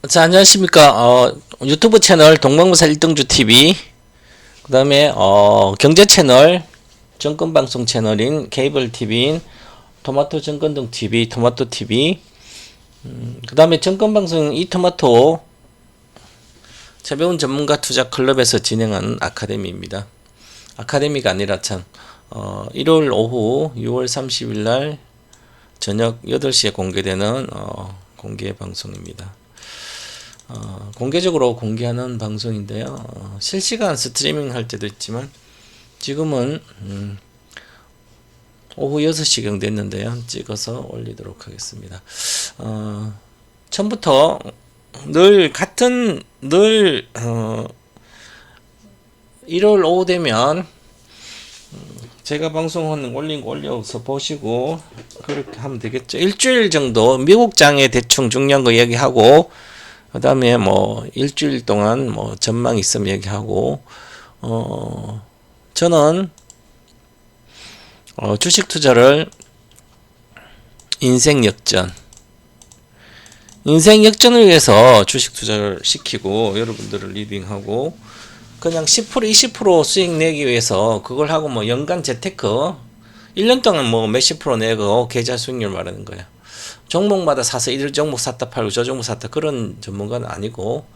자, 안녕하십니까. 유튜브 채널 동방무사 1등주 TV, 그 다음에, 경제 채널, 정권방송 채널인 케이블 TV인 토마토 정권동 TV, 토마토 TV, 그 다음에 정권방송 이토마토 차배운 전문가 투자 클럽에서 진행하는 아카데미입니다. 아카데미가 아니라 1월 오후 6월 30일 날 저녁 8시에 공개되는, 공개 방송입니다. 공개적으로 공개하는 방송인데요. 실시간 스트리밍 할 때도 있지만 지금은 오후 6시경 됐는데요. 찍어서 올리도록 하겠습니다. 처음부터 늘 1월 오후 되면 제가 방송하는 올린 거 올려서 보시고 그렇게 하면 되겠죠. 일주일 정도 미국장에 대충 중요한 거 얘기하고, 그 다음에 뭐 일주일 동안 뭐 전망 있으면 얘기하고, 저는 주식 투자를 인생 역전을 위해서 주식 투자를 시키고 여러분들을 리딩하고, 그냥 10% 20% 수익 내기 위해서 그걸 하고 뭐 연간 재테크 1년 동안 뭐 몇십 프로 내고 계좌 수익률 말하는 거야. 종목마다 사서 이 종목 샀다 팔고 저 종목 샀다, 그런 전문가는 아니고,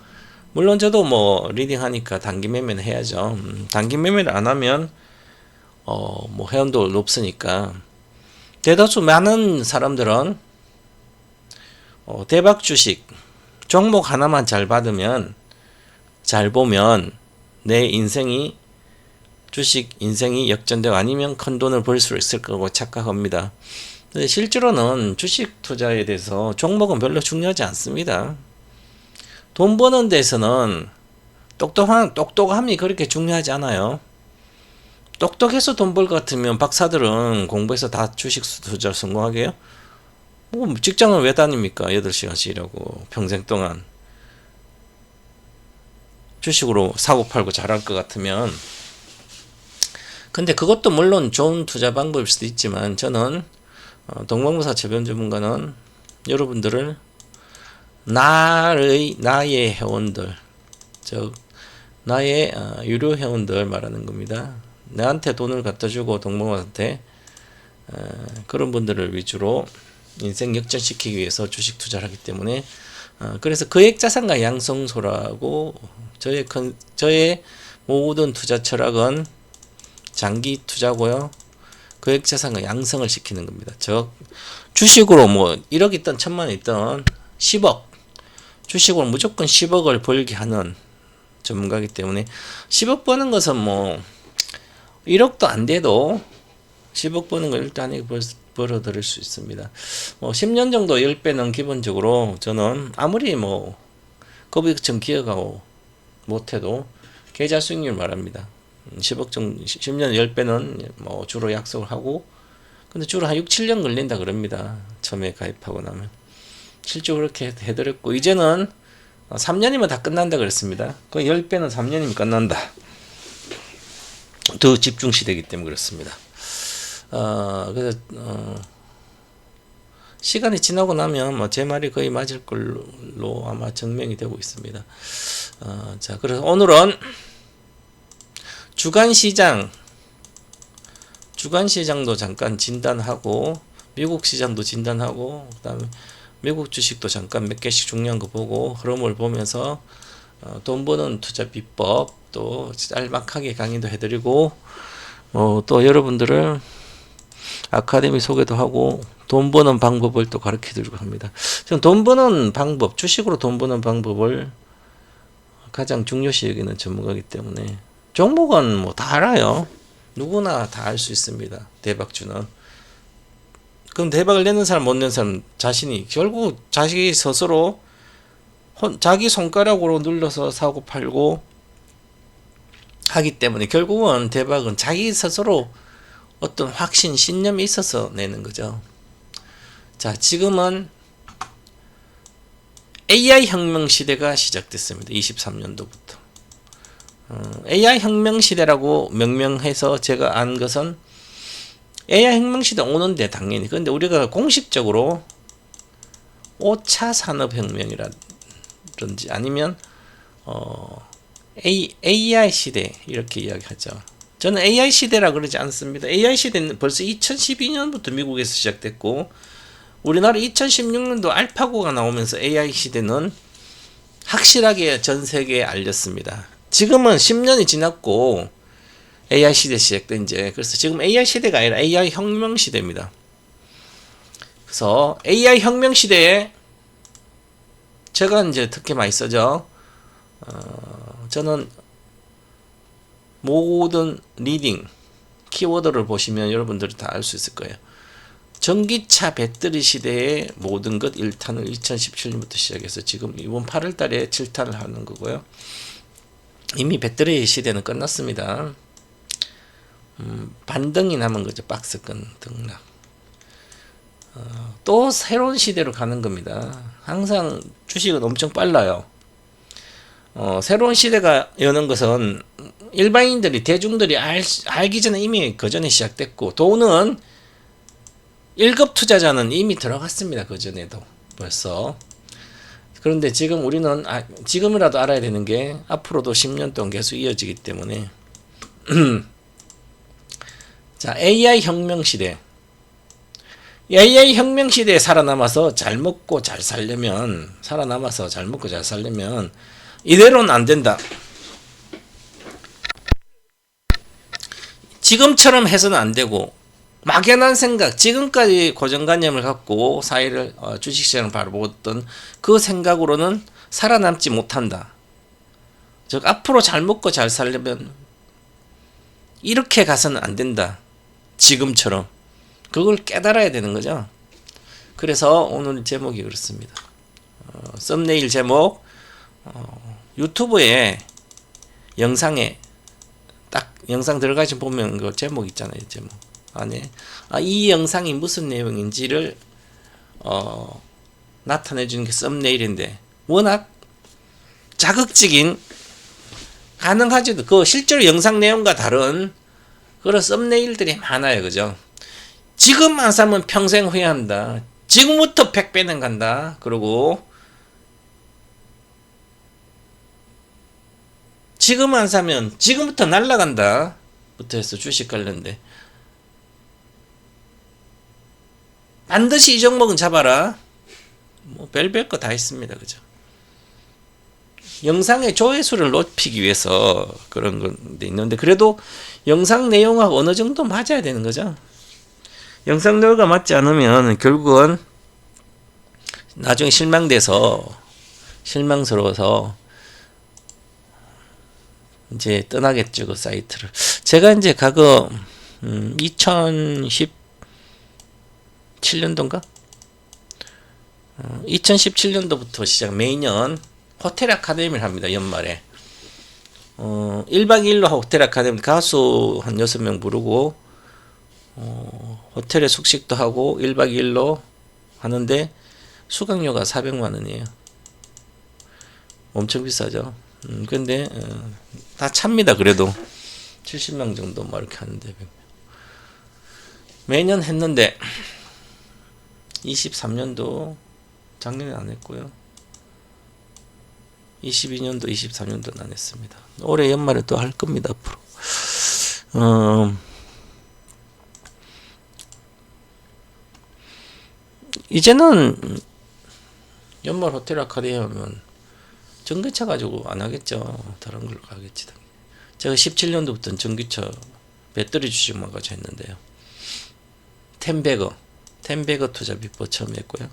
물론 저도 뭐 리딩 하니까 단기 매매는 해야죠. 단기 매매를 안 하면 뭐 회원도 높으니까. 대다수 많은 사람들은 대박 주식 종목 하나만 잘 받으면, 잘 보면 내 인생이, 주식 인생이 역전되고 아니면 큰 돈을 벌 수 있을 거고 착각합니다. 근데 실제로는 주식 투자에 대해서 종목은 별로 중요하지 않습니다. 돈 버는 데서는 똑똑함이 그렇게 중요하지 않아요. 똑똑해서 돈 벌 것 같으면 박사들은 공부해서 다 주식 투자 성공하게요? 뭐 직장을 왜 다닙니까? 8시간씩 일하고 평생 동안. 주식으로 사고 팔고 잘할 것 같으면. 근데 그것도 물론 좋은 투자 방법일 수도 있지만, 저는 동방무사 채변 전문가는 여러분들을 나의 회원들, 즉 나의 유료 회원들 말하는 겁니다. 나한테 돈을 갖다 주고 동방무사한테 그런 분들을 위주로 인생 역전시키기 위해서 주식 투자를 하기 때문에, 그래서 거액자산가 양성소라고, 저의 모든 투자 철학은 장기 투자고요. 거액자산가 양성을 시키는 겁니다. 즉 주식으로 뭐 1억 있든 1000만 있든 10억, 주식으로 무조건 10억을 벌게 하는 전문가이기 때문에, 10억 버는 것은 뭐 1억도 안 돼도 10억 버는 걸 일단 벌어들일 수 있습니다. 뭐 10년 정도 10배는 기본적으로 저는 아무리 뭐 거북이처럼 기어가고 못해도 계좌 수익률 말합니다. 10억 정도, 10년 10배는 뭐 주로 약속을 하고, 근데 주로 한 6, 7년 걸린다 그럽니다. 처음에 가입하고 나면. 실제 그렇게 해드렸고, 이제는 3년이면 다 끝난다 그랬습니다. 그 10배는 3년이면 끝난다. 더 집중 시대이기 때문에 그렇습니다. 그래서 시간이 지나고 나면 뭐 제 말이 거의 맞을 걸로 아마 증명이 되고 있습니다. 자, 그래서 오늘은 주간시장도 잠깐 진단하고, 미국 시장도 진단하고, 그 다음에 미국 주식도 잠깐 몇 개씩 중요한 거 보고 흐름을 보면서 돈 버는 투자 비법 또 짤막하게 강의도 해드리고, 또 여러분들을 아카데미 소개도 하고 돈 버는 방법을 또 가르쳐 드리고 합니다. 저는 돈 버는 방법, 주식으로 돈 버는 방법을 가장 중요시 여기는 전문가이기 때문에, 종목은 뭐 다 알아요. 누구나 다 알 수 있습니다. 대박주는. 그럼 대박을 내는 사람 못 내는 사람 자신이, 결국 자기 스스로 자기 손가락으로 눌러서 사고 팔고 하기 때문에, 결국은 대박은 자기 스스로 어떤 확신, 신념이 있어서 내는 거죠. 자, 지금은 AI 혁명 시대가 시작됐습니다. 23년도부터. AI 혁명 시대라고 명명해서 제가 안 것은, AI 혁명 시대 오는데 당연히, 근데 우리가 공식적으로 5차 산업혁명이라고 시대라든지 아니면 AI 시대 이렇게 이야기하죠. 저는 AI 시대라 그러지 않습니다. AI 시대는 벌써 2012년부터 미국에서 시작됐고 우리나라 2016년도 알파고가 나오면서 AI 시대는 확실하게 전 세계에 알렸습니다. 지금은 10년이 지났고 AI 시대 시작된 이제 그래서 지금 AI 시대가 아니라 AI 혁명 시대입니다. 그래서 AI 혁명 시대에 제가 이제 특히 많이 쓰죠. 저는 모든 리딩 키워드를 보시면 여러분들이 다 알 수 있을 거예요. 전기차 배터리 시대의 모든 것 1탄을 2017년부터 시작해서 지금 이번 8월 달에 7탄을 하는 거고요. 이미 배터리 시대는 끝났습니다. 반등이 남은 거죠. 박스권 등락. 또 새로운 시대로 가는 겁니다. 항상 주식은 엄청 빨라요. 새로운 시대가 여는 것은 일반인들이 대중들이 알기 전에 이미 그 전에 시작됐고 돈은 1급 투자자는 이미 들어갔습니다. 그 전에도 벌써. 그런데 지금 우리는 지금이라도 알아야 되는 게 앞으로도 10년 동안 계속 이어지기 때문에 자, AI 혁명 시대. AI 혁명 시대에 살아남아서 잘 먹고 잘 살려면 이대로는 안 된다. 지금처럼 해서는 안 되고 막연한 생각, 지금까지 고정관념을 갖고 사회를 주식시장을 바라보던 그 생각으로는 살아남지 못한다. 즉 앞으로 잘 먹고 잘 살려면 이렇게 가서는 안 된다. 지금처럼. 그걸 깨달아야 되는 거죠. 그래서 오늘 제목이 그렇습니다. 썸네일 제목 유튜브에 영상에 딱 영상 들어가시 보면 그 제목 있잖아요. 제목 안에 이 영상이 무슨 내용인지를 나타내 주는 게 썸네일인데 워낙 자극적인 가능하지도 그 실제로 영상 내용과 다른 그런 썸네일들이 많아요. 그죠? 지금 안 사면 평생 후회한다. 지금부터 100배는 간다. 그리고 지금 안 사면 지금부터 날라간다. 부터 해서 주식 관련돼. 반드시 이 종목은 잡아라. 뭐 별별 거 다 있습니다. 그죠? 영상의 조회수를 높이기 위해서 그런 건데 있는데 그래도 영상 내용하고 어느 정도 맞아야 되는 거죠. 영상 내용과 맞지 않으면 결국은 나중에 실망스러워서 이제 떠나겠죠. 그 사이트를. 제가 이제 과거 2017년도인가? 2017년도부터 시작 매년 호텔 아카데미를 합니다. 연말에 1박 2일로 호텔 아카데미 가수 한 6명 부르고 호텔에 숙식도 하고 1박 2일로 하는데 수강료가 400만 원이에요. 엄청 비싸죠. 근데 다 찹니다. 그래도 70명 정도 막 이렇게 하는데 매년 했는데 23년도 작년에 안 했고요. 22년도 23년도는 안 했습니다. 올해 연말에 또 할 겁니다. 앞으로 이제는 연말 호텔 아카데미 하면 전기차 가지고 안 하겠죠. 다른 걸로 가겠지. 제가 17년도부터는 전기차 배터리 주식만 가지고 했는데요. 텐베거 투자 비법 처음 했고요.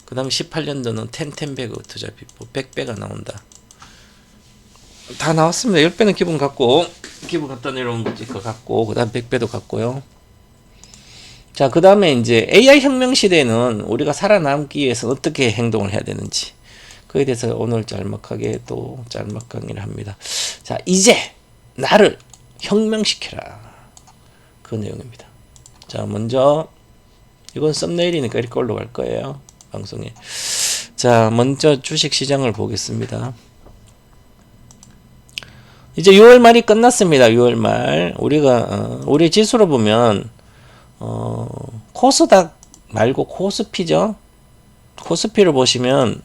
그 다음 18년도는 텐베거 투자 비법 100배가 나온다. 다 나왔습니다. 10배는 기분 갖고 기분 갖다 내려온 거 갖고 그 다음 100배도 갖고요. 자, 그 다음에 이제 AI 혁명 시대에는 우리가 살아남기 위해서 어떻게 행동을 해야 되는지 그에 대해서 오늘 짤막하게 또 짤막 강의를 합니다. 자, 이제 나를 혁명시켜라. 그 내용입니다. 자, 먼저 이건 썸네일이니까 이렇게 올라갈 거예요. 방송에. 자, 먼저 주식 시장을 보겠습니다. 이제 6월 말이 끝났습니다. 6월 말. 우리가 우리 지수로 보면 코스닥 말고 코스피죠. 코스피를 보시면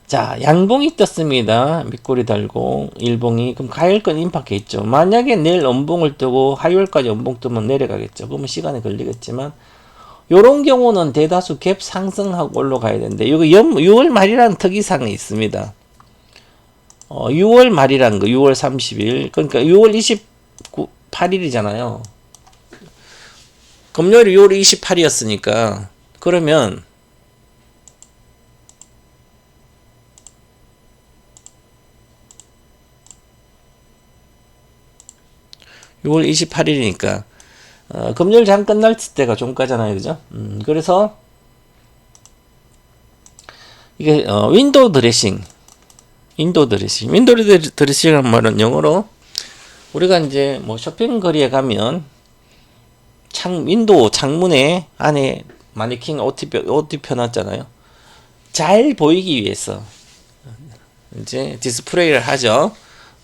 자, 양봉이 떴습니다. 밑꼬리 달고 일봉이. 그럼 가열권 임박해 있죠. 만약에 내일 음봉을 뜨고 화요일까지 음봉 뜨면 내려가겠죠. 그러면 시간이 걸리겠지만 요런 경우는 대다수 갭 상승하고 올라가야 되는데 여기 6월 말이라는 특이사항이 있습니다. 6월 말이라는 거 6월 30일 그러니까 6월 28일이잖아요. 금요일이 6월 28일이었으니까 그러면 6월 28일이니까 금요일 장 끝날 때가 좀 가잖아요, 그죠? 그래서 이게 윈도우 드레싱이란 말은 영어로 우리가 이제 뭐 쇼핑 거리에 가면 윈도우 창문에 안에 마네킹 옷 입혀놨잖아요. 잘 보이기 위해서 이제 디스플레이를 하죠.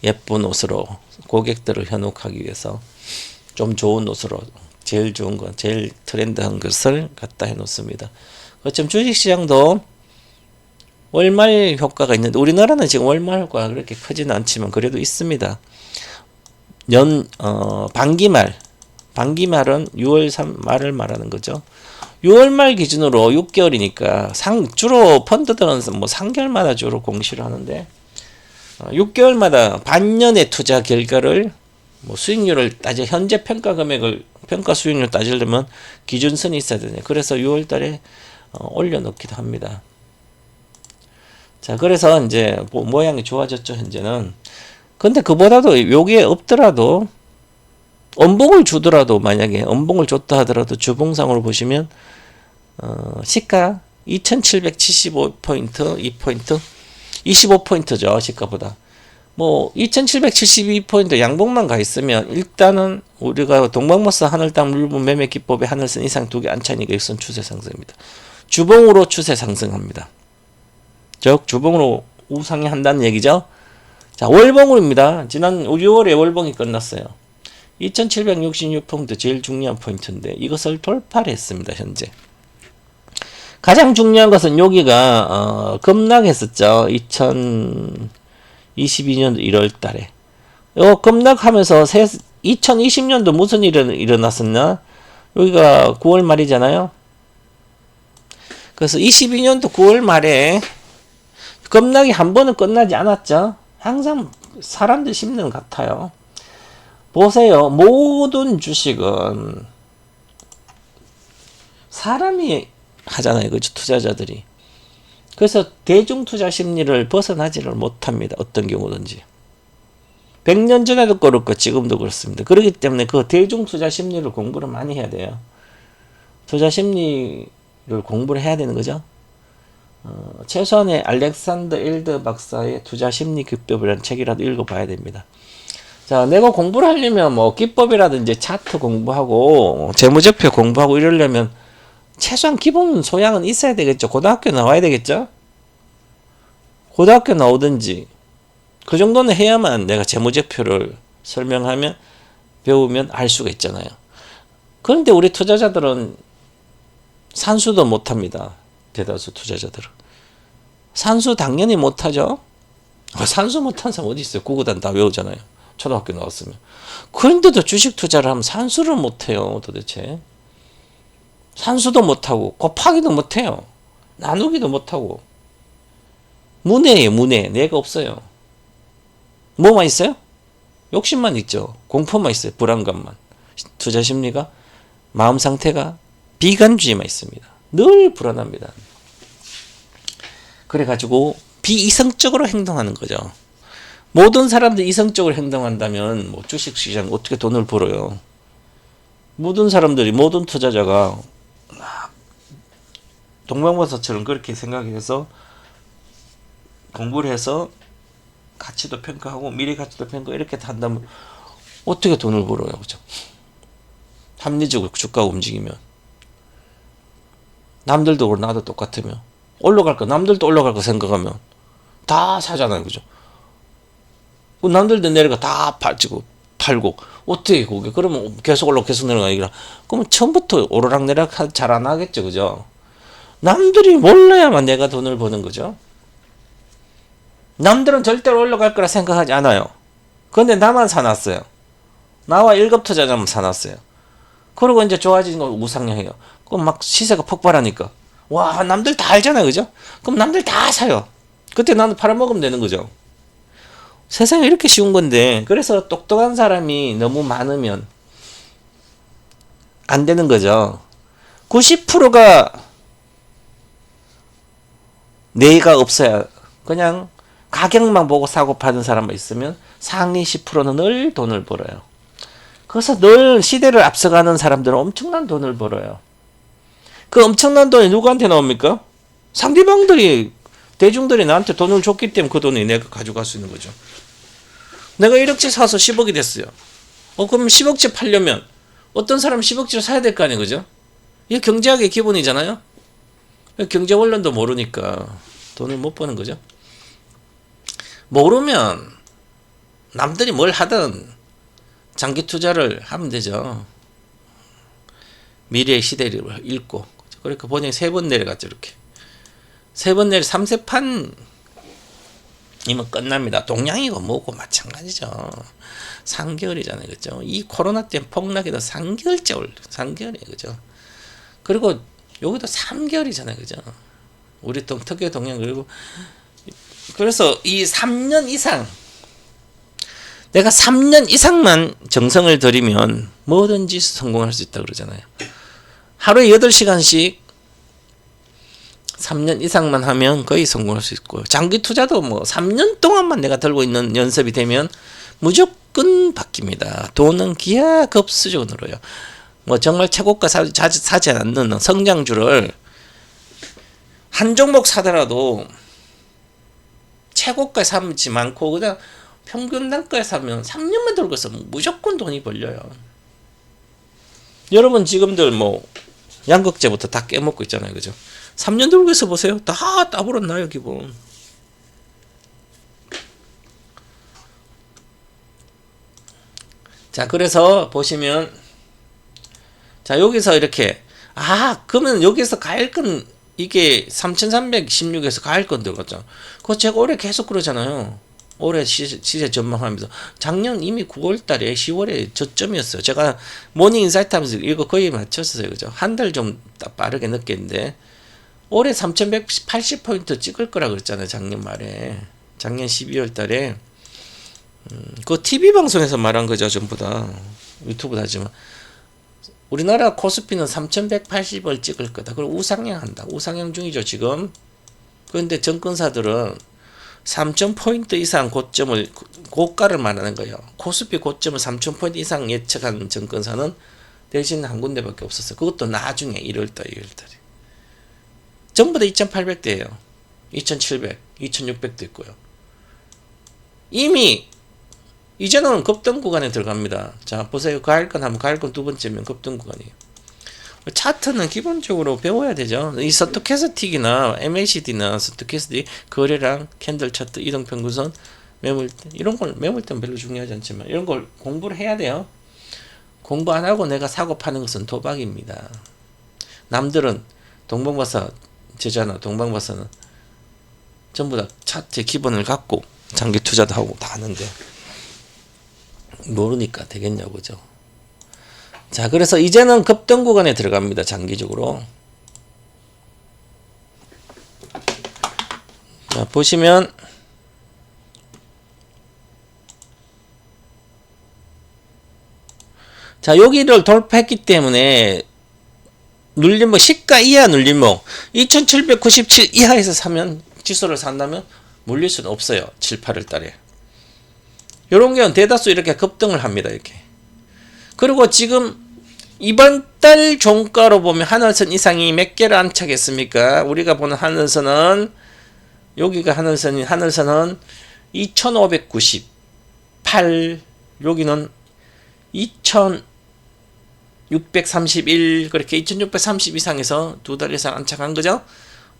예쁜 옷으로 고객들을 현혹하기 위해서 좀 좋은 옷으로 제일 좋은 거, 제일 트렌드한 것을 갖다 해놓습니다. 그렇지만 주식시장도 월말 효과가 있는데 우리나라는 지금 월말 효과가 그렇게 크지는 않지만 그래도 있습니다. 반기말은 6월 말을 말하는 거죠. 6월 말 기준으로 6개월이니까 주로 펀드들은 뭐 3개월마다 주로 공시를 하는데 6개월마다 반년의 투자 결과를 뭐 수익률을 현재 평가 금액을 평가 수익률 따지려면 기준선이 있어야 되네. 그래서 6월 달에 올려놓기도 합니다. 자, 그래서 이제 모양이 좋아졌죠, 현재는. 근데 그보다도 요게 없더라도 음봉을 주더라도 만약에 음봉을 줬다 하더라도 주봉상으로 보시면 시가 2775포인트 2포인트 25포인트죠. 시가보다. 뭐 2772포인트 양봉만 가 있으면 일단은 우리가 동방머스 하늘땅 물분 매매 기법에 하늘선 이상 두 개 안 차니까 일선 추세 상승입니다. 주봉으로 추세 상승합니다. 즉 주봉으로 우상이 한다는 얘기죠. 자, 월봉입니다. 지난 6월에 월봉이 끝났어요. 2766포인트 제일 중요한 포인트인데 이것을 돌파를 했습니다. 현재 가장 중요한 것은 여기가 급락했었죠. 2022년 1월 달에 급락하면서 2020년도 무슨 일이 일어났었나? 여기가 9월 말이잖아요. 그래서 22년도 9월 말에 급락이 한 번은 끝나지 않았죠. 항상 사람들 심리는 같아요. 보세요. 모든 주식은 사람이 하잖아요. 그죠? 투자자들이. 그래서 대중투자 심리를 벗어나지를 못합니다. 어떤 경우든지. 100년 전에도 그렇고 지금도 그렇습니다. 그렇기 때문에 그 대중투자 심리를 공부를 많이 해야 돼요. 투자 심리를 공부를 해야 되는 거죠. 최소한의 알렉산더 일드 박사의 투자 심리 기법이라는 책이라도 읽어봐야 됩니다. 자, 내가 공부를 하려면 뭐 기법이라든지 차트 공부하고 재무제표 공부하고 이러려면 최소한 기본 소양은 있어야 되겠죠. 고등학교 나와야 되겠죠. 고등학교 나오든지 그 정도는 해야만 내가 재무제표를 설명하면 배우면 알 수가 있잖아요. 그런데 우리 투자자들은 산수도 못합니다. 대다수 투자자들은. 산수 당연히 못하죠. 산수 못한 사람 어디 있어요. 구구단 다 외우잖아요. 초등학교 나왔으면. 그런데도 주식 투자를 하면 산수를 못해요. 도대체. 산수도 못하고 곱하기도 못해요. 나누기도 못하고. 문해예요. 문해. 뇌가 없어요. 뭐만 있어요? 욕심만 있죠. 공포만 있어요. 불안감만. 투자 심리가 마음 상태가 비관주의만 있습니다. 늘 불안합니다. 그래가지고 비이성적으로 행동하는 거죠. 모든 사람들이 이성적으로 행동한다면 뭐 주식시장 어떻게 돈을 벌어요? 모든 사람들이 모든 투자자가 동방버섯처럼 그렇게 생각해서 공부를 해서 가치도 평가하고 미래 가치도 평가 이렇게 한다면 어떻게 돈을 벌어요? 그죠? 합리적으로 주가가 움직이면 남들도 그렇고 나도 똑같으면 올라갈 거 남들도 올라갈 거 생각하면 다 사잖아요. 그죠? 남들도 내려가 다 팔고 어떻게 그게 그러면 계속 올라가고 계속 내려가기라 그러면 처음부터 오르락내락 잘 안 하겠죠. 그죠? 남들이 몰라야만 내가 돈을 버는 거죠. 남들은 절대로 올라갈 거라 생각하지 않아요. 그런데 나만 사놨어요. 나와 1급 투자자만 사놨어요. 그리고 이제 좋아지는 거 우상향해요. 그럼 막 시세가 폭발하니까 와 남들 다 알잖아요, 그죠? 그럼 남들 다 사요. 그때 나는 팔아먹으면 되는 거죠. 세상이 이렇게 쉬운 건데, 그래서 똑똑한 사람이 너무 많으면 안 되는 거죠. 90%가 뇌가 없어야, 그냥 가격만 보고 사고 파는 사람만 있으면 상위 10%는 늘 돈을 벌어요. 그래서 늘 시대를 앞서가는 사람들은 엄청난 돈을 벌어요. 그 엄청난 돈이 누구한테 나옵니까? 상대방들이, 대중들이 나한테 돈을 줬기 때문에 그 돈이 내가 가져갈 수 있는 거죠. 내가 1억치 사서 10억이 됐어요. 그럼 10억치 팔려면 어떤 사람은 10억치를 사야 될 거 아니에요, 그죠? 이게 경제학의 기본이잖아요. 경제 원론도 모르니까 돈을 못 버는 거죠. 모르면 남들이 뭘 하든 장기 투자를 하면 되죠. 미래의 시대를 읽고. 그러니까 본인이 3번 내려갔죠, 이렇게. 3번 내려 3세판 이면 끝납니다. 동양이고 뭐고 마찬가지죠. 3개월이잖아요, 그죠? 이 코로나 때문에 폭락해도 3개월째 올려, 3개월이에요, 그죠? 그리고 여기도 3개월이잖아요, 그죠? 우리 특유 동양. 그리고 그래서 이 3년 이상, 내가 3년 이상만 정성을 들이면 뭐든지 성공할 수 있다 그러잖아요. 하루에 8시간씩 3년 이상만 하면 거의 성공할 수 있고요. 장기 투자도 뭐 3년 동안만 내가 들고 있는 연습이 되면 무조건 바뀝니다. 돈은 기하급수적으로요. 뭐 정말 최고가 사지 않는 성장주를 한 종목 사더라도 최고가에 사지 많고 그냥 평균 단가에 사면 3년만 들고 있어 무조건 돈이 벌려요. 여러분 지금들 뭐 양극재부터 다 깨먹고 있잖아요, 그죠? 3년 들고 있어 보세요. 다 따버렸나요, 기본. 자, 그래서 보시면, 자, 여기서 이렇게, 그러면 여기서 가일건, 이게 3316에서 가일건 들어갔죠. 그거 제가 올해 계속 그러잖아요. 올해 시세 전망하면서. 작년 이미 9월달에 10월에 저점이었어요. 제가 모닝 인사이트 하면서 이거 거의 맞췄어요, 그죠? 한 달 좀 빠르게 늦겠는데. 올해 3180포인트 찍을 거라 그랬잖아요, 작년 말에. 작년 12월 달에. 그 TV방송에서 말한 거죠, 전부 다. 유튜브도 하지만. 우리나라 코스피는 3180을 찍을 거다. 그리고 우상향 한다. 우상향 중이죠, 지금. 그런데 정권사들은 3000포인트 이상 고점을, 고가를 말하는 거예요. 코스피 고점을 3000포인트 이상 예측한 정권사는 대신 한 군데밖에 없었어요. 그것도 나중에 1월달, 2월달에. 전부 다 2800대예요. 2700, 2600도 있고요. 이미 이제는 급등 구간에 들어갑니다. 자, 보세요. 가일권 하면 가일권 두 번째면 급등 구간이에요. 차트는 기본적으로 배워야 되죠. 이 스토캐스틱이나 MACD나 스토캐스틱 거래량, 캔들 차트, 이동평균선, 매물대 이런 걸 매물대는 별로 중요하지 않지만 이런 걸 공부를 해야 돼요. 공부 안 하고 내가 사고 파는 것은 도박입니다. 남들은 동방박사 제자나 동방박사는 전부 다 차트 기본을 갖고 장기 투자도 하고 다 하는데 모르니까 되겠냐고, 그죠? 자, 그래서 이제는 급등 구간에 들어갑니다, 장기적으로. 자, 보시면 자, 여기를 돌파했기 때문에 눌림목, 시가 이하 눌림목 2797 이하에서 사면, 지수를 산다면 물릴 수는 없어요. 7, 8월 달에. 요런 경우는 대다수 이렇게 급등을 합니다, 이렇게. 그리고 지금 이번 달 종가로 보면 하늘선 이상이 몇 개를 안착했습니까? 우리가 보는 하늘선은, 여기가 하늘선은 2598, 여기는 2631, 그렇게 2630 이상에서 두 달 이상 안착한 거죠?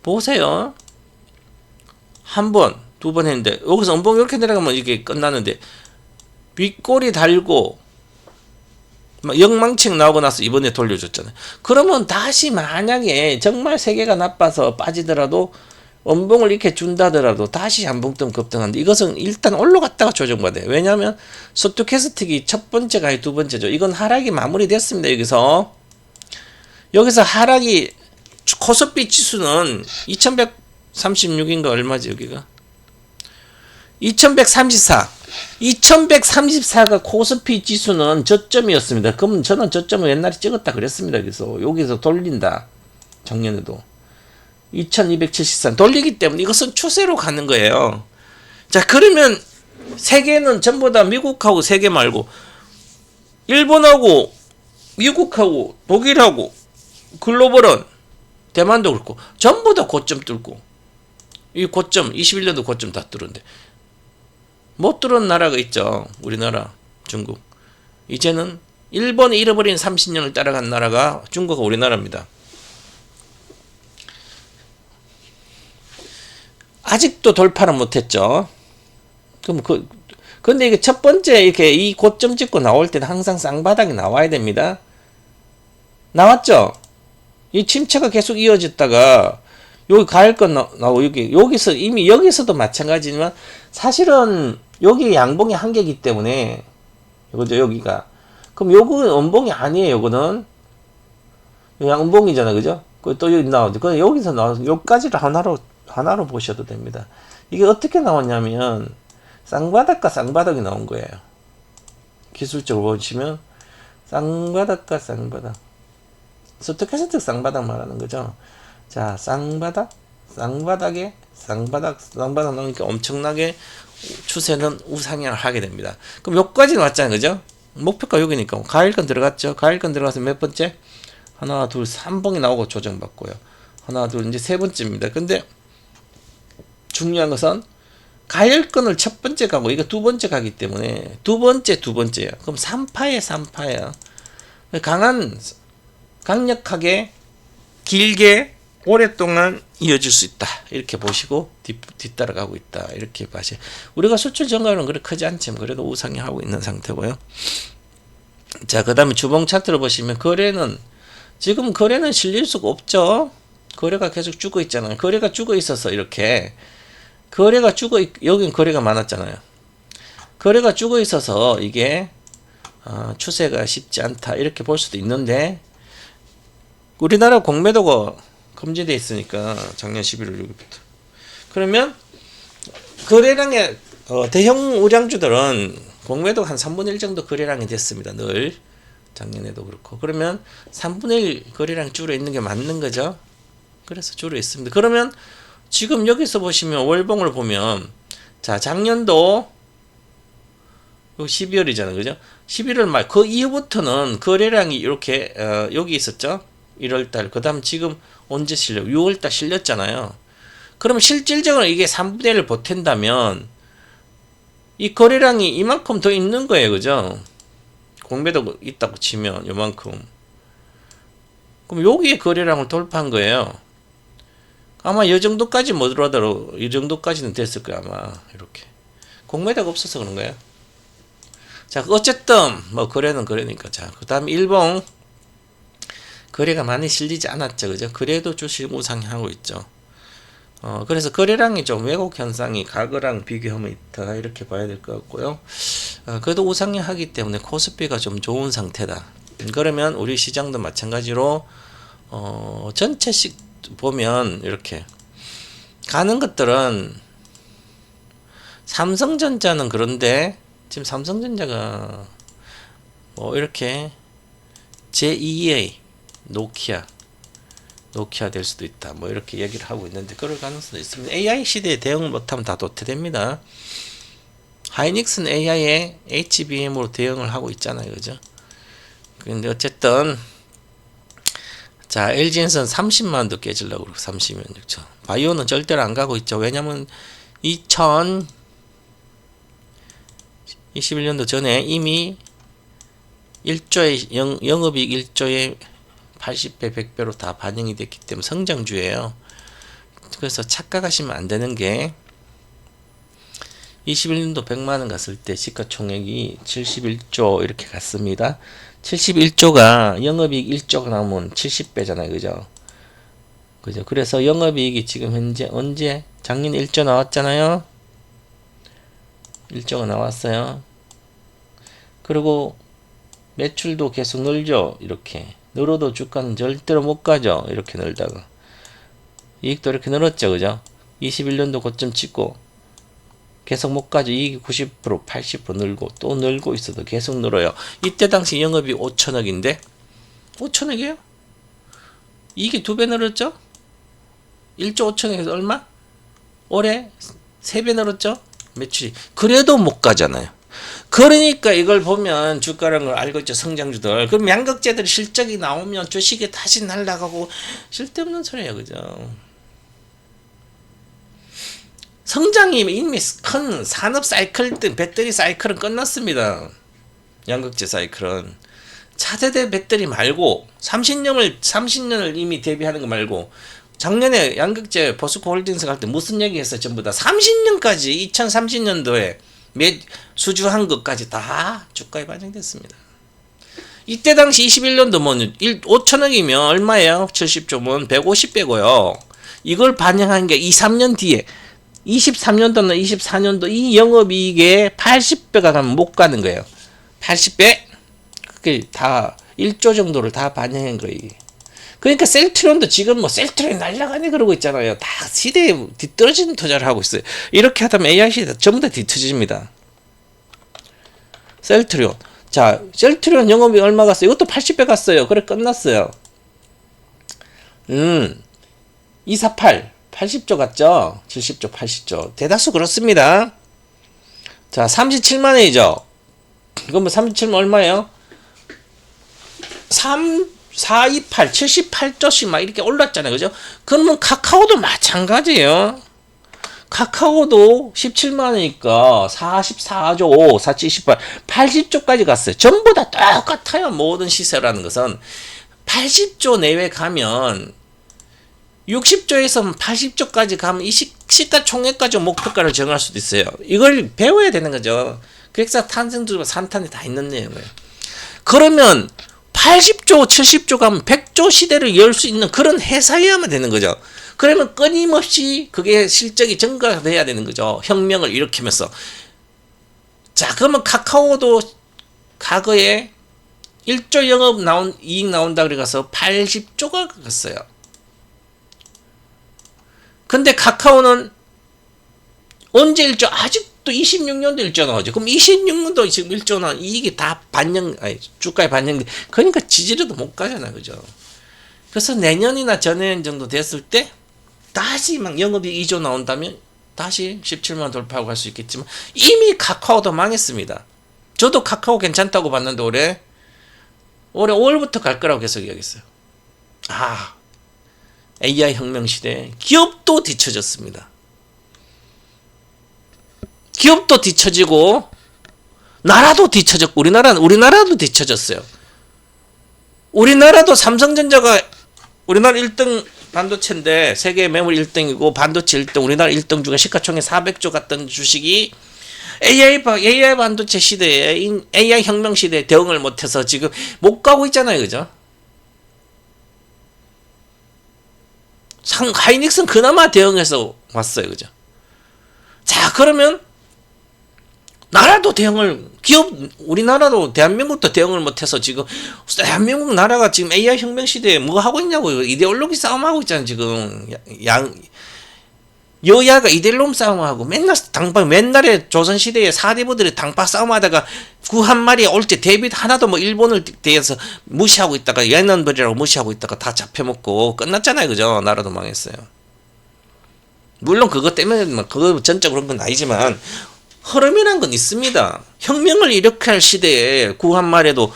보세요. 한 번, 두 번 했는데, 여기서 음봉 이렇게 내려가면 이게 끝나는데, 윗꼬리 달고, 영망책 나오고 나서 이번에 돌려줬잖아요. 그러면 다시 만약에 정말 세계가 나빠서 빠지더라도 원봉을 이렇게 준다더라도 다시 한봉점 급등한데 이것은 일단 올라갔다가 조정받아요. 왜냐하면 스토캐스틱이 첫 번째가 아니 두 번째죠. 이건 하락이 마무리됐습니다. 여기서 하락이 코스피 지수는 2136인가 얼마지 여기가 2134 2134가 코스피 지수는 저점이었습니다. 그럼 저는 저점을 옛날에 찍었다 그랬습니다. 그래서 여기서 돌린다. 작년에도 2273 돌리기 때문에 이것은 추세로 가는 거예요. 자, 그러면 세계는 전부 다 미국하고 세계 말고 일본하고 미국하고 독일하고 글로벌은 대만도 그렇고 전부 다 고점 뚫고 이 고점 21년도 고점 다 뚫었는데 못 뚫은 나라가 있죠. 우리나라, 중국. 이제는 일본이 잃어버린 30년을 따라간 나라가 중국과 우리나라입니다. 아직도 돌파를 못했죠. 그럼 근데 이게 첫 번째 이렇게 이 고점 찍고 나올 때는 항상 쌍바닥이 나와야 됩니다. 나왔죠? 이 침체가 계속 이어졌다가 여기 가을권 나오고 여기서 이미 여기서도 마찬가지지만 사실은 여기 양봉의 한계이기 때문에 이거죠 여기가 그럼 요거는 원봉이 아니에요. 요거는 양봉이잖아 그죠? 또 여기 나오죠. 그럼 여기서 나와서 여기까지를 하나로 보셔도 됩니다. 이게 어떻게 나왔냐면 쌍바닥과 쌍바닥이 나온 거예요. 기술적으로 보시면 쌍바닥과 쌍바닥 스토캐스틱 쌍바닥 말하는 거죠. 자, 쌍바닥에 쌍바닥 나오니까 엄청나게 추세는 우상향을 하게 됩니다. 그럼 여기까지 왔잖아요. 그죠? 목표가 여기니까 가일권 들어갔죠. 가일권 들어가서 몇 번째? 하나, 둘, 3봉이 나오고 조정받고요. 하나, 둘, 이제 세 번째입니다. 근데 중요한 것은 가열권을 첫 번째 가고 이거 두 번째 가기 때문에 두 번째야. 그럼 3파야. 강력하게 길게 오랫동안 이어질 수 있다. 이렇게 보시고 뒤따라가고 있다. 이렇게 봐시. 우리가 수출 증가율은 그렇게 크지 않지만 그래도 우상향하고 있는 상태고요. 자, 그 다음에 주봉 차트를 보시면 지금 거래는 실릴 수가 없죠. 거래가 계속 죽어 있잖아요. 거래가 죽어 있어서 이렇게 여긴 거래가 많았잖아요. 거래가 죽어 있어서 이게 추세가 쉽지 않다 이렇게 볼 수도 있는데 우리나라 공매도가 금지되어 있으니까 작년 11월 6일부터 그러면 거래량의 대형 우량주들은 공매도 한 3분의 1 정도 거래량이 됐습니다. 늘 작년에도 그렇고 그러면 3분의 1 거래량 줄어 있는 게 맞는 거죠. 그래서 줄어 있습니다. 그러면 지금 여기서 보시면 월봉을 보면 자 작년도 12월이잖아요. 그죠? 11월 말 그 이후부터는 거래량이 이렇게 여기 있었죠. 1월달 그 다음 지금 언제 실려? 6월달 실렸잖아요. 그럼 실질적으로 이게 3분의 1을 보탠다면 이 거래량이 이만큼 더 있는 거예요. 그죠? 공매도 있다고 치면 요만큼 그럼 여기에 거래량을 돌파한 거예요. 아마 이 정도까지 못 들어가더라도 이 정도까지는 됐을 거야 아마 이렇게 공매도가 없어서 그런 거예요. 자 어쨌든 뭐 거래는 거래니까 자 그다음 일봉 거래가 많이 실리지 않았죠 그죠? 그래도 주식 우상향하고 있죠. 그래서 거래량이 좀 왜곡 현상이 과거랑 비교하면 있다 이렇게 봐야 될 것 같고요. 그래도 우상향하기 때문에 코스피가 좀 좋은 상태다. 그러면 우리 시장도 마찬가지로 전체식 보면 이렇게 가는 것들은 삼성전자는 그런데 지금 삼성전자가 뭐 이렇게 제2의 노키아 될 수도 있다 뭐 이렇게 얘기를 하고 있는데 그럴 가능성도 있습니다. AI 시대에 대응을 못하면 다 도태됩니다. 하이닉스는 AI에 HBM으로 대응을 하고 있잖아요. 그죠? 근데 어쨌든 자, LG엔서는 30만원도 깨지려고 그러고 30만 6천. 바이오는 절대로 안 가고 있죠. 왜냐면 2021년도 전에 이미 1조의 영업이익 1조에 80배, 100배로 다 반영이 됐기 때문에 성장주예요. 그래서 착각하시면 안 되는 게 21년도 100만원 갔을 때 시가총액이 71조 이렇게 갔습니다. 71조가 영업이익 1조가 나오면 70배잖아요. 그죠? 그죠? 그래서 영업이익이 지금 현재 언제? 작년 1조 나왔잖아요. 1조가 나왔어요. 그리고 매출도 계속 늘죠. 이렇게 늘어도 주가는 절대로 못 가죠. 이렇게 늘다가 이익도 이렇게 늘었죠. 그죠? 21년도 고점 찍고 계속 못 가죠. 이익이 90% 80% 늘고 또 늘고 있어도 계속 늘어요. 이때 당시 영업이 5천억인데 5천억이에요? 이익이 2배 늘었죠? 1조 5천억에서 얼마? 올해 3배 늘었죠? 매출이. 그래도 못 가잖아요. 그러니까 이걸 보면 주가라는 걸 알고 있죠. 성장주들. 그럼 양극재들 실적이 나오면 주식이 다시 날아가고 쓸데없는 소리예요. 그죠? 성장이 이미 큰 산업 사이클 등 배터리 사이클은 끝났습니다. 양극재 사이클은. 차세대 배터리 말고 30년을 이미 대비하는 거 말고 작년에 양극재 포스코 홀딩스 갈 때 무슨 얘기 했어요? 전부 다 30년까지 2030년도에 수주한 것까지 다 주가에 반영됐습니다. 이때 당시 21년도 뭐 5천억이면 얼마예요? 70조면 150배고요. 이걸 반영한 게 2, 3년 뒤에 23년도나 24년도 이 영업이익에 80배가 가면 못 가는 거예요. 80배? 그게 다 1조 정도를 다 반영한 거예요. 그러니까 셀트론도 지금 뭐 셀트론이 날라가네 그러고 있잖아요. 다 시대에 뒤떨어지는 투자를 하고 있어요. 이렇게 하다면 AI 시대 전부 다 뒤처집니다. 셀트론. 자, 셀트론 영업이 얼마 갔어요? 이것도 80배 갔어요. 그래 끝났어요. 248 80조 갔죠? 70조 80조 대다수 그렇습니다. 자, 37만 원이죠. 그럼 37만 얼마예요? 428 78조씩 막 이렇게 올랐잖아요. 그죠? 그러면 카카오도 마찬가지예요. 카카오도 17만 원이니까 44조 478 80조까지 갔어요. 전부 다 똑같아요. 모든 시세라는 것은 80조 내외 가면 60조에서 80조까지 가면 이 시가총액까지 목표가를 정할 수도 있어요. 이걸 배워야 되는 거죠. 그래서 탄생주가 산탄이 다 있는 내용이에요. 그러면 80조, 70조 가면 100조 시대를 열 수 있는 그런 회사여야만 되는 거죠. 그러면 끊임없이 그게 실적이 증가돼야 되는 거죠. 혁명을 일으키면서. 자, 그러면 카카오도 과거에 1조 영업 이익 나온다 그래서 80조가 갔어요. 근데 카카오는 언제 1조? 아직도 26년도 1조 나오죠. 그럼 26년도 지금 1조 나 이익이 다 주가에 반영, 그러니까 지지로도 못 가잖아. 그죠? 그래서 내년이나 전年정도 됐을 때 다시 막 영업이 2조 나온다면 다시 17만 돌파하고 갈 수 있겠지만 이미 카카오도 망했습니다. 저도 카카오 괜찮다고 봤는데 올해 5월부터 갈 거라고 계속 이야기했어요. AI 혁명 시대에 기업도 뒤처졌습니다. 기업도 뒤처지고 나라도 뒤처졌고 우리나라도 뒤처졌어요. 우리나라도 삼성전자가 우리나라 1등 반도체인데 세계 매물 1등이고 반도체 1등 우리나라 1등 중에 시가총액 400조 갔던 주식이 AI 반도체 시대에 AI 혁명 시대에 대응을 못해서 지금 못 가고 있잖아요. 그죠? 하이닉스는 그나마 대응해서 왔어요. 그죠? 자, 그러면 나라도 우리나라도 대한민국도 대응을 못해서 지금 대한민국 나라가 지금 AI 혁명 시대에 뭐 하고 있냐고 이데올로기 싸움하고 있잖아요. 지금 여야가 이데올로기 싸움하고 맨날에 조선시대에 사대부들이 당파 싸움하다가 구 한 마리 올 때 데뷔 하나도 뭐 일본을 대해서 무시하고 있다가 예넌벌이라고 무시하고 있다가 다 잡혀먹고 끝났잖아요. 그죠? 나라도 망했어요. 물론 그것 때문에 그거 전적으로 그런 건 아니지만 흐름이란 건 있습니다. 혁명을 일으켜야 할 시대에 구 한 마리도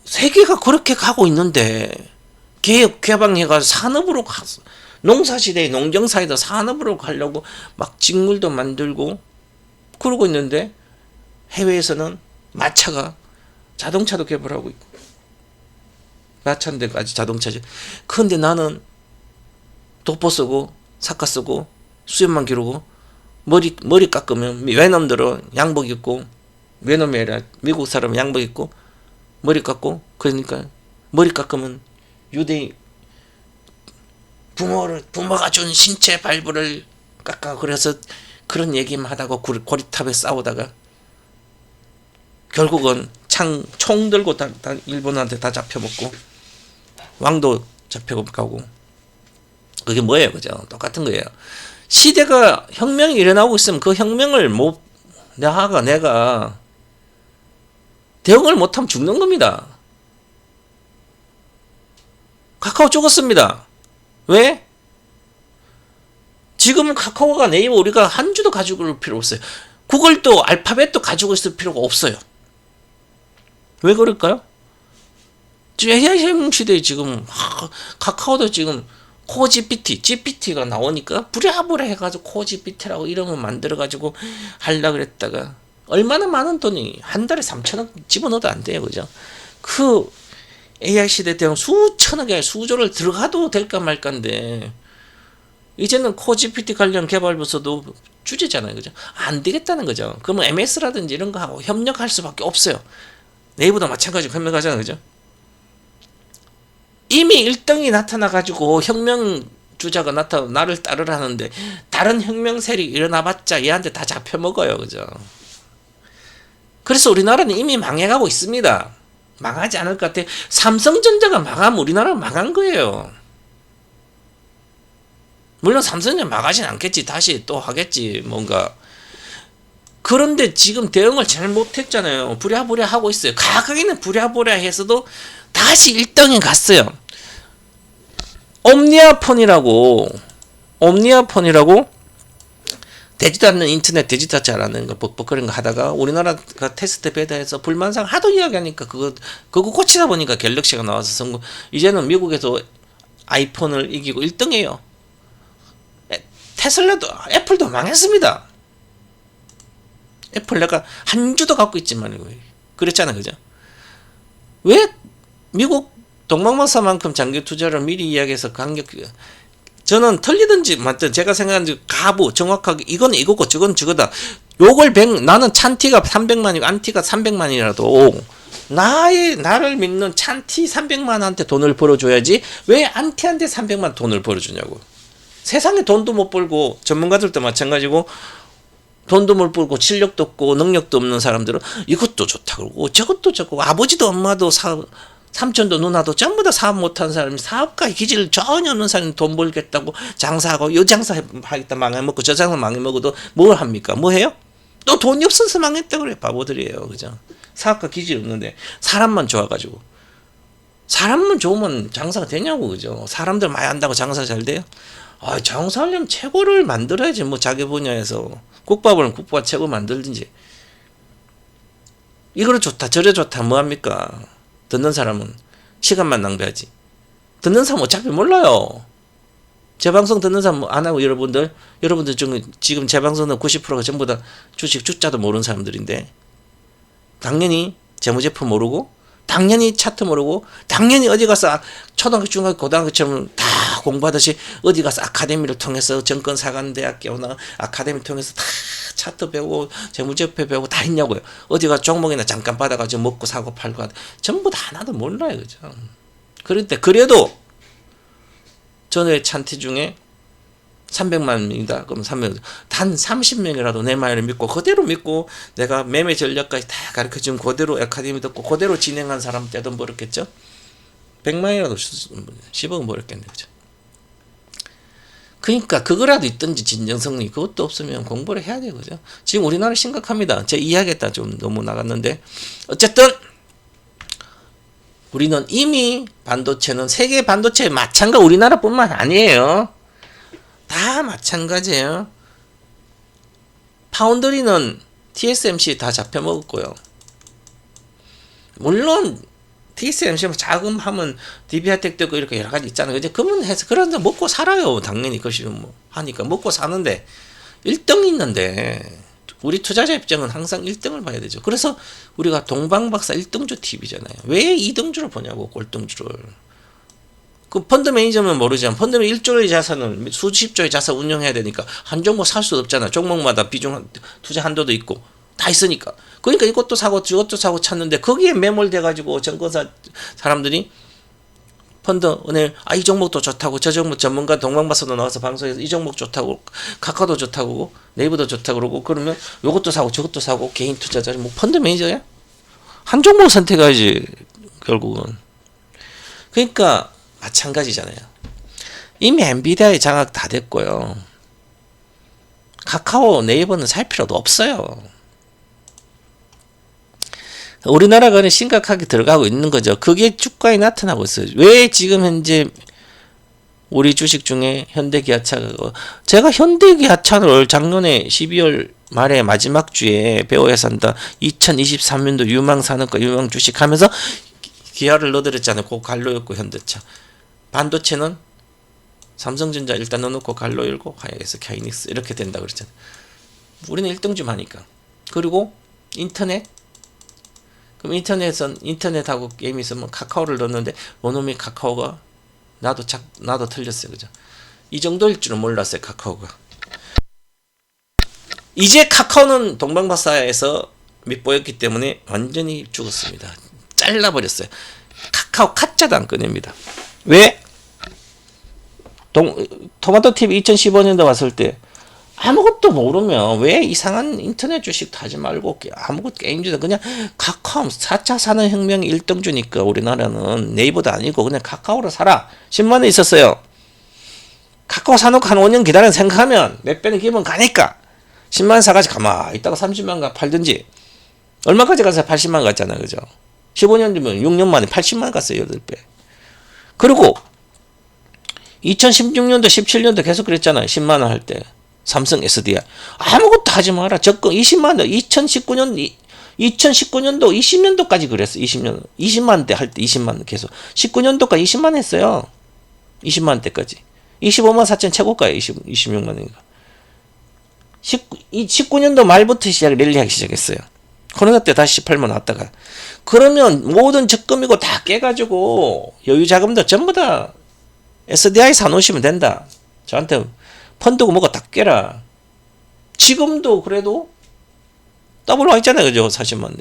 세계가 그렇게 가고 있는데 개혁 개방해가지고 산업으로 가서 농사시대에 농경사회도 산업으로 가려고 막 직물도 만들고 그러고 있는데 해외에서는 마차가 자동차도 개발하고 있고 마차인데까지 자동차죠. 그런데 나는 도포 쓰고 사카 쓰고 수염만 기르고 머리 깎으면 외놈들은 양복 입고 외놈이 아니라 미국 사람은 양복 입고 머리 깎고 그러니까 머리 깎으면 부모가 준 신체 발부를 깎아. 그래서 그런 얘기만 하다가 고리탑에 싸우다가 결국은 총 들고 다 일본한테 다 잡혀먹고 왕도 잡혀가고. 그게 뭐예요, 그죠? 똑같은 거예요. 시대가 혁명이 일어나고 있으면 그 혁명을 내가 대응을 못하면 죽는 겁니다. 카카오 죽었습니다. 왜? 지금은 카카오가 네이버 우리가 한 주도 가지고 올 필요 없어요. 구글도 알파벳도 가지고 있을 필요가 없어요. 왜 그럴까요? AI 혁명 시대에 지금 카카오도 지금 GPT가 나오니까 부랴부랴 해가지고 코GPT라고 이름을 만들어가지고 하려고 그랬다가 얼마나 많은 돈이 한 달에 3천억 집어넣어도 안 돼요, 그죠? 그 AI 시대 때는 수천억에 수조를 들어가도 될까 말까인데 이제는 코GPT 관련 개발 부서도 주제잖아요, 그죠? 안 되겠다는 거죠. 그러면 MS라든지 이런 거 하고 협력할 수밖에 없어요. 네이버도 마찬가지로 협력하잖아요, 그죠? 이미 1등이 나타나가지고 혁명주자가 나를 따르라 하는데 다른 혁명 세력이 일어나봤자 얘한테 다 잡혀먹어요, 그죠? 그래서 우리나라는 이미 망해가고 있습니다. 망하지 않을 것 같아. 삼성전자가 망하면 우리나라가 망한 거예요. 물론 삼성전자 망하진 않겠지. 다시 또 하겠지, 뭔가. 그런데 지금 대응을 잘 못했잖아요. 부랴부랴 하고 있어요. 가격에는 부랴부랴 해서도 다시 1등에 갔어요. 옴니아폰이라고 되지도 않는 인터넷 되지도 않는 거 뻑뻑거리는 거 하다가 우리나라가 테스트 베타에서 불만사항 하도 이야기하니까 그거 고치다 보니까 갤럭시가 나와서 성공. 이제는 미국에서 아이폰을 이기고 1등이에요. 테슬라도 애플도 망했습니다. 애플 내가 한 주도 갖고 있지만 그랬잖아, 그죠? 왜 미국 동방마사만큼 장기 투자를 미리 이야기해서 저는 틀리든지 맞든 제가 생각하는 가부 정확하게 이건 이거고 저건 저거다. 요걸 나는 찬티가 300만이고 안티가 300만이라도 나를 믿는 찬티 300만한테 돈을 벌어줘야지 왜 안티한테 300만 돈을 벌어주냐고. 세상에 돈도 못 벌고 전문가들도 마찬가지고 돈도 못 벌고 실력도 없고 능력도 없는 사람들은 이것도 좋다 그러고 저것도 좋고 아버지도 엄마도 삼촌도 누나도 전부 다 사업 못한 사람이 사업가 기질 전혀 없는 사람이 돈 벌겠다고 장사하고 요 장사 하겠다 망해먹고 저 장사 망해먹어도 뭘 합니까? 뭐 해요? 또 돈이 없어서 망했다 그래. 바보들이에요, 그죠? 사업가 기질 없는데 사람만 좋아가지고 사람만 좋으면 장사가 되냐고, 그죠? 사람들 많이 한다고 장사 잘 돼요? 장사하려면 최고를 만들어야지. 뭐 자기 분야에서 국밥은 국밥 최고 만들든지. 이거를 좋다 저래 좋다 뭐합니까? 듣는 사람은 시간만 낭비하지. 듣는 사람 어차피 몰라요. 제 방송 듣는 사람 안 하고 여러분들 중에 지금 제 방송은 90%가 전부 다 주식 주자도 모르는 사람들인데 당연히 재무제표 모르고 당연히 차트 모르고 당연히 어디 가서 초등학교 중학교 고등학교처럼 다 공부하듯이 어디 가서 아카데미를 통해서 정권사관대학교나 아카데미 통해서 다 차트 배우고 재무제표 배우고 다 했냐고요. 어디 가서 종목이나 잠깐 받아가지고 먹고 사고 팔고 전부 다 하나도 몰라요, 그죠? 그런데 그래도 전에 찬티 중에 300만입니다. 그럼 300, 단 30명이라도 내 말을 믿고 그대로 믿고 내가 매매 전략까지 다 가르쳐주면 그대로 아카데미 듣고 그대로 진행한 사람 떼돈 벌었겠죠? 100만이라도 10억은 벌었겠네, 그죠? 그러니까 그거라도 있든지 진정성이 그것도 없으면 공부를 해야 돼요, 그죠? 지금 우리나라 심각합니다. 제 이야기했다 좀 너무 나갔는데 어쨌든 우리는 이미 반도체는 세계 반도체 마찬가지 우리나라뿐만 아니에요. 다 마찬가지예요. 파운드리는 TSMC 다 잡혀먹었고요. 물론 TSMC 자금하면 DB하텍도 있고 이렇게 여러 가지 있잖아요. 이제 그분해서 그런데 먹고 살아요. 당연히 그것이 뭐 하니까 먹고 사는데 1등 있는데 우리 투자자 입장은 항상 1등을 봐야 되죠. 그래서 우리가 동방박사 1등주 TV잖아요. 왜 2등주를 보냐고, 꼴등주를. 그 펀드 매니저면 모르지만 펀드 매니저 1조의 자산을 수십조의 자산 운영해야 되니까 한 종목 살 수 없잖아. 종목마다 비중 투자 한도도 있고 다 있으니까. 그러니까 이것도 사고 저것도 사고 찾는데 거기에 매몰돼 가지고 정권사 사람들이 펀드 오늘 이 종목도 좋다고, 저 종목 전문가 동방바서도 나와서 방송에서 이 종목 좋다고, 카카오도 좋다고, 네이버도 좋다고 그러고, 그러면 요것도 사고 저것도 사고, 개인 투자자 뭐 펀드 매니저야? 한 종목 선택해야지 결국은. 그러니까 마찬가지잖아요. 이미 엔비디아의 장악 다 됐고요. 카카오, 네이버는 살 필요도 없어요. 우리나라가 심각하게 들어가고 있는 거죠. 그게 주가에 나타나고 있어요. 왜 지금 현재 우리 주식 중에 현대기아차가, 제가 현대기아차를 작년에 12월 말에 마지막 주에 배워야 한다 2023년도 유망산업과 유망 주식 하면서 기아를 넣어드렸잖아요. 그 갈로였고 현대차. 반도체는 삼성전자 일단 넣어놓고 갈로 열고 하이닉스, 하이닉스 이렇게 된다 그랬잖아요. 우리는 1등쯤 하니까. 그리고 인터넷. 그럼 인터넷하고 게임 있으면 카카오를 넣었는데 원어민 카카오가 나도 틀렸어요. 그죠? 이 정도일 줄은 몰랐어요. 카카오가. 이제 카카오는 동방바사에서 밑보였기 때문에 완전히 죽었습니다. 잘라버렸어요. 카카오 카자도 안 꺼냅니다. 왜? 토마토TV 2015년도 왔을 때 아무것도 모르면 왜 이상한 인터넷 주식 타지 말고 아무것도 게임 주다 그냥 카카오 4차 산업혁명 1등 주니까 우리나라는 네이버도 아니고 그냥 카카오로 사라. 10만원 있었어요. 카카오 사놓고 한 5년 기다려 생각하면 몇 배는 기분 가니까 10만원 사가지고 가만 있다가 30만원 팔든지. 얼마까지 가서 80만원 갔잖아. 그죠? 15년 뒤면 6년 만에 80만원 갔어요. 8배. 그리고 2016년도 17년도 계속 그랬잖아요. 10만원 할 때. 삼성 SDI. 아무것도 하지 마라. 적금 20만원. 2019년도 20년도까지 그랬어. 20만원대 할 때 20만원 계속. 19년도까지 20만원 했어요. 20만원대까지. 25만 4천 최고가예요. 26만원인가. 19년도 말부터 랠리하기 시작했어요. 코로나 때 다시 18만 왔다가. 그러면 모든 적금이고 다 깨가지고 여유 자금도 전부 다 SDI 사놓으시면 된다. 저한테 펀드고 뭐가 다 깨라. 지금도 그래도 더블 와 있잖아요. 그죠? 40만 원.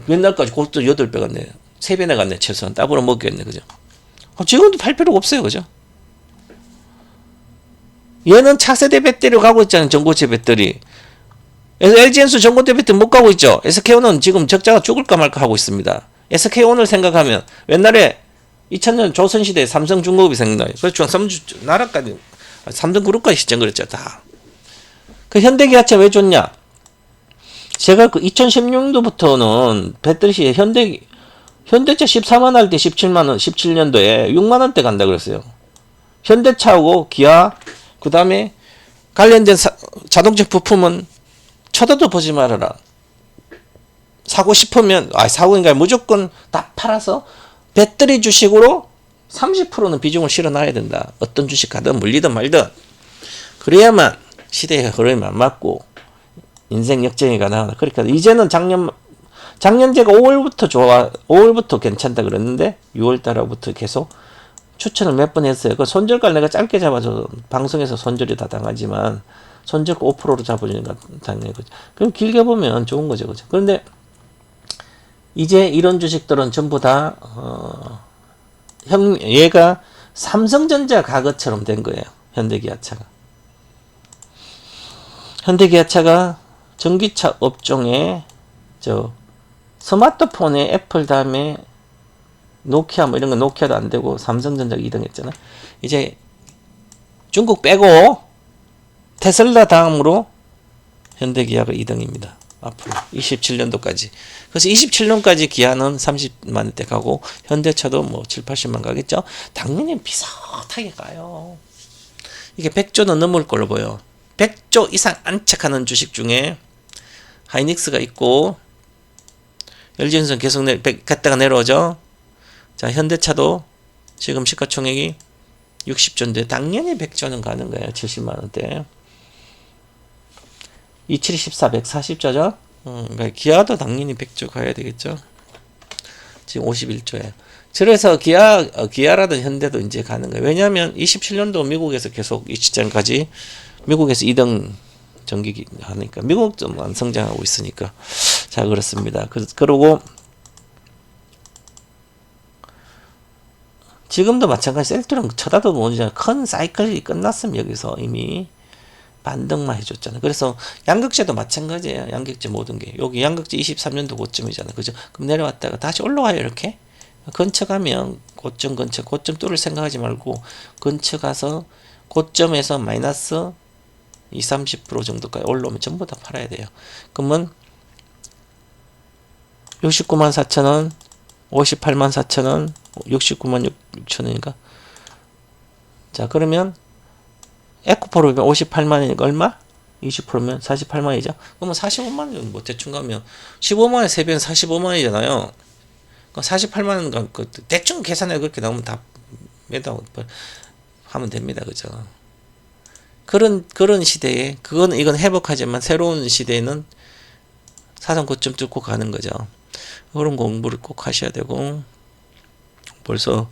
옛날까지 그것도 8배 갔네. 3배나 갔네. 최소한 더블로 먹겠네. 그죠? 지금도 팔 필요가 없어요. 그죠? 얘는 차세대 배터리로 가고 있잖아요. 전고체 배터리. LG엔수 전고체 배터리 못 가고 있죠. SK온은 지금 적자가 죽을까 말까 하고 있습니다. SK온을 생각하면 옛날에 2000년 조선시대에 삼성중공업이 생각나요. 그래서 나라까지 삼성그룹까지 시청그랬죠. 다. 그 현대기아차 왜 좋냐? 제가 그 2016년도부터는 배터리 현대차 14만 할 때 17만원, 17년도에 6만원대 간다 그랬어요. 현대차하고 기아, 그 다음에 관련된 자동차 부품은 쳐다도 보지 말아라. 사고 싶으면, 사고인가요? 무조건 다 팔아서 배터리 주식으로 30%는 비중을 실어놔야 된다. 어떤 주식 가든 물리든 말든. 그래야만 시대의 흐름이 안 맞고 인생 역전이 가능하다. 그러니까 이제는 작년 제가 5월부터 괜찮다 그랬는데 6월 달부터 계속 추천을 몇 번 했어요. 그 손절가 내가 짧게 잡아서 방송에서 손절이 다 당하지만 손절 5%로 잡아주니까 당연히 그죠. 그럼 길게 보면 좋은 거죠. 그죠. 그런데 이제 이런 주식들은 전부 다 얘가 삼성전자 과거처럼 된 거예요. 현대기아차가 전기차 업종에 스마트폰에 애플 다음에 노키아 뭐 이런 거 노키아도 안 되고 삼성전자가 2등 했잖아. 이제 중국 빼고 테슬라 다음으로 현대기아가 2등입니다. 앞으로 27년도까지. 그래서 27년까지 기아는 30만 원대 가고 현대차도 뭐 7, 80만 가겠죠. 당연히 비슷하게 가요. 이게 100조는 넘을 걸로 보여. 100조 이상 안착하는 주식 중에 하이닉스가 있고 LG엔수는 계속 갔다가 내려오죠. 자, 현대차도 지금 시가총액이 60조인데 당연히 100조는 가는 거예요. 70만 원대. 27, 14, 140조죠. 그러니까 기아도 당연히 100조 가야 되겠죠. 지금 51조예요. 그래서 기아라든 현대도 이제 가는 거예요. 왜냐하면 27년도 미국에서 계속 이 시장까지 미국에서 2등 전기기 하니까 미국도 안 성장하고 있으니까. 자, 그렇습니다. 그리고 지금도 마찬가지 셀트론 쳐다도 모르잖아. 큰 사이클이 끝났으면 여기서 이미 반등만 해줬잖아. 그래서 양극재도 마찬가지예요. 양극재 모든 게. 여기 양극재 23년도 고점이잖아. 그죠? 그럼 내려왔다가 다시 올라와요. 이렇게. 근처 가면 고점 근처, 고점 뚫을 생각하지 말고 근처 가서 고점에서 마이너스 20-30% 정도까지 올라오면 전부 다 팔아야 돼요. 그러면 69만 4천원, 58만 4천원, 69만 6천원인가? 자, 그러면 에코프로면 58만이니까 얼마? 20%면 48만이죠. 그러면 45만원 뭐 대충 가면 15만원에 3배는 45만원이잖아요. 48만원 대충 계산해 그렇게 나오면 다 매다 하면 됩니다. 그죠? 그런 시대에 이건 회복하지만 새로운 시대에는 사상 고점 뚫고 가는 거죠. 그런 공부를 꼭 하셔야 되고 벌써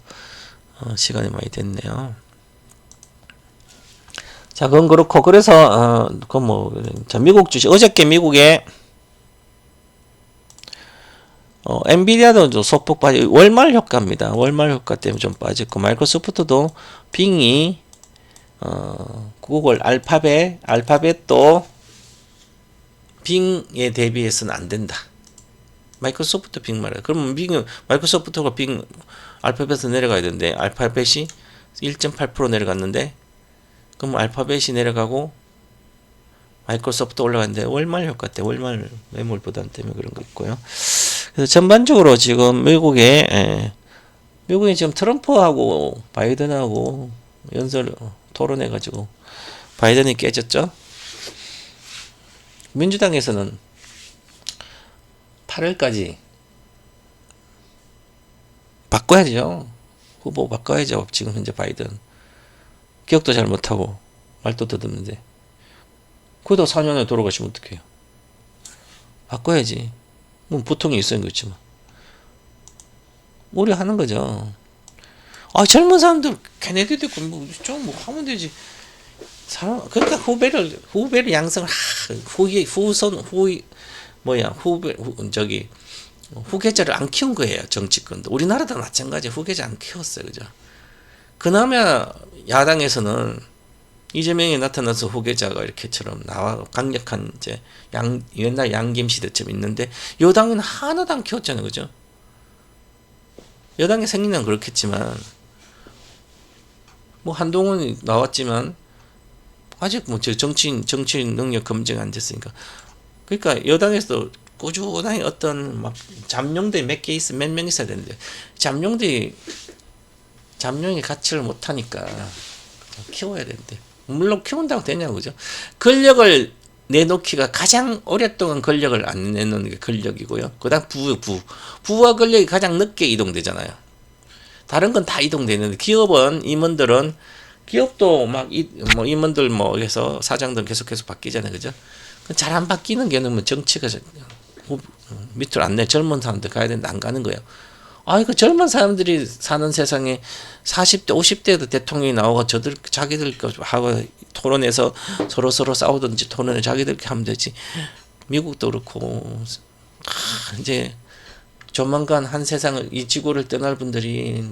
시간이 많이 됐네요. 자, 그건 그렇고 그래서 자, 미국 주식 어저께 미국에 엔비디아도 소폭 빠지 월말 효과입니다. 월말 효과 때문에 좀 빠졌고 마이크로소프트도 빙이 구글 알파벳도 빙에 대비해서는 안 된다. 마이크로소프트 빙 말이야. 그러면 마이크로소프트가 빙 알파벳에서 내려가야 되는데 알파벳이 1.8% 내려갔는데 그럼 알파벳이 내려가고 마이크로소프트 올라갔는데 월말 효과 때 월말 매물 부담 때문에 그런 거 있고요. 그래서 전반적으로 지금 미국이 지금 트럼프하고 바이든하고 토론해가지고 바이든이 깨졌죠. 민주당에서는 8월까지 바꿔야죠. 후보 바꿔야죠. 지금 현재 바이든 기억도 잘 못하고 말도 더듬는데 그러다 4년에 돌아가시면 어떡해요. 바꿔야지. 뭐 보통이 있어야 그렇지만 우려하는 거죠. 젊은 사람들 걔네들도 있고 좀 하면 되지. 그러니까 후배를 양성을 후계자를 안 키운 거예요. 정치권도 우리나라도 마찬가지. 후계자 안 키웠어요. 그죠? 그나마 야당에서는 이재명이 나타나서 후계자가 이렇게처럼 나와 강력한 이제 옛날 양김 시대처럼 있는데 여당은 하나도 안 키웠잖아요. 그죠? 여당의 생리는 그렇겠지만 뭐 한동훈이 나왔지만 아직 뭐 정치 능력 검증 안 됐으니까. 그러니까 여당에서 꾸준히 어떤 막 잠룡들이 몇 명 있어야 되는데 잠룡이 가치를 못 하니까 키워야 되는데 물론 키운다고 되냐고. 그죠? 권력을 내놓기가 가장 오랫동안 권력을 안 내놓는 게 권력이고요. 그다음 부와 권력이 가장 늦게 이동되잖아요. 다른 건 다 이동되는데 기업도 막 임원들 해서 사장들 계속 바뀌잖아요. 그죠? 잘 안 바뀌는 게는 정치가 밑으로 안 내. 젊은 사람들 가야 되는데 안 가는 거예요. 그 젊은 사람들이 사는 세상에 40대, 50대에도 대통령이 나오고 자기들 하고 토론해서 서로 싸우든지 토론을 자기들 하면 되지. 미국도 그렇고 이제 조만간 한 세상을 이 지구를 떠날 분들이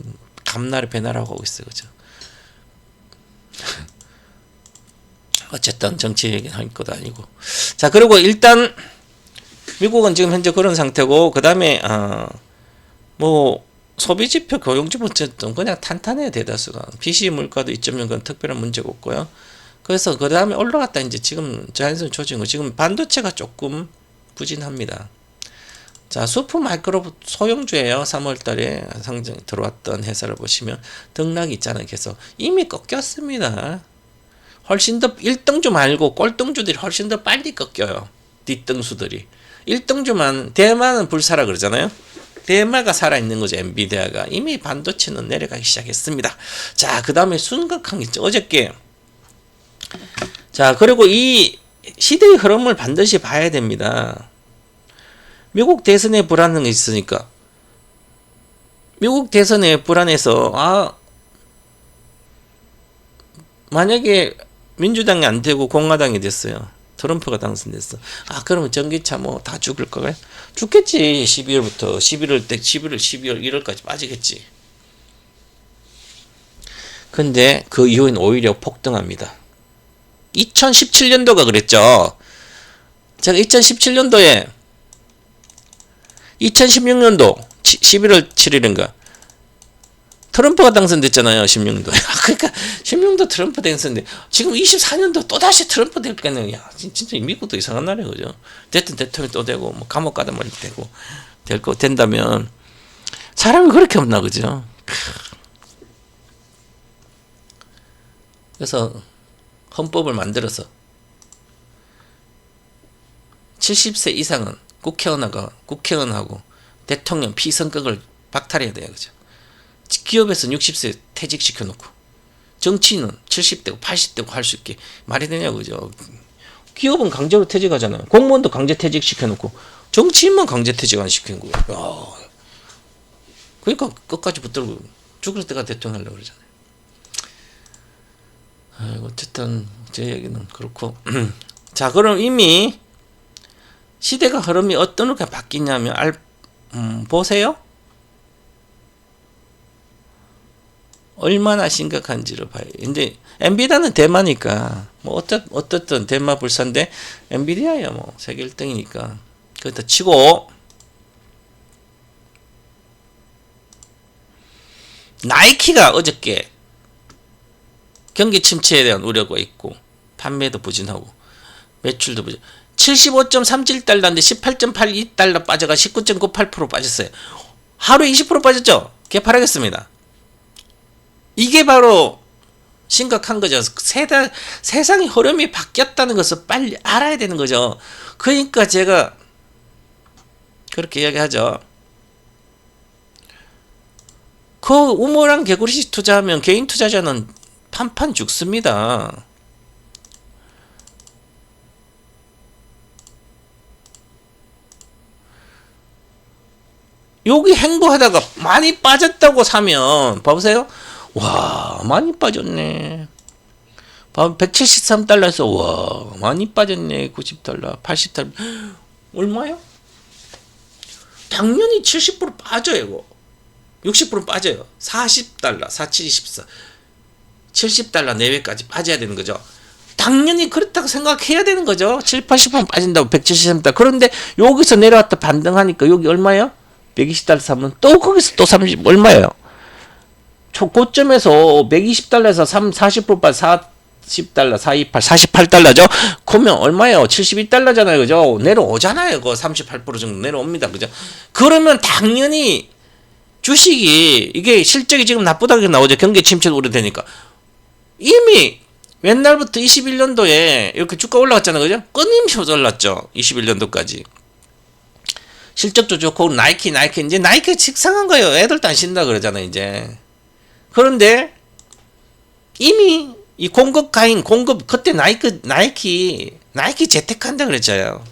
감나라 배나라고 하고 있어요. 그죠? 어쨌든 정치 얘기할 것도 아니고. 자, 그리고 일단 미국은 지금 현재 그런 상태고, 그 다음에 소비지표, 고용지표 그냥 탄탄해요. 대다수가. PCE 물가도 2.0건 특별한 문제가 없고요. 그래서 그 다음에 올라갔다 이제 지금 자연스러운 조정인 거. 지금 반도체가 조금 부진합니다. 자, 슈퍼마이크로 소형주예요. 3월달에 상장 들어왔던 회사를 보시면 등락이 있잖아요. 계속 이미 꺾였습니다. 훨씬 더 1등주 말고 꼴등주들이 훨씬 더 빨리 꺾여요. 뒷등수들이. 1등주만 대만은 불사라 그러잖아요. 대마가 살아있는 거죠. 엔비디아가. 이미 반도체는 내려가기 시작했습니다. 자, 그 다음에 순각항 있죠. 어저께. 자, 그리고 이 시대의 흐름을 반드시 봐야 됩니다. 미국 대선에 불안한 게 있으니까. 미국 대선에 불안해서 만약에 민주당이 안 되고 공화당이 됐어요. 트럼프가 당선됐어. 그러면 전기차 다 죽을 거예요? 죽겠지. 12월 1월, 12월, 1월까지 빠지겠지. 근데 그 이후엔 오히려 폭등합니다. 2017년도가 그랬죠. 제가 2017년도에 2016년도 11월 7일인가 트럼프가 당선됐잖아요. 16년도에. 그러니까 16년도 트럼프 당선인데 지금 24년도 또다시 트럼프 될 거는 야 진짜 미국도 이상한 나라예요. 그죠? 대통령 또 되고 뭐 감옥 가다 말이 되고 된다면 사람이 그렇게 없나 그죠? 그래서 헌법을 만들어서 70세 이상은 국회의원하고 대통령 피선거를 박탈해야 돼요. 그죠? 기업에서는 60세 퇴직시켜놓고 정치인은 70대고 80대고 할 수 있게 말이 되냐고 그죠? 기업은 강제로 퇴직하잖아요. 공무원도 강제 퇴직시켜놓고 정치인만 강제 퇴직 안 시키는 거예요. 그러니까 끝까지 붙들고 죽을 때가 대통령 하려고 그러잖아요. 어쨌든 제 얘기는 그렇고 자 그럼 이미 시대가 흐름이 어떻게 바뀌냐면 보세요. 얼마나 심각한지를 봐요. 이제 엔비디아는 대마니까 뭐 어떻든 대마 불사인데 엔비디아야 뭐 세계 1등이니까 그렇다 치고 나이키가 어저께 경기 침체에 대한 우려가 있고 판매도 부진하고 매출도 부진 75.37달러인데 18.82달러 빠져가 19.98% 빠졌어요. 하루에 20% 빠졌죠? 개파하겠습니다. 이게 바로 심각한 거죠. 세상의 흐름이 바뀌었다는 것을 빨리 알아야 되는 거죠. 그러니까 제가 그렇게 이야기하죠. 그 우물안 개구리식 투자하면 개인 투자자는 판판 죽습니다. 여기 행보하다가 많이 빠졌다고 사면 봐보세요. 와 많이 빠졌네. 173달러에서 와 많이 빠졌네. 90달러 80달러 얼마요? 당연히 70% 빠져요. 이거 60% 빠져요. 40달러 4724 70달러 내외까지 빠져야 되는 거죠. 당연히 그렇다고 생각해야 되는 거죠. 7, 80% 빠진다고 173달러. 그런데 여기서 내려왔다 반등하니까 여기 얼마예요? 120달러 사면 또 거기서 또 30 얼마예요? 고점에서 120달러에서 40% 빠져 40달러, 428, 48달러죠? 그러면 얼마예요? 72달러잖아요. 그죠? 내려오잖아요. 그 38% 정도 내려옵니다. 그죠? 그러면 당연히 주식이 이게 실적이 지금 나쁘다고 나오죠. 경기 침체도 오래되니까. 이미 옛날부터 21년도에 이렇게 주가 올라갔잖아요. 그죠? 끊임없이 올랐죠. 21년도까지. 실적도 좋고 나이키 이제 나이키 식상한 거예요. 애들도 안 신다 그러잖아요. 이제. 그런데 이미 이 공급 그때 나이키 재택한다 그랬잖아요.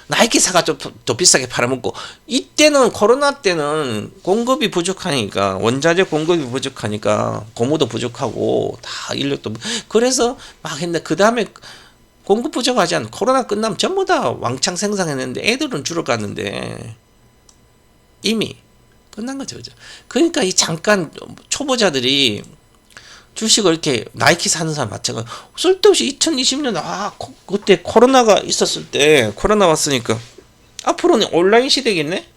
나이키사가 좀 더 비싸게 팔아먹고 이때는 코로나 때는 공급이 부족하니까 원자재 공급이 부족하니까 고무도 부족하고 다 인력도 그래서 막 했는데 그 다음에 공급 부족하지 않은 코로나 끝나면 전부 다 왕창 생산했는데 애들은 줄어갔는데 이미 끝난 거죠. 그죠? 그러니까 이 잠깐 초보자들이 주식을 이렇게 나이키 사는 사람 마찬가지. 쓸데없이 2020년 그때 코로나가 있었을 때 코로나 왔으니까 앞으로는 온라인 시대겠네.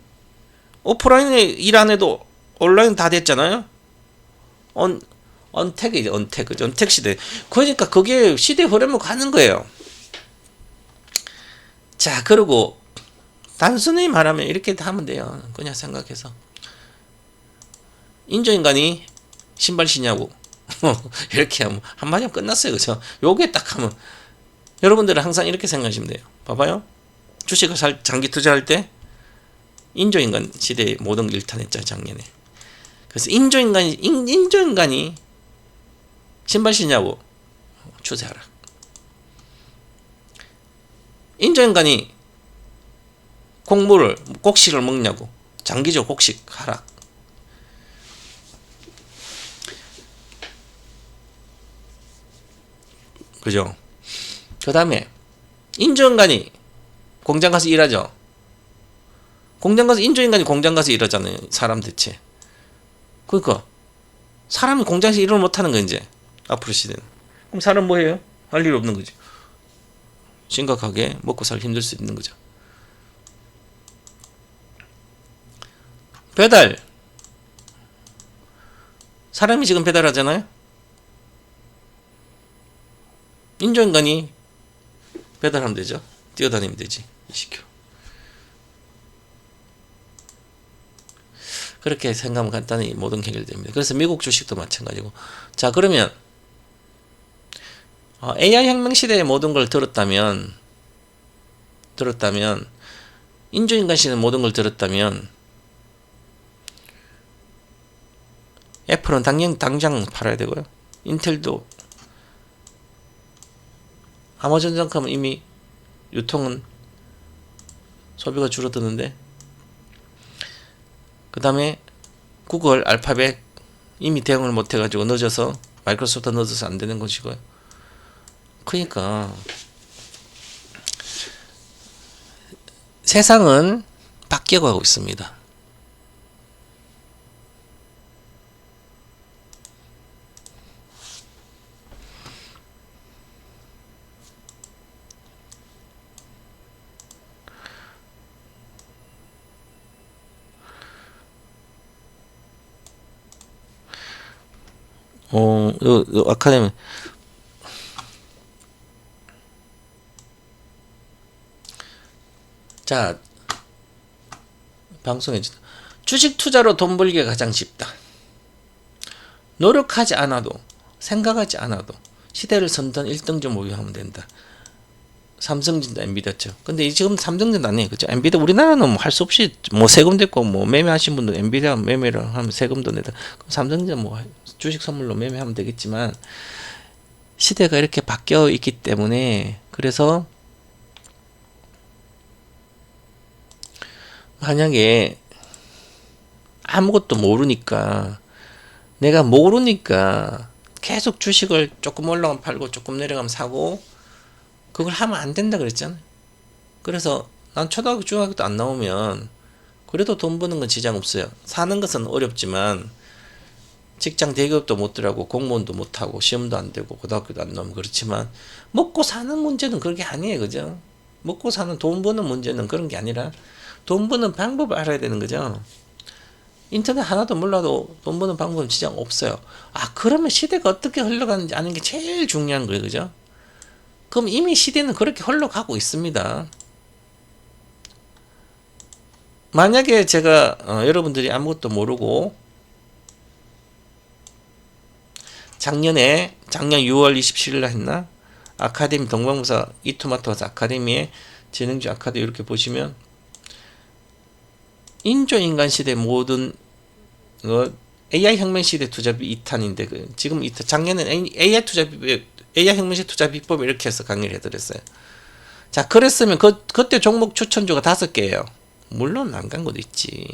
오프라인에 일 안 해도 온라인 다 됐잖아요. 언택이죠. 언택 시대. 그러니까 그게 시대 흐름을 가는 거예요. 자, 그리고 단순히 말하면 이렇게 하면 돼요. 그냥 생각해서 인조인간이 신발 신냐고 이렇게 하면 한마디 하면 끝났어요. 그죠? 요게 딱 하면 여러분들은 항상 이렇게 생각하시면 돼요. 봐봐요. 주식을 장기 투자할 때 인조인간 시대의 모든 걸 일탄했죠. 작년에. 그래서 인조인간이 신발 신냐고 추세 하락. 인조인간이 곡식을 먹냐고 장기적 곡식 하락. 그죠? 그 다음에 인조인간이 공장 가서 일하죠. 인조인간이 공장 가서 일하잖아요. 사람 대체. 그러니까 사람이 공장에서 일을 못하는 거 이제 앞으로 시대는. 그럼 사람 뭐해요? 할 일 없는 거죠. 심각하게 먹고 살기 힘들 수 있는 거죠. 배달. 사람이 지금 배달하잖아요. 인조인간이 배달하면 되죠. 뛰어다니면 되지. 20km. 그렇게 생각하면 간단히 모든 게 해결됩니다. 그래서 미국 주식도 마찬가지고. 자, 그러면 AI 혁명 시대의 모든 걸 들었다면 인조인간 시대의 모든 걸 들었다면 애플은 당장 팔아야 되고요. 인텔도 아마존 생각하면 이미 유통은 소비가 줄어드는데, 그 다음에 구글, 알파벳 이미 대응을 못해가지고 늦어서 마이크로소프트 늦어서 안 되는 것이고요. 그러니까 세상은 바뀌어가고 있습니다. 아카데미. 자, 방송에 주식 투자로 돈 벌기가 가장 쉽다. 노력하지 않아도, 생각하지 않아도 시대를 선던 1등주 모유하면 된다. 삼성전자, 엔비디아죠. 근데 지금 삼성전자 아니에요, 그죠? 엔비디아 우리나라는 뭐 할 수 없이 뭐 세금 냈고 뭐 매매하신 분들 엔비디아 매매를 하면 세금도 내다. 그럼 삼성전자 뭐 주식 선물로 매매하면 되겠지만 시대가 이렇게 바뀌어 있기 때문에, 그래서 만약에 아무것도 모르니까, 내가 모르니까 계속 주식을 조금 올라가면 팔고 조금 내려가면 사고, 그걸 하면 안 된다 그랬잖아요. 그래서 난 초등학교 중학교 때 안 나오면 그래도 돈 버는 건 지장 없어요. 사는 것은 어렵지만 직장 대기업도 못 들어가고 공무원도 못 하고 시험도 안 되고 고등학교도 안 나오면 그렇지만 먹고 사는 문제는 그런 게 아니에요, 그죠? 먹고 사는 돈 버는 문제는 그런 게 아니라 돈 버는 방법을 알아야 되는 거죠. 인터넷 하나도 몰라도 돈 버는 방법은 지장 없어요. 그러면 시대가 어떻게 흘러가는지 아는 게 제일 중요한 거예요, 그죠? 그럼 이미 시대는 그렇게 흘러가고 있습니다. 만약에 제가 여러분들이 아무것도 모르고 작년 6월 27일 날 했나? 아카데미 동방부사 이토마토스 아카데미의 재능주 아카데미 이렇게 보시면 인조인간 시대 모든 AI 혁명 시대 투자비 2탄인데 지금 작년에는 AI 혁명 시대 투자 비법 이렇게 해서 강의를 해드렸어요. 자, 그랬으면 그때 종목 추천주가 5개예요. 물론 안 간 것도 있지.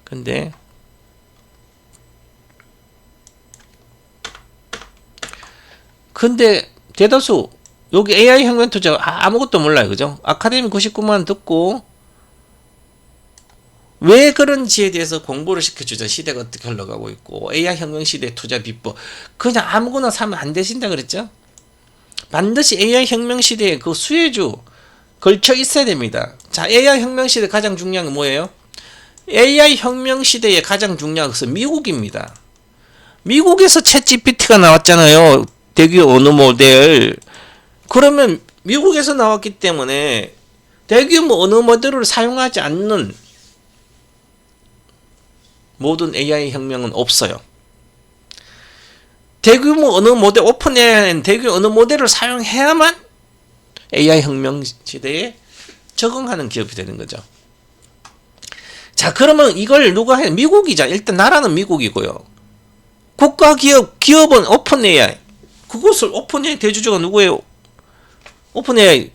근데 대다수 여기 AI 혁명 투자 아무것도 몰라요, 그죠? 아카데미 99만 듣고 왜 그런지에 대해서 공부를 시켜주자. 시대가 어떻게 흘러가고 있고 AI 혁명 시대 투자 비법. 그냥 아무거나 사면 안 되신다 그랬죠? 반드시 AI 혁명 시대에 그 수혜주 걸쳐 있어야 됩니다. 자, AI 혁명 시대 가장 중요한 건 뭐예요? AI 혁명 시대에 가장 중요한 것은 미국입니다. 미국에서 챗GPT가 나왔잖아요. 대규모 언어 모델. 그러면 미국에서 나왔기 때문에 대규모 언어 모델을 사용하지 않는 모든 AI 혁명은 없어요. 대규모 언어 모델, 오픈 AI는 대규모 언어 모델을 사용해야만 AI 혁명 시대에 적응하는 기업이 되는 거죠. 자, 그러면 이걸 누가 해? 미국이자. 일단 나라는 미국이고요. 국가 기업은 오픈 AI. 그것을 오픈 AI 대주주가 누구예요? 오픈 AI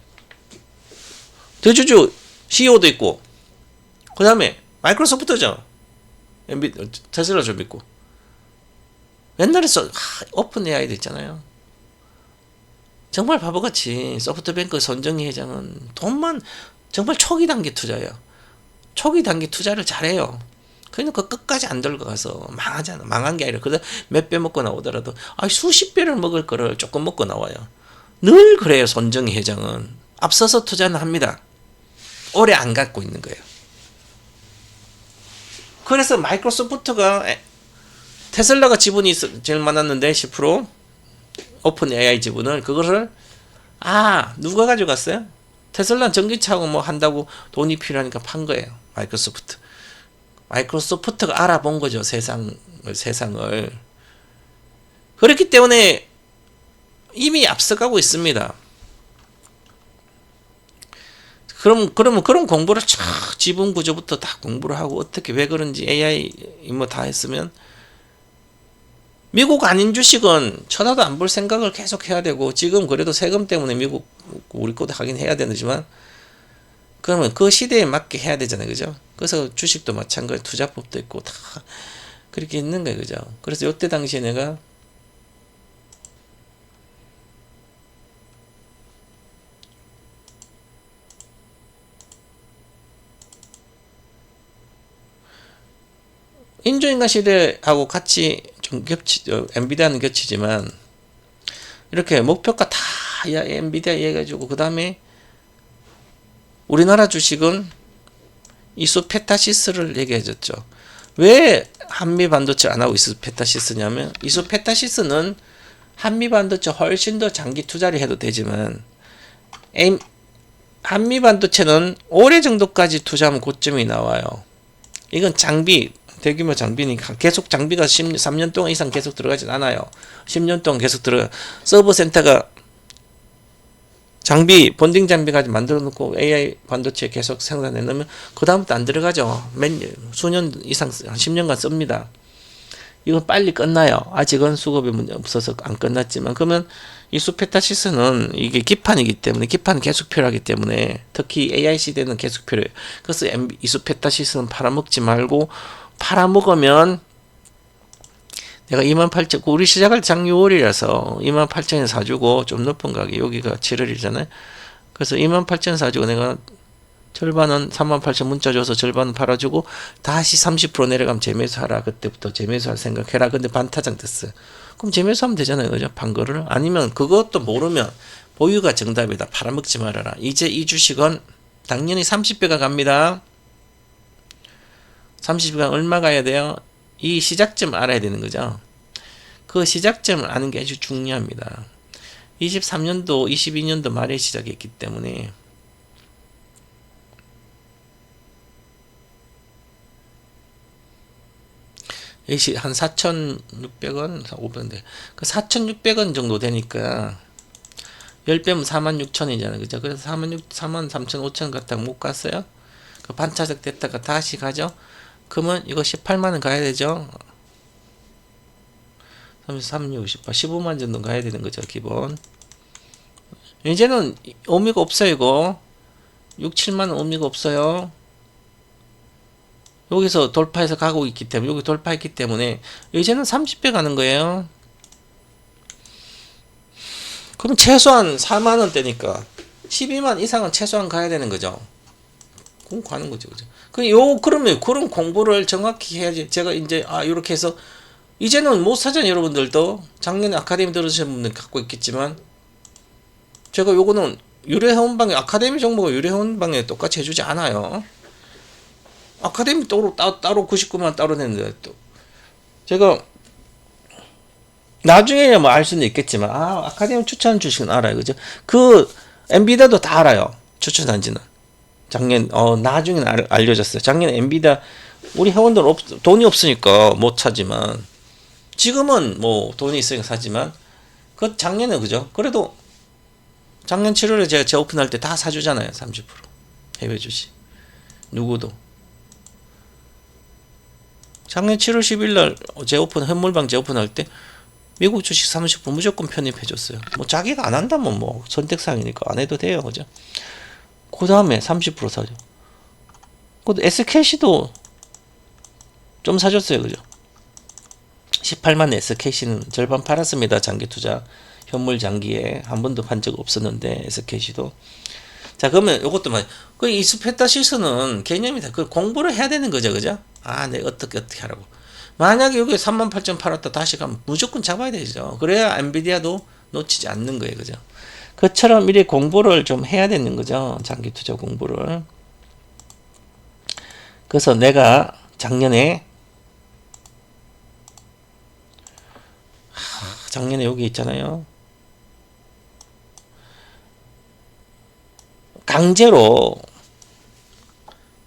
대주주 CEO도 있고, 그 다음에 마이크로소프트죠. 테슬라 좀 있고. 옛날에 오픈 AI도 있잖아요. 정말 바보같이 소프트뱅크 손정희 회장은 돈만 정말 초기 단계 투자예요. 초기 단계 투자를 잘해요. 그러니까 끝까지 안 들고 가서 망하잖아. 망한 게 아니라 그다 몇 배 먹고 나오더라도 수십 배를 먹을 거를 조금 먹고 나와요. 늘 그래요. 손정희 회장은 앞서서 투자는 합니다. 오래 안 갖고 있는 거예요. 그래서 마이크로소프트가 테슬라가 지분이 제일 많았는데 10% 오픈 AI 지분을 그거를 누가 가져갔어요? 테슬라는 전기차하고 뭐 한다고 돈이 필요하니까 판 거예요. 마이크로소프트가 알아본 거죠. 세상을. 그렇기 때문에 이미 앞서가고 있습니다. 그러면 그런 공부를 지분 구조부터 다 공부를 하고 어떻게 왜 그런지 AI 뭐 다 했으면 미국 아닌 주식은 쳐다도 안 볼 생각을 계속 해야 되고 지금 그래도 세금 때문에 미국 우리 것도 하긴 해야 되지만 그러면 그 시대에 맞게 해야 되잖아요. 그죠? 그래서 주식도 마찬가지 투자법도 있고 다 그렇게 있는 거예요. 그죠? 그래서 이때 당시에 내가 인조인간 시대하고 같이 좀 엔비디아는 겹치지만 이렇게 목표가 다 엔비디아 해가지고 그 다음에 우리나라 주식은 이소페타시스를 얘기해줬죠. 왜 한미반도체 안 하고 이소페타시스냐면 이소페타시스는 한미반도체 훨씬 더 장기 투자를 해도 되지만 한미반도체는 올해 정도까지 투자하면 고점이 나와요. 이건 대규모 장비니까 계속 장비가 3년 동안 이상 계속 들어가진 않아요. 10년 동안 계속 서버 센터가 본딩 장비까지 만들어 놓고 AI 반도체 계속 생산해 놓으면 그 다음부터 안 들어가죠. 수년 이상 한 10년간 씁니다. 이건 빨리 끝나요. 아직은 수급이 문제 없어서 안 끝났지만 그러면 이소페타시스는 이게 기판이기 때문에 기판 계속 필요하기 때문에 특히 AI 시대는 계속 필요해요. 그래서 이소페타시스는 팔아먹지 말고 팔아먹으면 내가 28,000 우리 시작할 때 작년 6월이라서 28,000에 사주고 좀 높은 가격 여기가 7월이잖아요. 그래서 28,000 사주고 내가 절반은 38,000 문자 줘서 절반은 팔아주고 다시 30% 내려가면 재매수하라. 그때부터 재매수할 생각해라. 근데 반타작 됐어요. 그럼 재매수하면 되잖아요. 그죠? 판거를. 아니면 그것도 모르면 보유가 정답이다. 팔아먹지 말아라. 이제 이 주식은 당연히 30배가 갑니다. 30배가 얼마 가야 돼요? 이 시작점 알아야 되는 거죠. 그 시작점을 아는 게 아주 중요합니다. 23년도, 22년도 말에 시작했기 때문에 한 4,600원, 500원인데 그 4,600원 정도 되니까 10배면 46,000원이잖아요. 그죠? 그래서 43,500원 갖다가 못 갔어요. 그 반차적 됐다가 다시 가죠. 그러면 이거 18만원 가야 되죠. 33, 68, 15만 정도 가야 되는 거죠. 기본. 이제는 의미가 없어요. 이거 6, 7만원 의미가 없어요. 여기서 돌파해서 가고 있기 때문에 여기 돌파했기 때문에 이제는 30배 가는 거예요. 그럼 최소한 4만원대니까 12만 이상은 최소한 가야 되는 거죠. 그럼 가는 거죠. 그죠? 그러면 그런 공부를 정확히 해야지. 제가 이제 이렇게 해서 이제는 못 사잖아요. 여러분들도 작년에 아카데미 들으신 분들 갖고 있겠지만 제가 요거는 유료회원방에 아카데미 정보가 유료회원방에 똑같이 해주지 않아요. 아카데미 따로 99만 따로 냈는데 또 제가 나중에 뭐 알 수는 있겠지만 아카데미 추천 주식은 알아요. 그죠? 그 엔비디아도 다 알아요. 추천한지는 작년 나중에는 알려졌어요. 작년에 엔비디아 우리 회원들 돈이 없으니까 못 사지만 지금은 뭐 돈이 있으니까 사지만 그 작년에 그죠? 그래도 작년 7월에 제가 재오픈할 때 다 사주잖아요. 30% 해외 주식 누구도 작년 7월 10일 날 현물방 재오픈할 때 미국 주식 30% 무조건 편입해줬어요. 뭐 자기가 안 한다면 뭐 선택사항이니까 안 해도 돼요. 그죠? 그 다음에 30% 사죠. 그 SKC도 좀 사줬어요. 그죠? 18만 SKC는 절반 팔았습니다. 장기 투자. 현물 장기에 한 번도 판 적 없었는데 SKC도. 자, 그러면 이것도 그 이소페타시스는 개념이 다 그 공부를 해야 되는 거죠. 그죠? 아, 내가 어떻게 하라고. 만약에 여기 38,000 팔았다 다시 가면 무조건 잡아야 되죠. 그래야 엔비디아도 놓치지 않는 거예요. 그죠? 그처럼 미리 공부를 좀 해야 되는 거죠. 장기 투자 공부를. 그래서 내가 작년에 여기 있잖아요. 강제로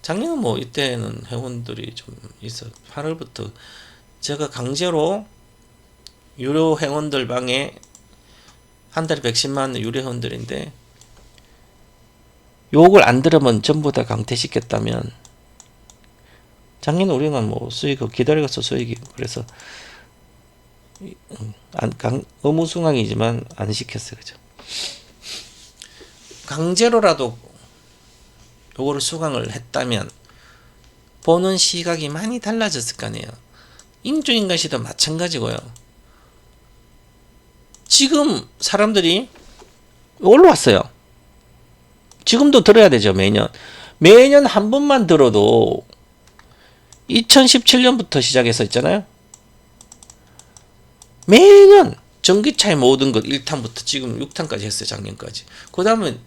작년은 뭐 이때는 회원들이 좀 있어. 8월부터 제가 강제로 유료 회원들 방에 한 달에 110만 유료 회원들인데 요걸 안 들으면 전부 다 강퇴시켰다면 작년에 우리는 뭐 수익 기다려서 수익이 그래서 의무수강이지만 안 시켰어요. 그죠? 강제로라도 요거를 수강을 했다면 보는 시각이 많이 달라졌을 거 아니에요. 인조인간 시도 마찬가지고요. 지금 사람들이 올라왔어요. 지금도 들어야 되죠. 매년 한 번만 들어도 2017년부터 시작해서 있잖아요. 매년 전기차의 모든 것 1탄부터 지금 6탄까지 했어요. 작년까지. 그 다음에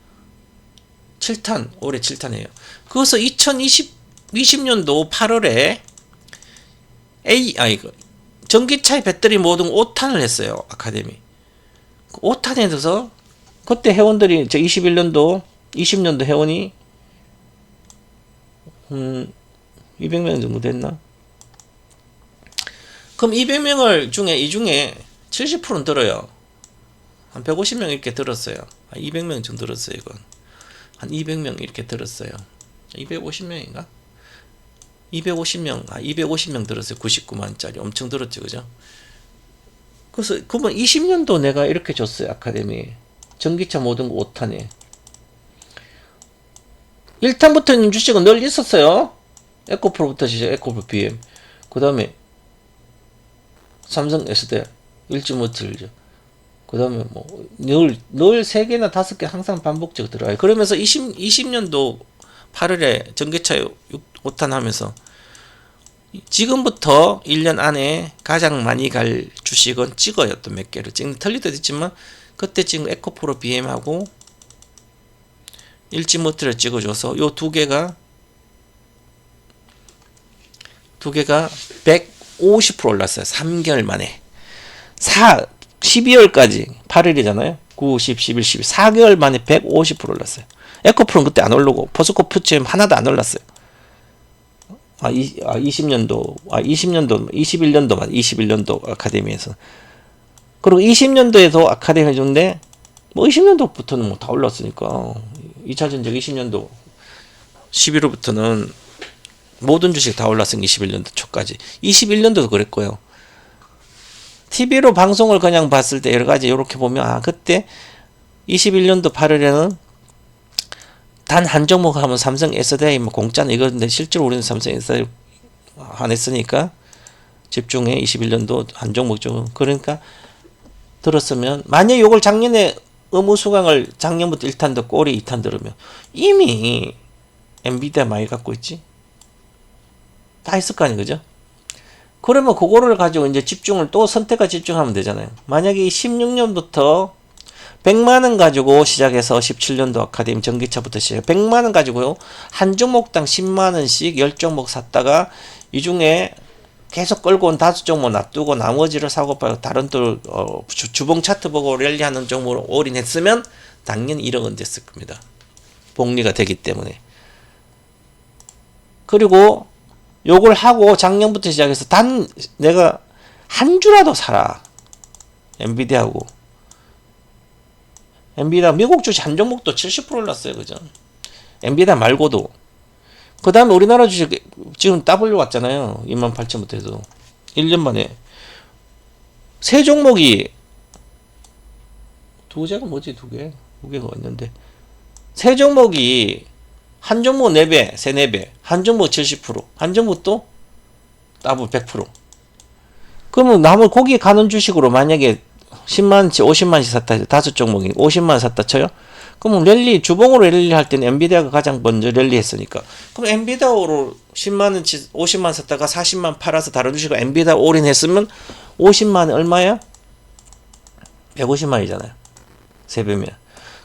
7탄, 올해 7탄이에요. 그래서 2020년도 8월에 전기차의 배터리 모든 5탄을 했어요. 아카데미. 5탄에 들어서 그때 회원들이 21년도 20년도 회원이 200명 정도 됐나? 그럼 200명을 이 중에 70%는 들어요. 한 150명 이렇게 들었어요. 200명 정도 들었어요. 이건 한 200명 이렇게 들었어요. 250명인가? 250명 들었어요. 99만짜리 엄청 들었죠, 그죠? 그래서 그러면 20년도 내가 이렇게 줬어요. 아카데미 전기차 모든 거 5탄에 1탄부터는 주식은 늘 있었어요. 에코프로부터 시작, 에코프로 BM. 그 다음에 삼성 S대, 일지모틀죠. 그 다음에 뭐, 늘 3개나 5개 항상 반복적으로 들어가요. 그러면서 20년도 8월에 전기차 5탄 하면서 지금부터 1년 안에 가장 많이 갈 주식은 찍어요. 또 몇 개를. 틀릴 때도 있지만, 그때 지금 에코프로 BM하고 일지모틀을 찍어줘서 요 두 개가 150% 올랐어요. 3개월 만에. 12월까지 8일이잖아요. 9, 10, 11, 12. 4개월 만에 150% 올랐어요. 에코프로는 그때 안 오르고 포스코 퓨처엠 하나도 안 올랐어요. 21년도 아카데미에서. 그리고 20년도에도 아카데미 해줬는데 뭐 20년도부터는 뭐 다 올랐으니까 2차 전지 20년도 11월부터는 모든 주식 다 올랐으니까 21년도 초까지. 21년도도 그랬고요. TV로 방송을 그냥 봤을 때 여러 가지 이렇게 보면 그때 21년도 8월에는 단 한 종목 하면 삼성 SDI 뭐 공짜는 이건데 실제로 우리는 삼성 SDI 안 했으니까 집중해 21년도 한 종목 좀 그러니까 들었으면 만약 요걸 작년에 의무수강을 작년부터 1탄 듣고 올해 2탄 들으면 이미 엔비디아 많이 갖고 있지 다 했을 거 아니에요. 그죠? 그러면 그거를 가지고 이제 집중을 또 선택과 집중하면 되잖아요. 만약에 16년부터 100만원 가지고 시작해서 17년도 아카데미 전기차부터 시작 100만원 가지고요. 한 종목당 10만원씩 10종목 샀다가 이 중에 계속 끌고 온 5종목 놔두고 나머지를 사고 팔고 다른 또 주봉 차트 보고 랠리하는 종목으로 올인했으면 당연히 1억은 됐을 겁니다. 복리가 되기 때문에. 그리고 요걸 하고 작년부터 시작해서 내가 한 주라도 사라. 엔비디아하고. 엔비디아 미국 주식 한 종목도 70% 올랐어요. 그죠? 엔비디아 말고도. 그 다음에 우리나라 주식 지금 W 왔잖아요. 28,000부터 해서. 1년 만에. 세 종목이 두 개가 뭐지? 두 개가 있는데. 세 종목이 한 종목 4배, 4배, 한 종목 70%, 한 종목 또 W 100%. 그러면 남은 거기 가는 주식으로 만약에 10만원치, 50만원씩 샀다 해서 5종목이 50만원 샀다 쳐요? 그럼 랠리, 주봉으로 랠리 할 때는 엔비디아가 가장 먼저 랠리 했으니까. 그럼 엔비디아로 10만원치, 50만 샀다가 40만 팔아서 다른 주식을 엔비디아 올인 했으면 50만원 얼마야? 150만이잖아요. 3배면.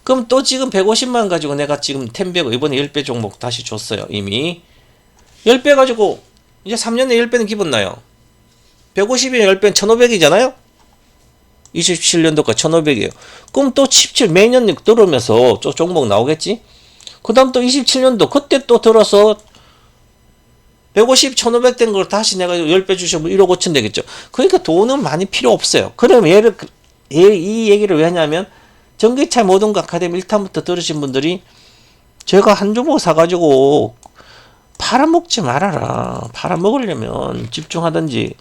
그럼 또 지금 150만 가지고 내가 지금 텐베고 이번에 10배 종목 다시 줬어요. 이미. 10배 가지고 이제 3년에 10배는 기본 나요. 150이면 10배는 1500이잖아요? 27년도까지 1500이에요. 그럼 또 17 매년 들어오면서 또 종목 나오겠지? 그 다음 또 27년도 그때 또 들어서 150, 1500 된 걸 다시 내가 10배 주시면 1억 5천 되겠죠. 그러니까 돈은 많이 필요 없어요. 그럼 이 얘기를 왜 하냐면 전기차 모든 거 아카데미 1탄부터 들으신 분들이 제가 한 종목 사가지고 팔아먹지 말아라. 팔아먹으려면 집중하든지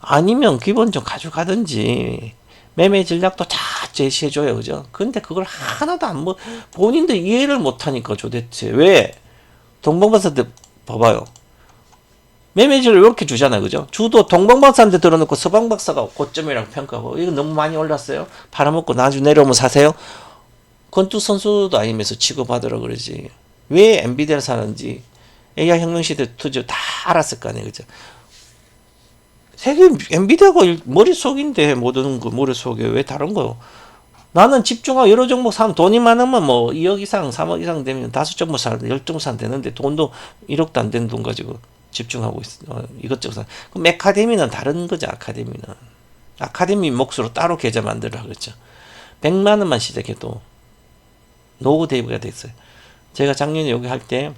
아니면 기본 좀 가져가든지 매매 전략도 다 제시해줘요. 그죠? 근데 그걸 하나도 본인도 이해를 못하니까 도대체 왜 동방박사한테 봐봐요. 매매 전략 이렇게 주잖아요. 그죠? 주도 동방박사한테 들어놓고 서방박사가 고점이라고 평가하고 이거 너무 많이 올랐어요. 팔아먹고 나중에 내려오면 사세요. 권투 선수도 아니면서 취급하더라 그러지. 왜 엔비디아를 사는지 AI 혁명시대 투자 다 알았을 거 아니에요. 그죠? 세계 엔비디아가 머릿속인데 모든 거 머릿속에 왜 다른 거요? 나는 집중하고 여러 종목 사면 돈이 많으면 뭐 2억 이상 3억 이상 되면 5종목 사는데 10종목 사면 되는데 돈도 1억도 안 되는 돈 가지고 집중하고 있어. 이것저것 사. 그럼 아카데미는 다른 거죠. 아카데미 몫으로 따로 계좌 만들라 그랬죠. 100만 원만 시작해도 노후 대비가 됐어요. 제가 작년에 여기 할 때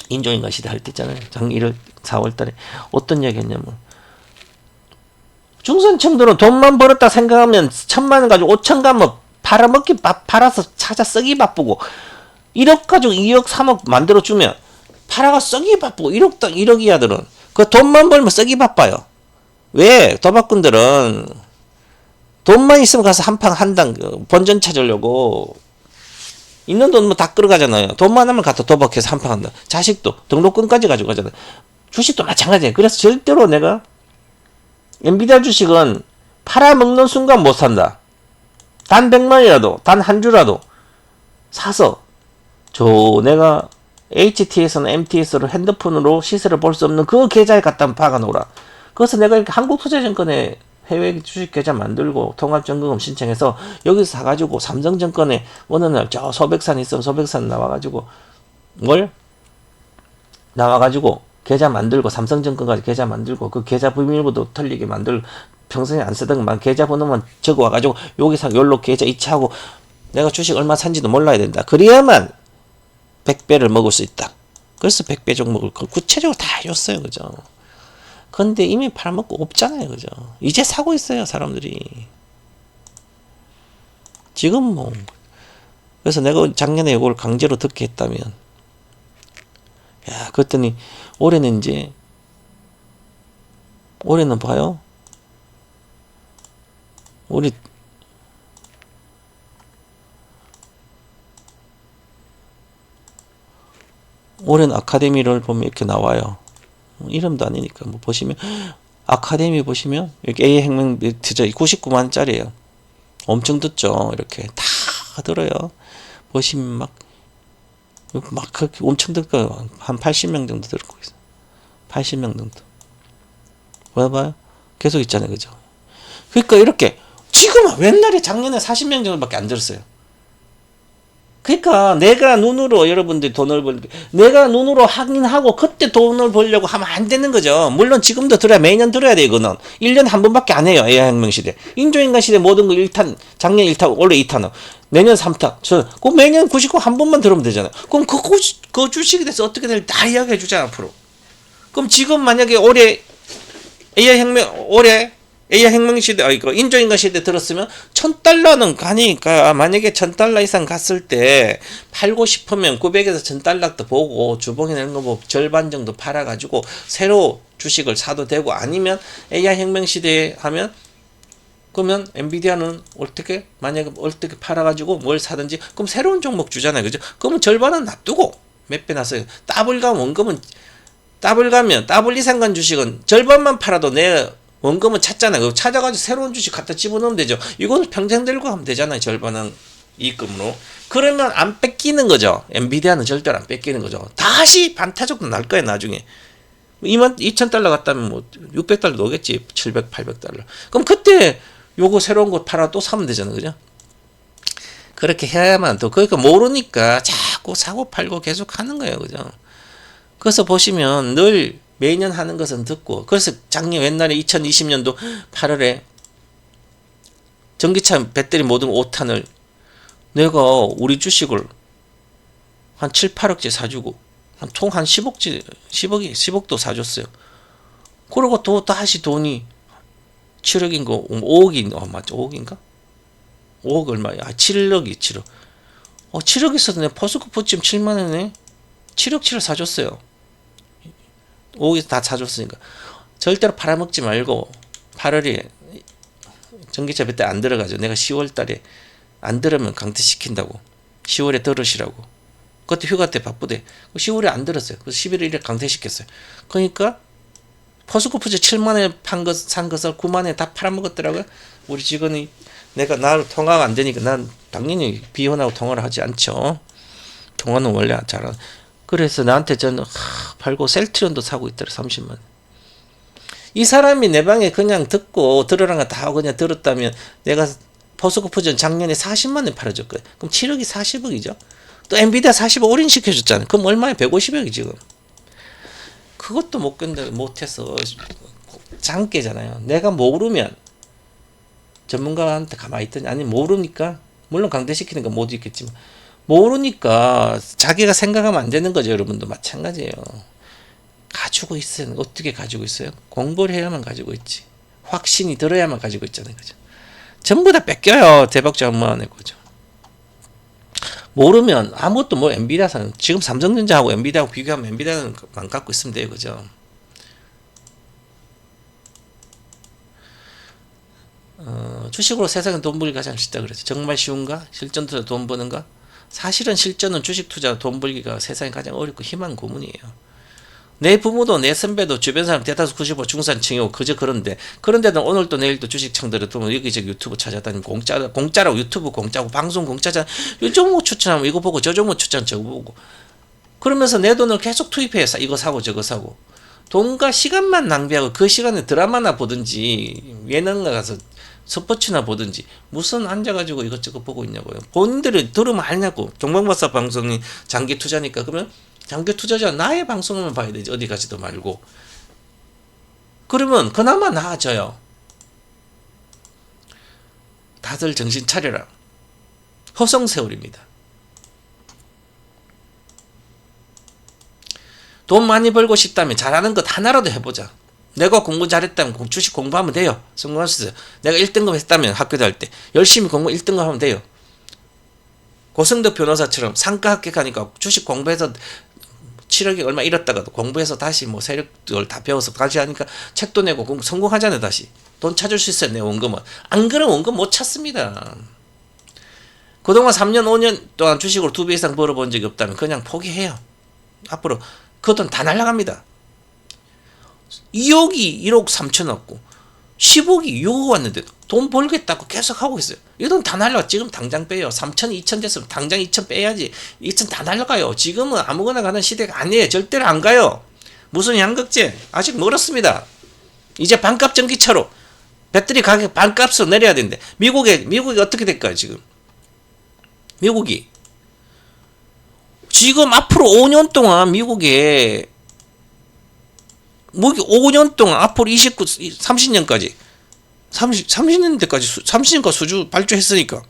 인조인간 시대 할 때 있잖아요. 작년 4월 달에 어떤 이야기 했냐면 중산층들은 돈만 벌었다 생각하면 1000만 원 가지고 5천 가면 팔아먹기 팔아서 찾아 쓰기 바쁘고 1억 가지고 2억 3억 만들어주면 팔아가 쓰기 바쁘고 1억이야들은 그 돈만 벌면 쓰기 바빠요. 왜? 도박꾼들은 돈만 있으면 가서 한당 본전 찾으려고 있는 돈 뭐 다 끌어가잖아요. 돈만 하면 가서 도박해서 한판 한다. 자식도 등록금까지 가지고 가잖아요. 주식도 마찬가지예요. 그래서 절대로 내가 엔비디아 주식은 팔아먹는 순간 못 산다. 단 100만이라도 단 한 주라도 사서 내가 HTS나 MTS로 핸드폰으로 시세를 볼 수 없는 그 계좌에 갖다 박아놓으라. 그래서 내가 이렇게 한국투자증권에 해외 주식 계좌 만들고 통합전금금 신청해서 여기서 사가지고 삼성증권에 어느 날 저 소백산 있으면 소백산 나와가지고 나와가지고 계좌 만들고 삼성증권까지 계좌 만들고 그 계좌 비밀번호 틀리게 만들고 평소에 안 쓰던 것만 계좌 번호만 적어와가지고 여기서 열로 계좌 이체하고 내가 주식 얼마 산지도 몰라야 된다. 그래야만 100배를 먹을 수 있다. 그래서 100배 종목을 구체적으로 다 해줬어요. 그죠? 근데 이미 팔아먹고 없잖아요. 그죠? 이제 사고 있어요. 사람들이. 지금 뭐. 그래서 내가 작년에 이걸 강제로 듣게 했다면. 야, 그랬더니 올해는 봐요. 올해는 아카데미를 보면 이렇게 나와요. 이름도 아니니까 뭐 보시면 아카데미 보시면 여기 A 혁명 진짜 99만짜리예요. 엄청 듣죠. 이렇게 다 들어요. 보시면 막 그렇게 엄청 듣고 한 80명 정도 듣고 있어. 80명 정도. 봐봐요. 계속 있잖아요. 그죠? 그러니까 이렇게 지금은 옛날에 작년에 40명 정도밖에 안 들었어요. 그러니까 내가 눈으로 여러분들이 돈을 내가 눈으로 확인하고 그때 돈을 벌려고 하면 안 되는 거죠. 물론 지금도 들어야 매년 들어야 돼. 이거는 1년에 한 번밖에 안 해요. AI혁명 시대. 인조인간 시대 모든 거 1탄 작년 1탄 올해 2탄 내년 3탄 그 매년 99 한 번만 들으면 되잖아요. 그럼 그 주식에 대해서 어떻게 될지 다 이야기해 주잖아. 앞으로. 그럼 지금 만약에 올해 AI 혁명 시대, 인조인간 시대 들었으면 1000달러는 가니까 만약에 1000달러 이상 갔을 때 팔고 싶으면 900에서 1000달러도 보고 주봉에 내는 거 뭐 절반 정도 팔아가지고 새로 주식을 사도 되고 아니면 AI 혁명 시대에 하면 그러면 엔비디아는 만약에 어떻게 팔아가지고 뭘 사든지 그럼 새로운 종목 주잖아요. 그죠? 그러면 절반은 놔두고 몇 배 났어요. 더블 가면 더블 이상 간 주식은 절반만 팔아도 내 원금은 찾잖아요. 찾아가지고 새로운 주식 갖다 집어넣으면 되죠. 이거는 평생 들고 하면 되잖아요. 절반은. 이익금으로. 그러면 안 뺏기는 거죠. 엔비디아는 절대로 안 뺏기는 거죠. 다시 반타작도 날 거야 나중에. 2,000달러 갔다면 뭐 600달러 넣겠지. 700, 800달러. 그럼 그때 요거 새로운 거 팔아 또 사면 되잖아. 그죠? 그렇게 해야만 또 그러니까 모르니까 자꾸 사고 팔고 계속 하는 거예요. 그죠? 그래서 보시면 늘 매년 하는 것은 듣고 그래서 작년 옛날에 2020년도 8월에 전기차 배터리 모든 5탄을 내가 우리 주식을 한 7, 8억째 사주고 한 통 한 10억도 사줬어요. 그리고 또 다시 돈이 7억인 거 5억인 맞죠? 5억인가? 5억 얼마야? 7억이 7억. 7억 있어도 내 포스코프 지금 7만 원에 7억치를 사줬어요. 5억에서 다 사줬으니까. 절대로 팔아먹지 말고 8월에 전기차 배터리 안 들어가죠. 내가 10월 달에 안 들으면 강퇴시킨다고. 10월에 들으시라고. 그때 휴가 때 바쁘대. 10월에 안 들었어요. 그래서 11일에 강퇴시켰어요. 그러니까 포스코프즈 7만원에 산 것을 9만원에 다 팔아먹었더라고요. 우리 직원이 나를 통화가 안 되니까 난 당연히 비혼하고 통화를 하지 않죠. 통화는 원래 잘 안. 그래서 나한테 저는 팔고 셀트리온도 사고 있더라. 30만. 이 사람이 내 방에 그냥 듣고 들으라는 거 다 그냥 들었다면 내가 포스코프전 작년에 40만 원 팔아줬거든. 그럼 7억이 40억이죠. 또 엔비디아 40억 올인 시켜줬잖아. 그럼 얼마야? 150억이 지금. 그것도 못해서 장깨잖아요. 내가 모르면 전문가한테 가만히 있더니 아니 모르니까 물론 강퇴시키는 건 못 있겠지만 모르니까 자기가 생각하면 안 되는 거죠. 여러분도 마찬가지예요. 가지고 있어요. 어떻게 가지고 있어요? 공부를 해야만 가지고 있지. 확신이 들어야만 가지고 있잖아요. 그죠? 전부 다 뺏겨요. 대박자만의 거죠. 모르면 아무것도 뭐 엔비디아 사는 지금 삼성전자하고 엔비디아하고 비교하면 엔비디아는 안 갖고 있으면 돼요. 그죠? 주식으로 세상에 돈 벌기 가장 쉽다 그랬죠. 정말 쉬운가? 실전 투자 돈 버는가? 사실은 실전은 주식 투자 돈 벌기가 세상에 가장 어렵고 힘한 고문이에요. 내 부모도 내 선배도 주변 사람 대다수 95% 중산층이고 그저 그런데도 오늘도 내일도 주식창들을 보면 여기저기 유튜브 찾아다니면 공짜라고 유튜브 공짜고 방송 공짜잖아. 이 종목 추천하면 이거 보고 저 종목 추천 저거 보고 그러면서 내 돈을 계속 투입해서 이거 사고 저거 사고 돈과 시간만 낭비하고 그 시간에 드라마나 보든지 예능 가서 스포츠나 보든지 무슨 앉아가지고 이것저것 보고 있냐고요. 본인들이 들으면 알냐고. 종방박사 방송이 장기 투자니까 그러면 장기 투자자 나의 방송만 봐야 되지 어디 가지도 말고. 그러면 그나마 나아져요. 다들 정신 차려라. 허송세월입니다. 돈 많이 벌고 싶다면 잘하는 것 하나라도 해보자. 내가 공부 잘했다면 주식 공부하면 돼요. 성공할 수 있어요. 내가 1등급 했다면 학교 다닐 때 열심히 공부 1등급 하면 돼요. 고승덕 변호사처럼 상가 합격하니까 주식 공부해서 7억이 얼마 잃었다가도 공부해서 다시 뭐 세력들 다 배워서 다시 하니까 책도 내고 성공하잖아요. 다시 돈 찾을 수 있어요. 내 원금은. 안 그러면 원금 못 찾습니다. 그동안 3년 5년 동안 주식으로 2배 이상 벌어본 적이 없다면 그냥 포기해요. 앞으로 그 돈 다 날아갑니다. 2억이 1억 3천 왔고 10억이 6억 왔는데 돈 벌겠다고 계속 하고 있어요. 이 돈 다 날라가. 지금 당장 빼요. 3천 2천 됐으면 당장 2천 빼야지. 2천 다 날라가요. 지금은 아무거나 가는 시대가 아니에요. 절대로 안 가요. 무슨 양극재 아직 멀었습니다. 이제 반값 전기차로 배터리 가격 반값으로 내려야 되는데 미국이 어떻게 될까요? 지금 미국이 지금 앞으로 5년 동안 미국에 5년 동안 앞으로 30년까지 30년까지 수주 발주했으니까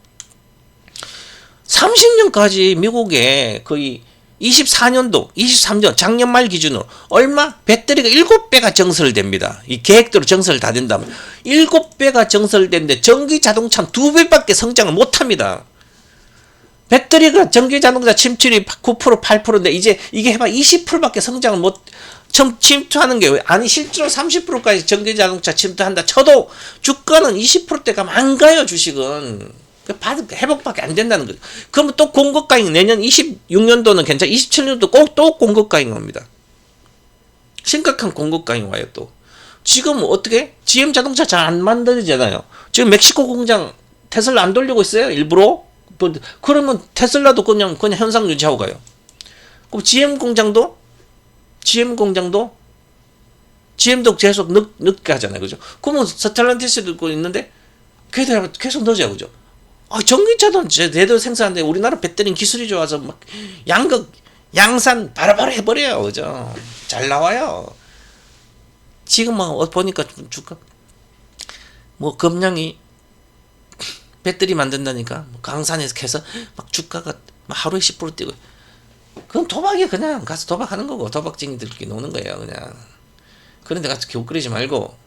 30년까지 미국에 거의 23년도 23년 작년 말 기준으로 얼마? 배터리가 7배가 정설됩니다. 이 계획대로 정설 다 된다면 7배가 정설되는데 전기 자동차는 2배밖에 성장을 못합니다. 배터리가 전기 자동차 침투율이 9% 8%인데 이제 이게 해봐 20%밖에 성장을 못 침투하는 게 아니 실제로 30%까지 전기 자동차 침투한다 쳐도 주가는 20%대 가면 안 가요. 주식은 회복밖에 안 된다는 거죠. 그러면 또 공급가잉 내년 26년도는 괜찮아. 27년도 꼭 또 공급가잉 옵니다. 심각한 공급가잉 와요. 또 지금 어떻게 GM 자동차 잘 안 만들잖아요. 지금 멕시코 공장 테슬라 안 돌리고 있어요. 일부러 그러면 테슬라도 그냥 현상 유지하고 가요. 그럼 GM도 계속 늦게 하잖아요. 그죠? 그러면 스텔란티스도 있는데 계속 늦어요. 그죠? 전기차도 제대로 생산하는데 우리나라 배터리 기술이 좋아서 막 양산 바로바로 해버려요. 그죠? 잘 나와요. 지금 보니까 주가 금량이 배터리 만든다니까 강산에서 해서 막 주가가 막 하루에 10% 뛰고, 그럼 도박이야. 그냥 가서 도박하는 거고, 도박쟁이들끼리 노는 거예요. 그냥 그런데 가서 기웃거리지 말고.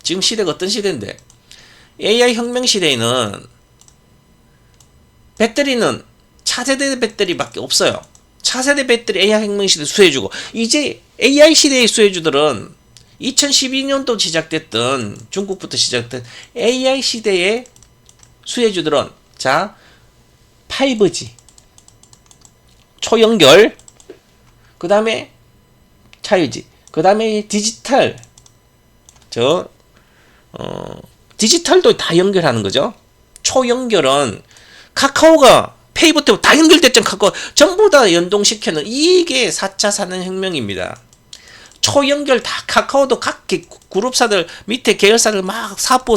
지금 시대가 어떤 시대인데, AI 혁명 시대에는 배터리는 차세대 배터리밖에 없어요. 차세대 배터리 AI 혁명 시대 수혜주고, 이제 AI 시대의 수혜주들은 2012년도 시작됐던, 중국부터 시작된 AI 시대의 수혜주들은, 자, 5G, 초연결, 그 다음에 차유지, 그 다음에 디지털, 디지털도 다 연결하는 거죠. 초연결은 카카오가 페이부터 다 연결됐잖아. 카카오 전부 다 연동시켜는, 이게 4차 산업혁명입니다. 초연결 다, 카카오도 각 그룹사들 밑에 계열사들 막 사업부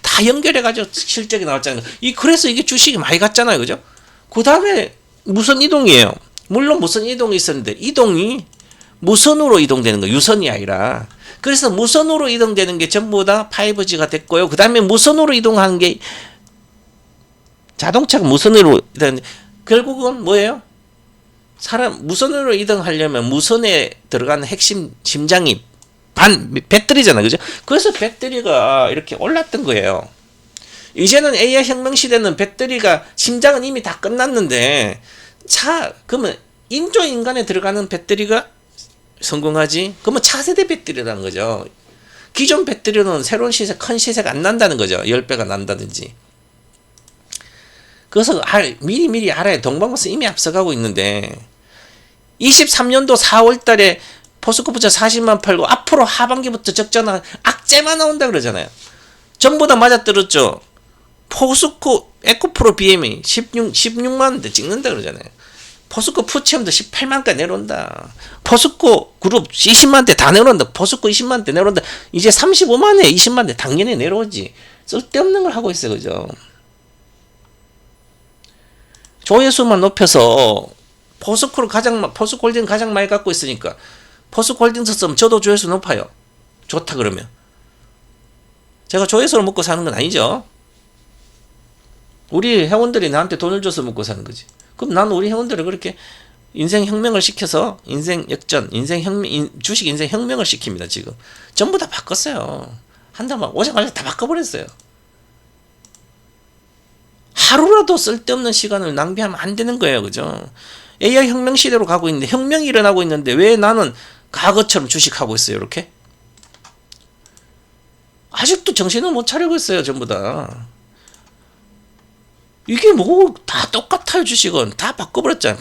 다 연결해가지고 실적이 나왔잖아요. 그래서 이게 주식이 많이 갔잖아요. 그죠? 그 다음에 무선 이동이에요. 물론 무선 이동이 있었는데, 이동이 무선으로 이동되는 거예요. 유선이 아니라. 그래서 무선으로 이동되는 게 전부 다 5G가 됐고요. 그 다음에 무선으로 이동하는 게, 자동차가 무선으로 이동, 결국은 뭐예요? 무선으로 이동하려면 무선에 들어가는 핵심 심장이 배터리잖아요. 그죠? 그래서 배터리가 이렇게 올랐던 거예요. 이제는 AI 혁명 시대는 배터리가, 심장은 이미 다 끝났는데, 그러면 인조인간에 들어가는 배터리가 성공하지? 그러면 차세대 배터리라는 거죠. 기존 배터리는 새로운 시세, 큰 시세가 안 난다는 거죠. 10배가 난다든지. 그래서 미리 알아야. 동방버스 이미 앞서가고 있는데, 23년도 4월 달에 포스코프차 40만 팔고, 앞으로 하반기부터 적자나 악재만 나온다 그러잖아요. 전부 다 맞아떨었죠. 포스코 에코프로 BM이 16만 원대 찍는다 그러잖아요. 포스코 푸체험도 18만까지 내려온다. 포스코 그룹 20만대 다 내려온다. 포스코 20만대 내려온다. 이제 35만에 20만대 당연히 내려오지. 쓸데없는 걸 하고 있어요. 그죠? 조회수만 높여서 포스코홀딩 가장 많이 갖고 있으니까 포스코홀딩스 쓰면 저도 조회수 높아요. 좋다 그러면. 제가 조회수를 먹고 사는 건 아니죠. 우리 회원들이 나한테 돈을 줘서 먹고 사는 거지. 그럼 나는 우리 회원들을 그렇게 인생 혁명을 시켜서, 인생 역전, 주식 인생 혁명을 시킵니다. 지금 전부 다 바꿨어요. 한다면 오자마자 다 바꿔버렸어요. 하루라도 쓸데없는 시간을 낭비하면 안 되는 거예요. 그죠? AI 혁명 시대로 가고 있는데, 혁명이 일어나고 있는데 왜 나는 과거처럼 주식하고 있어요? 이렇게 아직도 정신을 못 차리고 있어요. 전부 다. 이게 뭐 다 똑같아요. 주식은 다 바꿔버렸잖아요.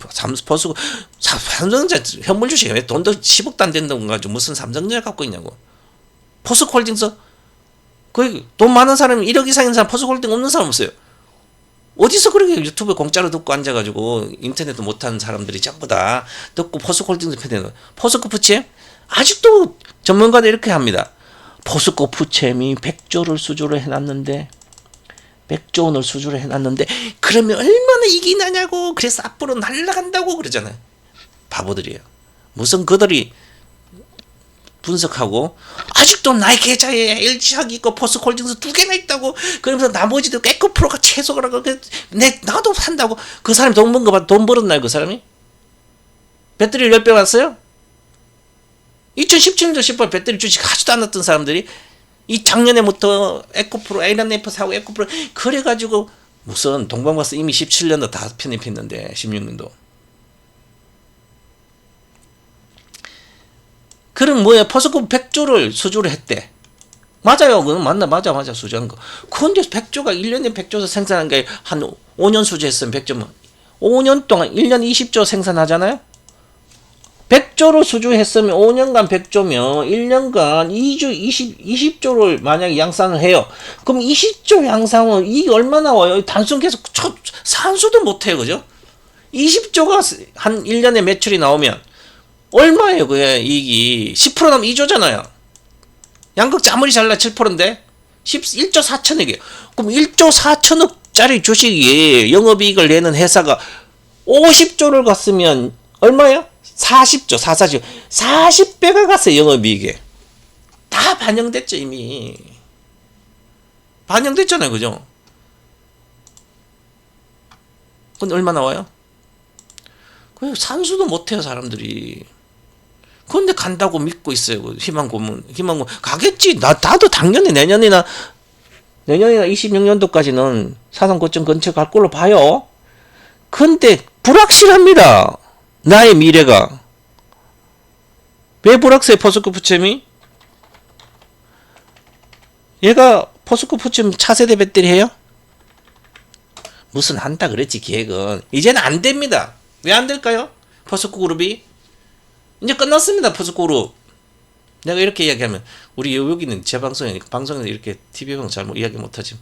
삼성전자 현물 주식에 왜 돈도 10억도 안 된다고 가지고 무슨 삼성전자 갖고 있냐고. 포스코홀딩스 거의 돈 많은 사람이 1억 이상인 사람, 포스코홀딩 없는 사람 없어요. 어디서 그렇게 유튜브 공짜로 듣고 앉아가지고 인터넷도 못하는 사람들이 전부 다 듣고 포스코홀딩스 편에는, 포스코 푸체엠 아직도 전문가들 이렇게 합니다. 포스코 푸체엠이 100조를 수주를 해놨는데, 100조 원을 수주를 해놨는데 그러면 얼마나 이익이 나냐고, 그래서 앞으로 날아간다고 그러잖아요. 바보들이에요. 무슨 그들이 분석하고 아직도 나의 계좌에 LG화학이 있고 포스코홀딩스 2개나 있다고, 그러면서 나머지도 에코프로가 최소라고, 나도 산다고. 그 사람이 돈 번 거 봐. 돈 벌었나요? 그 사람이? 배터리를 10배 왔어요? 2017년도 10월 배터리 주식 하지도 않았던 사람들이 이 작년에부터 에코프로, 에이란네프 사고 에코프로 그래가지고, 무슨 동방버스 이미 17년도 다 편입했는데 16년도. 그럼 뭐야? 포스코 100조를 수주를 했대. 맞아요. 그건 맞아. 수주한 거. 그런데 100조가 1년에 100조 생산한 게 한 5년 수주했으면 100조면 5년 동안 1년 20조 생산하잖아요. 100조 100조를 수주했으면 5년간 100조면 1년간 2주 20조를 만약에 양산을 해요. 그럼 20조 양산은 이익이 얼마 나와요? 단순 계속 산수도 못해요. 그죠? 20조가 한 1년에 매출이 나오면 얼마예요? 그게 이익이 10% 나면 2조잖아요. 양극재 아무리 잘나 7%인데 1조 4천억이에요. 그럼 1조 4천억짜리 주식이 영업이익을 내는 회사가 50조를 갔으면 얼마예요? 40조, 40배가 갔어요, 영업이익에. 다 반영됐죠, 이미. 반영됐잖아요, 그죠? 근데 얼마 나와요? 산수도 못해요, 사람들이. 그런데 간다고 믿고 있어요. 희망고문 가겠지. 나도 당연히 내년이나 26년도까지는 사상 고점 근처 갈 걸로 봐요. 근데 불확실합니다. 나의 미래가. 왜 불확실해? 포스코 푸첨이? 얘가 포스코 푸첨 차세대 배터리 해요? 무슨 한다 그랬지, 기획은. 이제는 안 됩니다. 왜 안 될까요? 포스코 그룹이 이제 끝났습니다. 포스코 그룹. 내가 이렇게 이야기하면 우리 여기는 제 방송이니까 방송에서 이렇게 TV 방송 잘 이야기 못하지만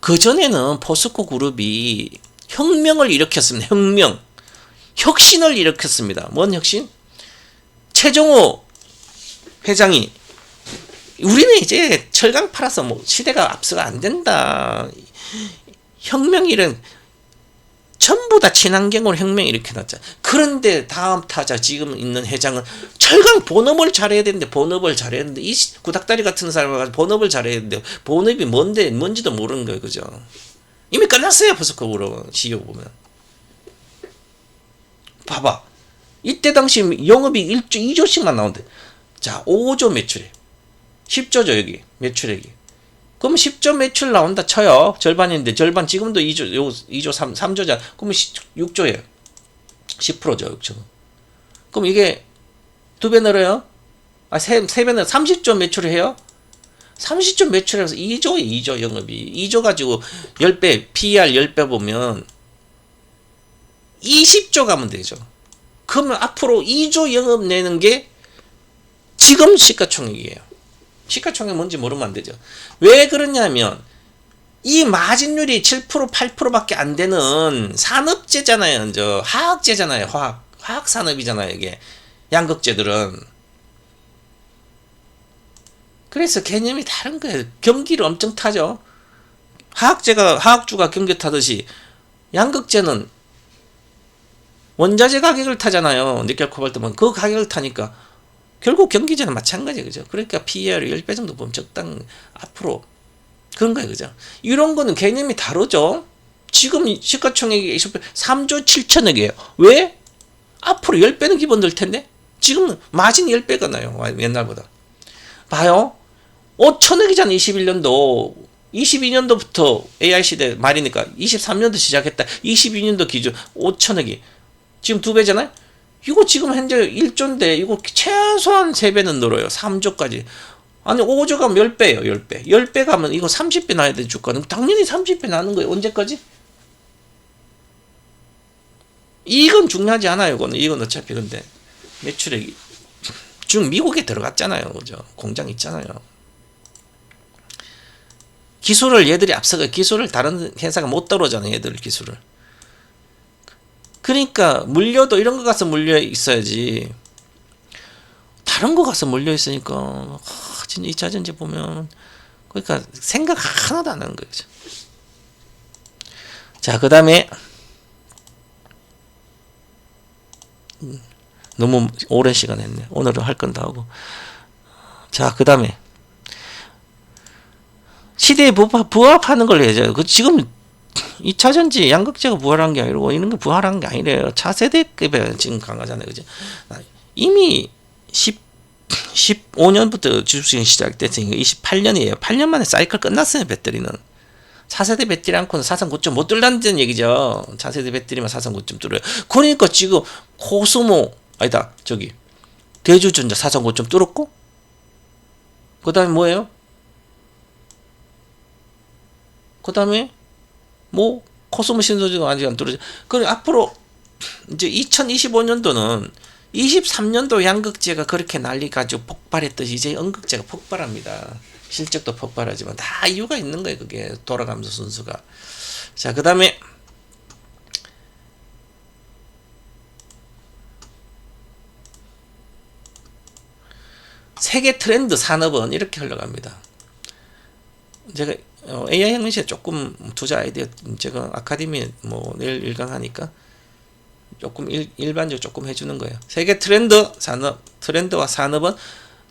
그전에는 포스코 그룹이 혁명을 일으켰습니다. 혁신을 일으켰습니다. 뭔 혁신? 최종호 회장이 우리는 이제 철강 팔아서 뭐 시대가 앞서가 안 된다. 혁명이란 전부 다 친환경으로 혁명 일으켜놨잖아. 그런데 다음 타자 지금 있는 회장은 철강 본업을 잘해야 되는데 본업을 잘해야 되는데 이 구닥다리 같은 사람을 본업을 잘해야 되는데 본업이 뭔지도 모르는 거예요. 그죠? 이미 끝났어요. 포스코로 CEO 보면. 봐봐. 이때 당시 영업이 2조씩만 나온대. 자, 5조 매출에 10조죠 여기 매출액이. 그럼 10조 매출 나온다 쳐요. 절반인데 절반 지금도 2조 3조잖아. 그러면 6조예요. 10%죠. 6조. 그럼 이게 2배 늘어요? 아, 3배 늘어 30조 매출을 해요? 30조 매출해서 2조 영업이. 2조 가지고 10배, PER 10배 보면 20조 가면 되죠. 그러면 앞으로 2조 영업 내는 게 지금 시가총액이에요. 시가총액 뭔지 모르면 안 되죠. 왜 그러냐면 이 마진율이 7% 8%밖에 안 되는 산업재잖아요. 화학재잖아요. 화학 산업이잖아요. 이게 양극재들은. 그래서 개념이 다른 거예요. 경기를 엄청 타죠. 화학주가 경기 타듯이 양극재는 원자재 가격을 타잖아요. 니켈, 코발트만 그 가격을 타니까 결국 경기재는 마찬가지예요. 그죠? 그러니까 PER 10배 정도 보면 적당 앞으로 그런 거예요. 그죠? 이런 거는 개념이 다르죠. 지금 시가총액이 3조 7천억이에요. 왜? 앞으로 10배는 기본 될 텐데 지금은 마진 10배가 나요. 옛날보다. 봐요. 5천억이잖아. 21년도. 22년도부터 AI 시대 말이니까 23년도 시작했다. 22년도 기준 5천억이. 지금 2배잖아요. 이거 지금 현재 1조인데 이거 최소한 3배는 늘어요. 3조까지. 아니 5조 가면 10배예요. 10배. 10배 가면 이거 30배 나야 돼 주가는. 당연히 30배 나는 거예요. 언제까지? 이건 중요하지 않아요. 이건 어차피 근데 매출액이 지금 미국에 들어갔잖아요. 그죠? 공장 있잖아요. 기술을 얘들이 앞서가 기술을 다른 회사가 못 따라오잖아요. 얘들 기술을. 그러니까 물려도 이런 거 가서 물려 있어야지. 다른 거 가서 물려 있으니까 진짜 2차 전지 보면 그러니까 생각 하나도 안 하는 거죠. 자, 그다음에 너무 오랜 시간 했네. 오늘은 할 건 다 하고. 자, 그다음에 시대에 부합하는 걸 해야죠. 지금 2차 전지 양극재가 부활한 게 아니고 이런 게 부활한 게 아니래요. 차세대급에 지금 강하잖아요. 그죠? 이미 15년부터 주식이 시작됐으니까 28년이에요. 8년 만에 사이클 끝났어요. 배터리는. 차세대 배터리 않고는 사상 고점 못 뚫는다는 얘기죠. 차세대 배터리만 사상 고점 뚫어요. 그러니까 지금 대주전자 사상 고점 뚫었고 그 다음에 뭐예요? 그 다음에 코스모 신소재도 아직 안 뚫어져. 그럼 앞으로 이제 2025년도는 23년도 양극재가 그렇게 난리 가지고 폭발했듯이 이제 음극재가 폭발합니다. 실적도 폭발하지만 다 이유가 있는 거예요. 그게 돌아가면서 순수가. 자, 그 다음에 세계 트렌드 산업은 이렇게 흘러갑니다. 제가 AI 혁명시에 조금 투자 아이디어 제가 아카데미 뭐 내일 일강하니까 조금 일반적으로 조금 해주는 거예요. 세계 트렌드 산업, 트렌드와 산업은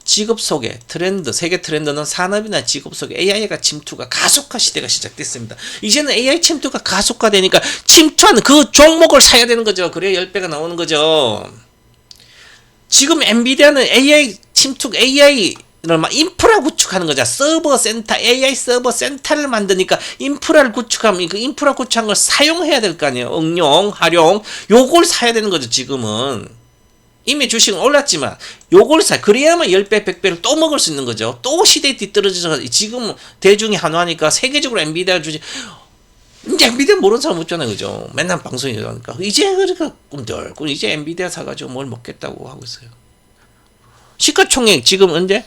직업 속에 트렌드, 세계 트렌드는 산업이나 직업 속에 AI가 침투가 가속화 시대가 시작됐습니다. 이제는 AI 침투가 가속화되니까 침투하는 그 종목을 사야 되는 거죠. 그래야 10배가 나오는 거죠. 지금 엔비디아는 AI 침투, AI를 막 인프라 구축하는 거죠. 서버 센터, AI 서버 센터를 만드니까 인프라를 구축하면 그 인프라 구축한 걸 사용해야 될 거 아니에요. 응용, 활용, 요걸 사야 되는 거죠. 지금은 이미 주식은 올랐지만 요걸 사, 그래야만 10배, 100배를 또 먹을 수 있는 거죠. 또 시대에 뒤떨어져서 지금 대중이 한화니까 세계적으로 엔비디아 주식, 이제 엔비디아 모르는 사람 없잖아요. 그죠? 맨날 방송에 나오니까. 이제 그러니까 꿈들, 이제 엔비디아 사가지고 뭘 먹겠다고 하고 있어요. 시가총액 지금 언제?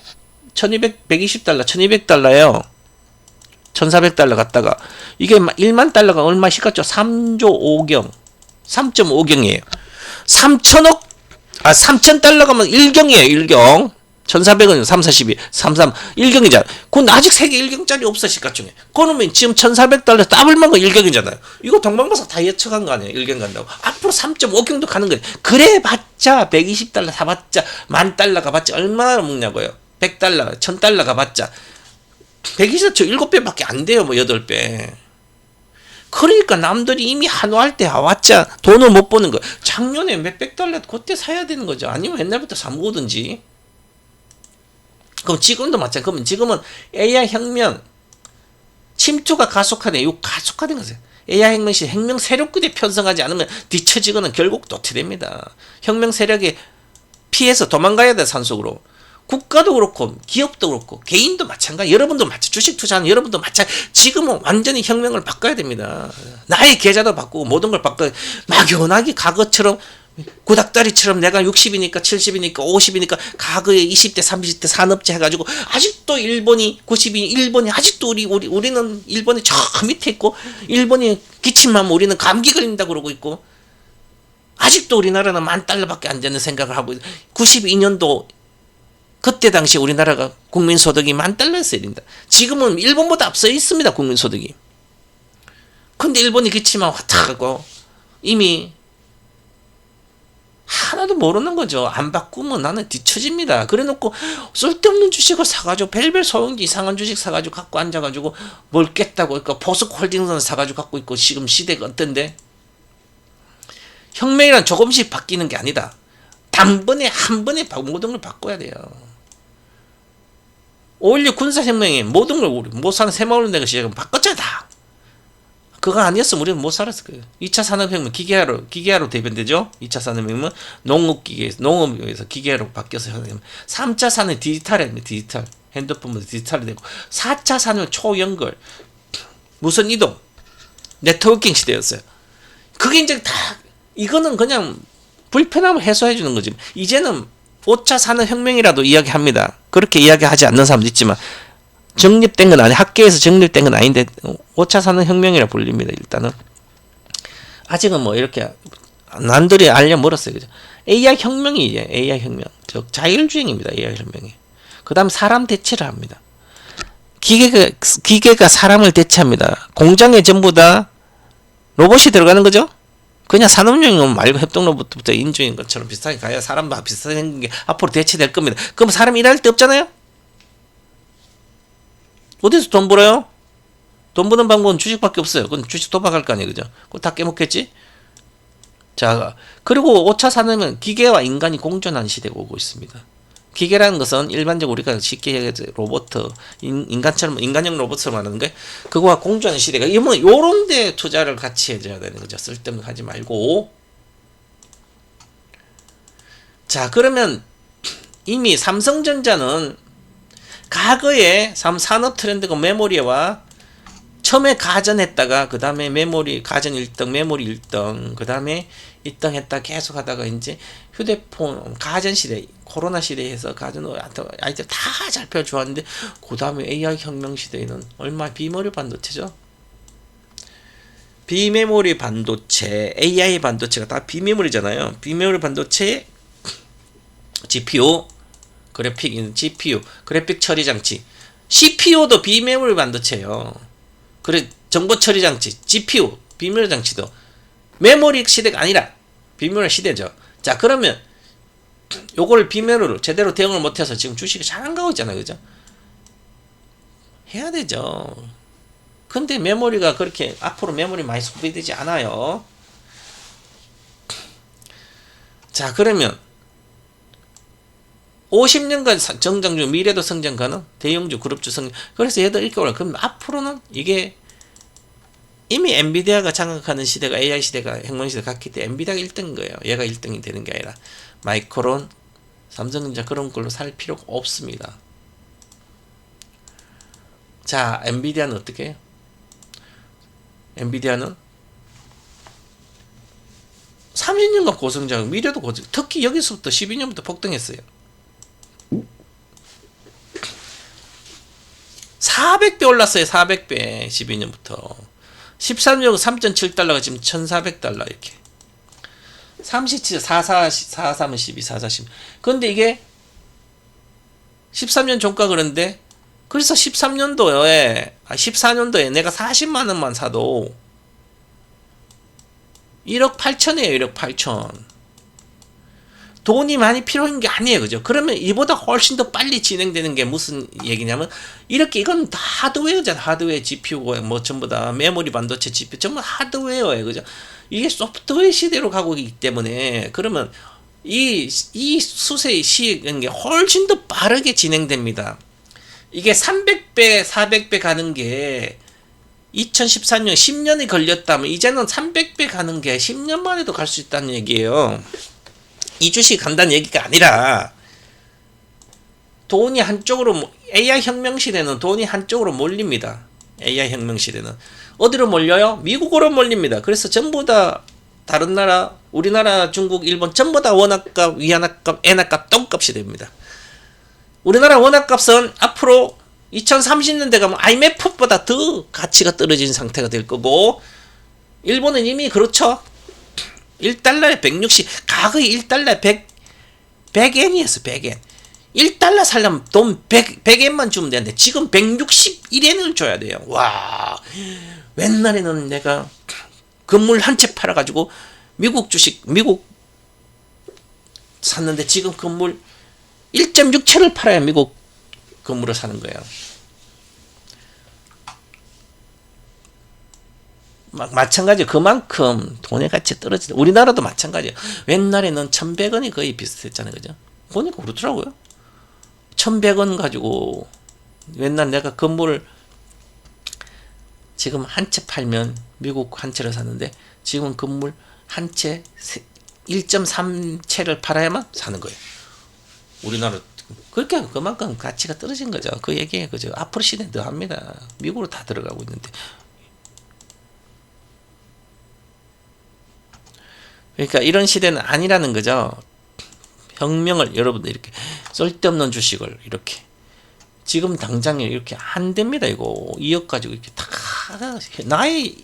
1220달러, 1200달러예요. 1400달러 갔다가 이게 1만 달러가 얼마 시가죠? 3조 5경, 3.5경이에요. 3000달러 가면 1경이에요. 1경. 1400은 3, 42, 33, 1경이잖아. 그건 아직 세계 1경짜리 없어, 시가총액. 그러면 지금 1400달러 더블만 거 1경이잖아요. 이거 동방바사 다 예측한 거 아니에요? 1경 간다고. 앞으로 3.5경도 가는 거예요. 그래 봤자 120달러 사봤자 10,000달러 가봤자 얼마나 먹냐고요. 100달러, 1000달러 가봤자 120초 7배밖에 안 돼요. 뭐 8배. 그러니까 남들이 이미 한화할 때 와봤자 돈을 못 버는 거예요. 작년에 몇백 달러 그때 사야 되는 거죠. 아니면 옛날부터 사 모으든지. 그럼 지금도 마찬가지. 그러면 지금은 AI 혁명 침투가 가속화돼. 요 가속화된 거죠. AI 혁명 시 혁명 세력들이 편성하지 않으면 뒤처지거나 결국 도태됩니다. 혁명 세력에 피해서 도망가야 돼, 산속으로. 국가도 그렇고 기업도 그렇고 개인도 마찬가지. 여러분도 마찬가지. 주식 투자하는 여러분도 마찬가지. 지금은 완전히 혁명을 바꿔야 됩니다. 나의 계좌도 바꾸고 모든 걸 바꿔. 막연하게 과거처럼 구닥다리처럼 내가 60이니까 70이니까 50이니까 과거에 20대 30대 산업재 해가지고 아직도 일본이 90이 일본이 아직도 우리는 일본이 저 밑에 있고 일본이 기침하면 우리는 감기 걸린다 그러고 있고 아직도 우리나라는 10,000달러밖에 안 되는 생각을 하고 92년도 그때 당시 우리나라가 국민소득이 10,000달러였어야 된다. 지금은 일본보다 앞서 있습니다. 국민소득이. 근데 일본이 기침하면 화탁하고 이미 하나도 모르는 거죠. 안 바꾸면 나는 뒤처집니다. 그래 놓고 쓸데없는 주식을 사가지고 별별 소용기 이상한 주식 사가지고 갖고 앉아가지고 뭘 깼다고 그러니까 포스코홀딩스는 사가지고 갖고 있고 지금 시대가 어떤데? 혁명이란 조금씩 바뀌는 게 아니다. 단번에 한 번에 모든 걸 바꿔야 돼요. 5.16 군사혁명에 모든 걸 우리 못 사는 새마을 내가 시작하면 바꿨잖아 다. 그거 아니었으면 우리는 못 살았을 거예요. 2차 산업혁명 기계화로 대변되죠. 2차 산업혁명은 농업에서 기계화로 바뀌어서 3차 산업 디지털입니다. 디지털. 핸드폰부터 디지털이 되고 4차 산업 초연결 무선 이동 네트워킹 시대였어요. 그게 이제 다 이거는 그냥 불편함을 해소해 주는 거지. 이제는 5차 산업혁명이라도 이야기합니다. 그렇게 이야기하지 않는 사람도 있지만 정립된 건 아니, 학계에서 정립된 건 아닌데 5차 산업혁명이라 불립니다. 일단은 아직은 뭐 이렇게 남들이 알려 멀었어요. 그죠? AI 혁명이에요. AI 혁명. 즉 자율주행입니다. AI 혁명이. 그다음 사람 대체를 합니다. 기계가 사람을 대체합니다. 공장에 전부 다 로봇이 들어가는 거죠. 그냥 산업용이면 말고 협동로봇부터 인조인 것처럼 비슷하게 가야 사람과 비슷하게 생긴 게 앞으로 대체될 겁니다. 그럼 사람이 일할 데 없잖아요. 어디서 돈 벌어요? 돈 버는 방법은 주식밖에 없어요. 그건 주식 도박할 거 아니에요. 그죠? 그거 다 깨먹겠지? 자, 그리고 5차 산업은 기계와 인간이 공존하는 시대가 오고 있습니다. 기계라는 것은 일반적으로 우리가 쉽게 얘기해서 로봇, 인간처럼, 인간형 로봇처럼 하는 게 그거와 공존하는 시대가 이러면 요런 데 투자를 같이 해줘야 되는 거죠. 쓸데없는 거 하지 말고. 자, 그러면 이미 삼성전자는 과거에 산업 트렌드가 메모리와 처음에 가전했다가 그 다음에 메모리 가전 1등, 메모리 1등, 그 다음에 1등 했다 계속 하다가 이제 휴대폰 가전 시대, 코로나 시대에서 가전으로 아이들 다 잘 펴 좋았는데 그 다음에 AI 혁명 시대에는 얼마 비메모리 반도체죠. 비메모리 반도체, AI 반도체가 다 비메모리잖아요. 비메모리 반도체, GPU, GPU, 그래픽 처리 장치, CPU도 비메모리 반도체예요. 그래, 정보 처리 장치, GPU, 비메모리 장치도 메모리 시대가 아니라 비메모리 시대죠. 자, 그러면 요걸 비메모리로 제대로 대응을 못해서 지금 주식이 잘 안 가고 있잖아요. 그죠? 해야 되죠. 근데 메모리가 그렇게 앞으로 메모리 많이 소비되지 않아요. 자, 그러면 50년간 정장 중 미래도 성장 가능, 대형주, 그룹주 성장. 그래서 얘들 이렇게 올라. 그럼 앞으로는 이게 이미 엔비디아가 장악하는 시대가 AI 시대가 혁명 시대가 갔기 때문에 엔비디아가 1등인 거예요. 얘가 1등이 되는 게 아니라 마이크론, 삼성전자 그런 걸로 살 필요가 없습니다. 자, 엔비디아는 어떻게 해요? 엔비디아는 30년간 고성장, 미래도 고성, 특히 여기서부터 12년부터 폭등했어요. 400배 올랐어요. 400배 12년부터 13년 3.7달러가 지금 1,400달러 이렇게 37, 44, 43은 12, 44, 10. 근데 이게 13년 종가 그런데 그래서 14년도에 내가 40만 원만 사도 1억 8천이에요. 1억 8천. 돈이 많이 필요한 게 아니에요. 그죠? 그러면 이보다 훨씬 더 빨리 진행되는 게 무슨 얘기냐면, 이렇게 이건 다 하드웨어잖아. 하드웨어, GPU고, 뭐 전부 다 메모리 반도체, GPU, 전부 하드웨어예요. 그죠? 이게 소프트웨어 시대로 가고 있기 때문에, 그러면 이 수세의 시익은 게 훨씬 더 빠르게 진행됩니다. 이게 300배, 400배 가는 게 2014년 10년이 걸렸다면, 이제는 300배 가는 게 10년 만에도 갈 수 있다는 얘기예요. 이 주식 간다는 얘기가 아니라 돈이 한쪽으로, AI 혁명 시대는 돈이 한쪽으로 몰립니다. AI 혁명 시대는 어디로 몰려요? 미국으로 몰립니다. 그래서 전부 다 다른 나라, 우리나라, 중국, 일본 전부 다 원화값, 위안화값, 엔화값, 똥값이 됩니다. 우리나라 원화값은 앞으로 2030년대 가면 IMF보다 더 가치가 떨어진 상태가 될 거고, 일본은 이미 그렇죠. 1달러에 160, 과거에 1달러에 100엔이었어, 100엔. 1달러 살려면 돈 100엔만 주면 되는데, 지금 161엔을 줘야 돼요. 와, 옛날에는 내가 건물 한 채 팔아가지고, 미국 샀는데, 지금 건물 1.6채를 팔아야 미국 건물을 사는 거예요. 마찬가지로 그만큼 돈의 가치가 떨어지다. 우리나라도 마찬가지예요. 옛날에는 1,100원이 거의 비슷했잖아요. 그죠? 보니까 그렇더라고요. 1,100원 가지고 옛날 내가 건물을 지금 한 채 팔면 미국 한 채를 샀는데, 지금 건물 한 채 1.3채를 팔아야만 사는 거예요. 우리나라 그렇게 그만큼 가치가 떨어진 거죠. 그 얘기예요. 그죠? 앞으로 시대는 더 합니다. 미국으로 다 들어가고 있는데. 그러니까 이런 시대는 아니라는 거죠. 혁명을 여러분들 이렇게 쓸데없는 주식을 이렇게 지금 당장에 이렇게 안 됩니다. 이거 2억 가지고 이렇게 다 나의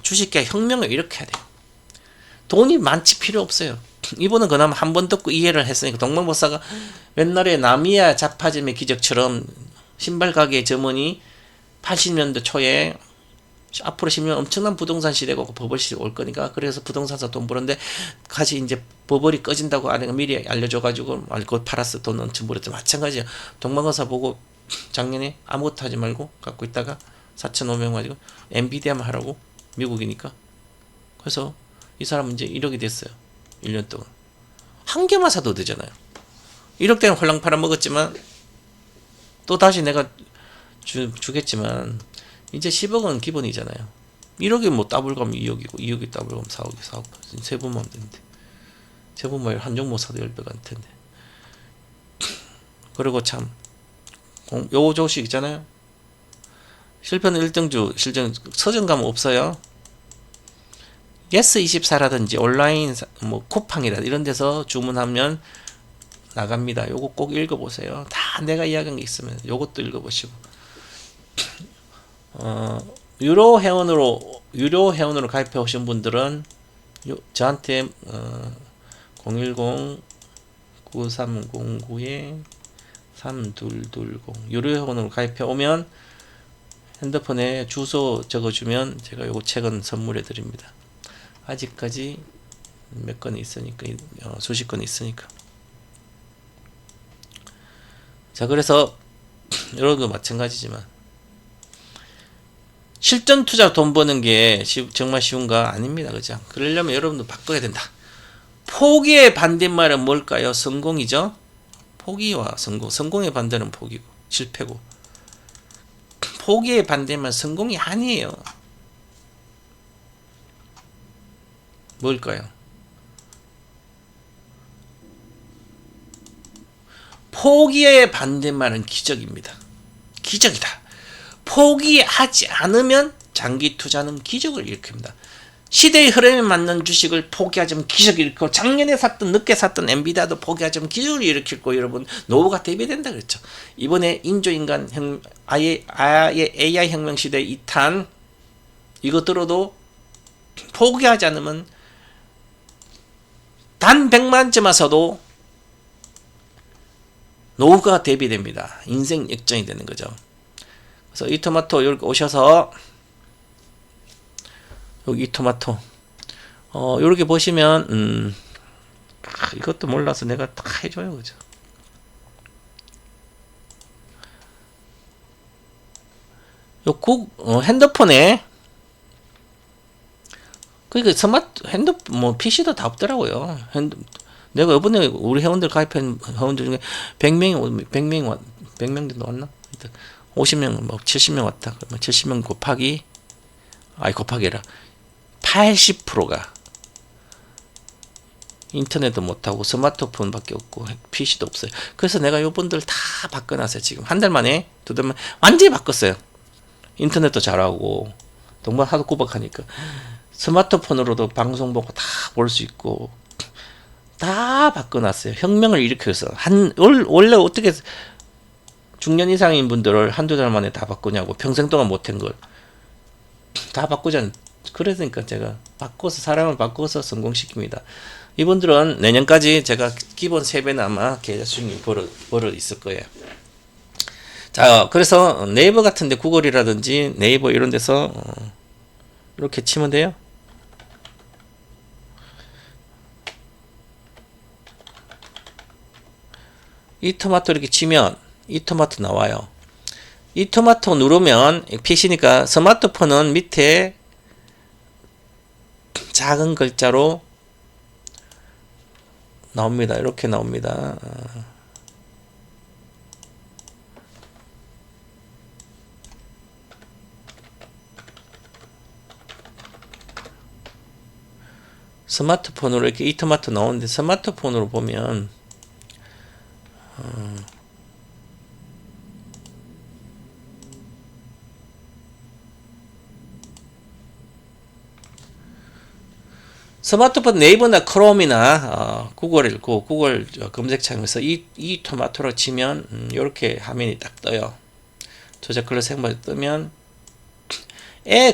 주식계 혁명을 이렇게 해야 돼요. 돈이 많지 필요 없어요. 이분은 그나마 한 번 듣고 이해를 했으니까. 동방박사가 옛날에 나미야 자파점의 기적처럼 신발 가게 점원이 80년대 초에 앞으로 10년 엄청난 부동산 시대가 버블 시대가 올 거니까, 그래서 부동산사 돈 버는데 같이 이제 버블이 꺼진다고 아내가 미리 알려줘가지고 그거 팔았어. 돈 엄청 벌었죠. 마찬가지야. 동방건사 보고 작년에 아무것도 하지 말고 갖고 있다가 4,500원 가지고 엔비디아만 하라고, 미국이니까. 그래서 이 사람은 이제 1억이 됐어요. 1년 동안. 한 개만 사도 되잖아요. 1억대는 홀랑 팔아먹었지만 또 다시 내가 주겠지만 이제 10억은 기본이잖아요. 1억이 뭐 더블 가면 2억이고 2억이 더블 가면 4억이 4억. 세분만 하면 되는데, 세분만 한 종목 사도 10배가 안 텐데. 그리고 참 요 조식 있잖아요. 실패는 일등주 실전 서점 가면 없어요. 예스24라든지 온라인 뭐 쿠팡이라 이런 데서 주문하면 나갑니다. 요거 꼭 읽어보세요. 다 내가 이야기한 게 있으면 요것도 읽어보시고. 유료 회원으로 가입해 오신 분들은 저한테 010-9309-3220 유료 회원으로 가입해 오면 핸드폰에 주소 적어주면 제가 요거 책은 선물해 드립니다. 아직까지 몇 건이 있으니까 수십 건이 있으니까. 자, 그래서 여러분도 마찬가지지만 실전 투자 돈 버는 게 정말 쉬운가? 아닙니다. 그죠? 그러려면 여러분도 바꿔야 된다. 포기의 반대말은 뭘까요? 성공이죠? 포기와 성공. 성공의 반대는 포기고 실패고. 포기의 반대말은 성공이 아니에요. 뭘까요? 포기의 반대말은 기적입니다. 기적이다. 포기하지 않으면 장기 투자는 기적을 일으킵니다. 시대의 흐름에 맞는 주식을 포기하자면 기적을 일으키고, 작년에 샀던 늦게 샀던 엔비디아도 포기하자면 기적을 일으킬 거고, 여러분 노후가 대비된다 그랬죠. 이번에 인조인간 아예 AI 혁명 시대 2탄 이거 들어도 포기하지 않으면 단 100만점만 사도 노후가 대비됩니다. 인생 역전이 되는 거죠. 그래서 이 토마토 여기 오셔서 여기 이 토마토 이렇게 보시면 이것도 몰라서 내가 다 해줘요, 그죠? 요 핸드폰에 그러니까 뭐 PC도 다 없더라고요. 내가 이번에 우리 회원들 가입한 회원들 중에 100명 정도 왔나? 50명, 뭐 70명 왔다. 그러면 70명 곱하기라 80%가 인터넷도 못하고 스마트폰밖에 없고 PC도 없어요. 그래서 내가 요분들 다 바꿔놨어요. 지금 한 달 만에, 두 달 만에 완전히 바꿨어요. 인터넷도 잘하고 정말 하도 구박하니까 스마트폰으로도 방송 보고 다 볼 수 있고 다 바꿔놨어요. 혁명을 일으켜서 원래 어떻게 중년 이상인 분들을 한두 달 만에 다 바꾸냐고, 평생 동안 못한 걸 다 바꾸잖아요. 그러니까 제가 사람을 바꿔서 성공시킵니다. 이분들은 내년까지 제가 기본 3배는 아마 계좌 수익이 벌어 있을 거예요. 자, 그래서 네이버 같은데, 구글이라든지 네이버 이런 데서 이렇게 치면 돼요. 이 토마토 이렇게 치면 이 토마토 나와요. 이 토마토 누르면 PC니까, 스마트폰은 밑에 작은 글자로 나옵니다. 이렇게 나옵니다. 스마트폰으로 이렇게 이 토마토 나오는데, 스마트폰으로 보면 스마트폰 네이버나 크롬이나 구글 검색창에서 이 토마토로 치면 이렇게 화면이 딱 떠요. 저작 클래스 행보에 뜨면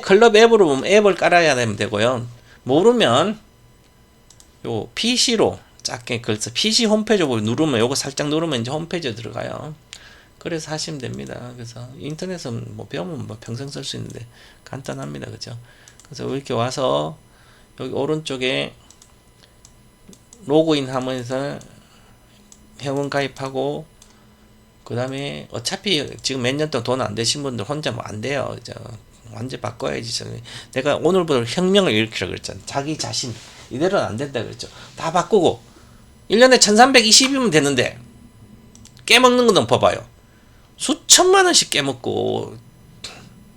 클럽 앱으로 보면 앱을 깔아야 되고요. 모르면 요 PC로 작게 글자 PC 홈페이지 보고 누르면, 요거 살짝 누르면 이제 홈페이지에 들어가요. 그래서 하시면 됩니다. 그래서 인터넷은 뭐 배우면 뭐 평생 쓸 수 있는데 간단합니다. 그죠? 그래서 이렇게 와서 여기 오른쪽에 로그인 하면서 회원 가입하고, 그 다음에 어차피 지금 몇 년 동안 돈 안 되신 분들 혼자 뭐 안 돼요. 완전 바꿔야지. 내가 오늘부터 혁명을 일으키라고 그랬잖아. 자기 자신 이대로는 안 된다 그랬죠. 다 바꾸고 1년에 1320이면 되는데 깨먹는 거 봐봐요. 수천만 원씩 깨먹고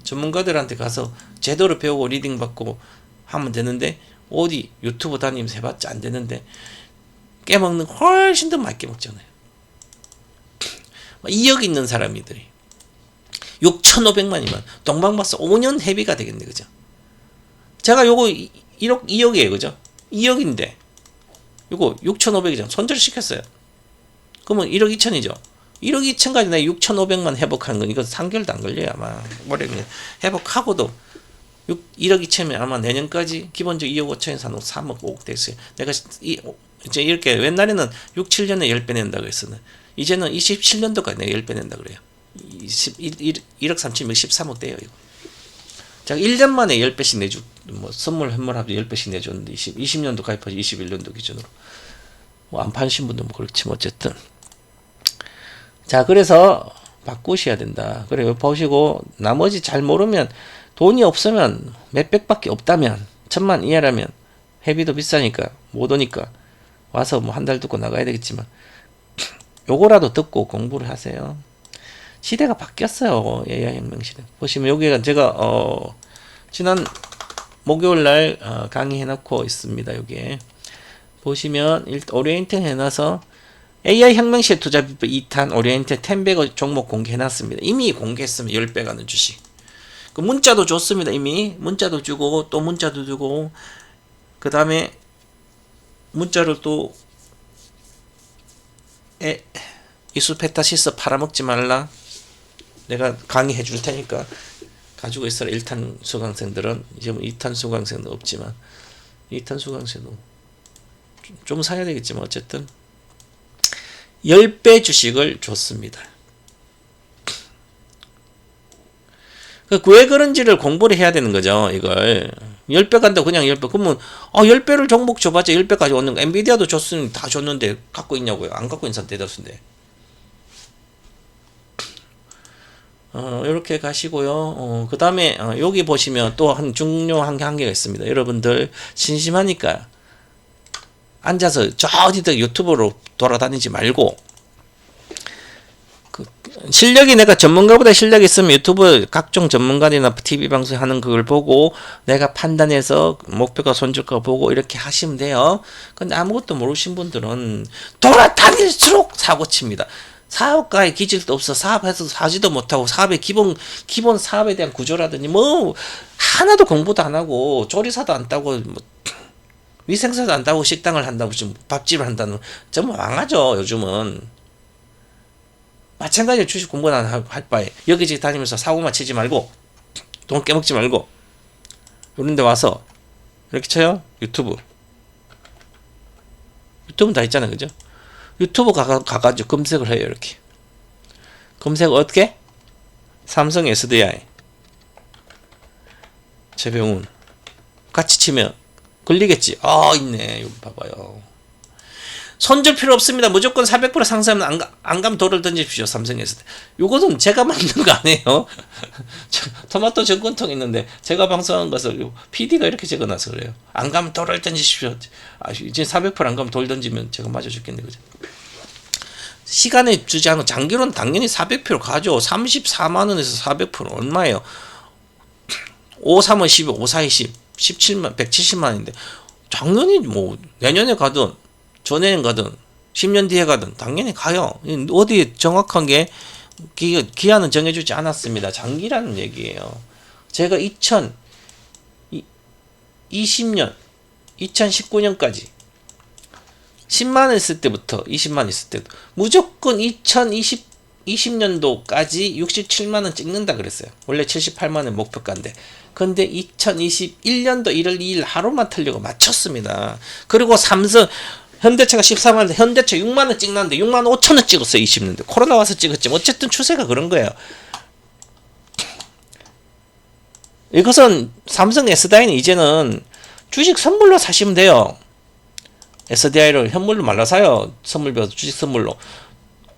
전문가들한테 가서 제대로 배우고 리딩 받고 하면 되는데, 어디 유튜브 다니면서 해봤자 안 되는데 깨먹는 거 훨씬 더 많이 깨먹잖아요. 2억 있는 사람들이 6,500만이면 동방박사 5년 회비가 되겠네. 그죠? 제가 요거 1억 2억이에요. 그죠? 2억인데 요거 6,500이잖아. 손절시켰어요. 그러면 1억 2천이죠. 1억 2천까지 내가 6,500만 회복하는 건 이거 3개월도 안 걸려요. 아마 모르겠네. 회복하고도 1억 2천이면 아마 내년까지 기본적으로 2억 5천에 사놓고 3억 5억 됐어요. 내가 이제 이렇게 옛날에는 6, 7년에 10배 낸다고 했었는데 이제는 27년도까지 내가 10배 낸다 그래요. 1억 3천이면 13억 돼요. 이거. 제가 1년 만에 10배씩 내주, 뭐 선물 현물합도 10배씩 내줬는데 20년도 가입하지 21년도 기준으로 뭐 안 파신 분들 뭐 그렇지만 어쨌든 자 그래서 바꾸셔야 된다. 그래 보시고 나머지 잘 모르면 돈이 없으면 몇백밖에 없다면 1,000만 이하라면 회비도 비싸니까 못 오니까 와서 뭐 한 달 듣고 나가야 되겠지만 요거라도 듣고 공부를 하세요. 시대가 바뀌었어요. AI 혁명 시대. 보시면 여기가 제가 지난 목요일 날 강의 해놓고 있습니다. 여기에 보시면 오리엔팅 해놔서 AI 혁명 시대 투자 비법 2탄 오리엔팅 10배가 종목 공개해놨습니다. 이미 공개했으면 10배 가는 주식. 그 문자도 줬습니다. 이미 문자도 주고 또 문자도 주고 그 다음에 문자를 또 이수페타시스 팔아먹지 말라. 내가 강의해 줄 테니까 가지고 있어라. 1탄 수강생들은 이제 뭐 2탄 수강생은 없지만 2탄 수강생도 좀 사야 되겠지만 어쨌든 10배 주식을 줬습니다. 왜 그런지를 공부를 해야 되는 거죠. 이걸 10배 간다고 그냥 10배 그러면 10배를 종목 줘봤자 10배까지 얻는 거. 엔비디아도 줬으니 다 줬는데 갖고 있냐고요. 안 갖고 있는 사람 대다수인데. 이렇게 가시고요. 그 다음에 여기 보시면 또 한 중요한 게 한 개가 있습니다. 여러분들 심심하니까 앉아서 저 어디든 유튜브로 돌아다니지 말고 실력이 내가 전문가보다 실력이 있으면 유튜브 각종 전문가들이나 TV 방송 하는 그걸 보고 내가 판단해서 목표가 손질가 보고 이렇게 하시면 돼요. 근데 아무것도 모르신 분들은 돌아다닐수록 사고칩니다. 사업가의 기질도 없어. 사업해서 사지도 못하고 사업의 기본 사업에 대한 구조라든지 뭐 하나도 공부도 안 하고 조리사도 안 따고 뭐 위생사도 안 따고 식당을 한다고 지금 밥집을 한다는 정말 망하죠. 요즘은 마찬가지로 주식 공부 안 할 바에 여기저기 다니면서 사고만 치지 말고 돈 깨먹지 말고 이런 데 와서 이렇게 쳐요. 유튜브는 다 있잖아요. 그죠? 유튜브 가가지고 검색을 해요. 이렇게 검색 어떻게? 삼성 SDI 최병훈 같이 치면 걸리겠지. 있네. 여기 봐봐요. 손절 필요 없습니다. 무조건 400% 상승하면 안감 돌을 던지십시오. 삼성에서. 요거는 제가 만든 거 아니에요. 토마토 정권통 있는데 제가 방송한 것을 PD가 이렇게 적어놔서 그래요. 안감 돌을 던지십시오. 이제 400% 안감 돌 던지면 제가 맞아 죽겠네. 그죠? 시간에 주지 않고 장기로는 당연히 400% 가죠. 34만원에서 400% 얼마예요? 5, 3은 12, 5, 4, 20, 17만, 170만원인데 당연히 뭐 내년에 가든 전에는 가든 10년 뒤에 가든 당연히 가요. 어디 정확하게 기한은 정해주지 않았습니다. 장기라는 얘기예요. 제가 2020년 2019년까지 10만 있을 때부터 20만 있을 때도 무조건 2020년도까지 67만 원 찍는다 그랬어요. 원래 78만 원 목표가인데 근데 2021년도 1월 2일 하루만 틀리고 맞췄습니다. 그리고 삼성 현대차가 14만 원, 현대차 6만 원 찍는데 6만 5천 원 찍었어요. 20년대. 코로나 와서 찍었지만 어쨌든 추세가 그런 거예요. 이것은 삼성 SDI는 이제는 주식 선물로 사시면 돼요. SDI를 현물로 말라 사요. 선물 배워서 주식 선물로.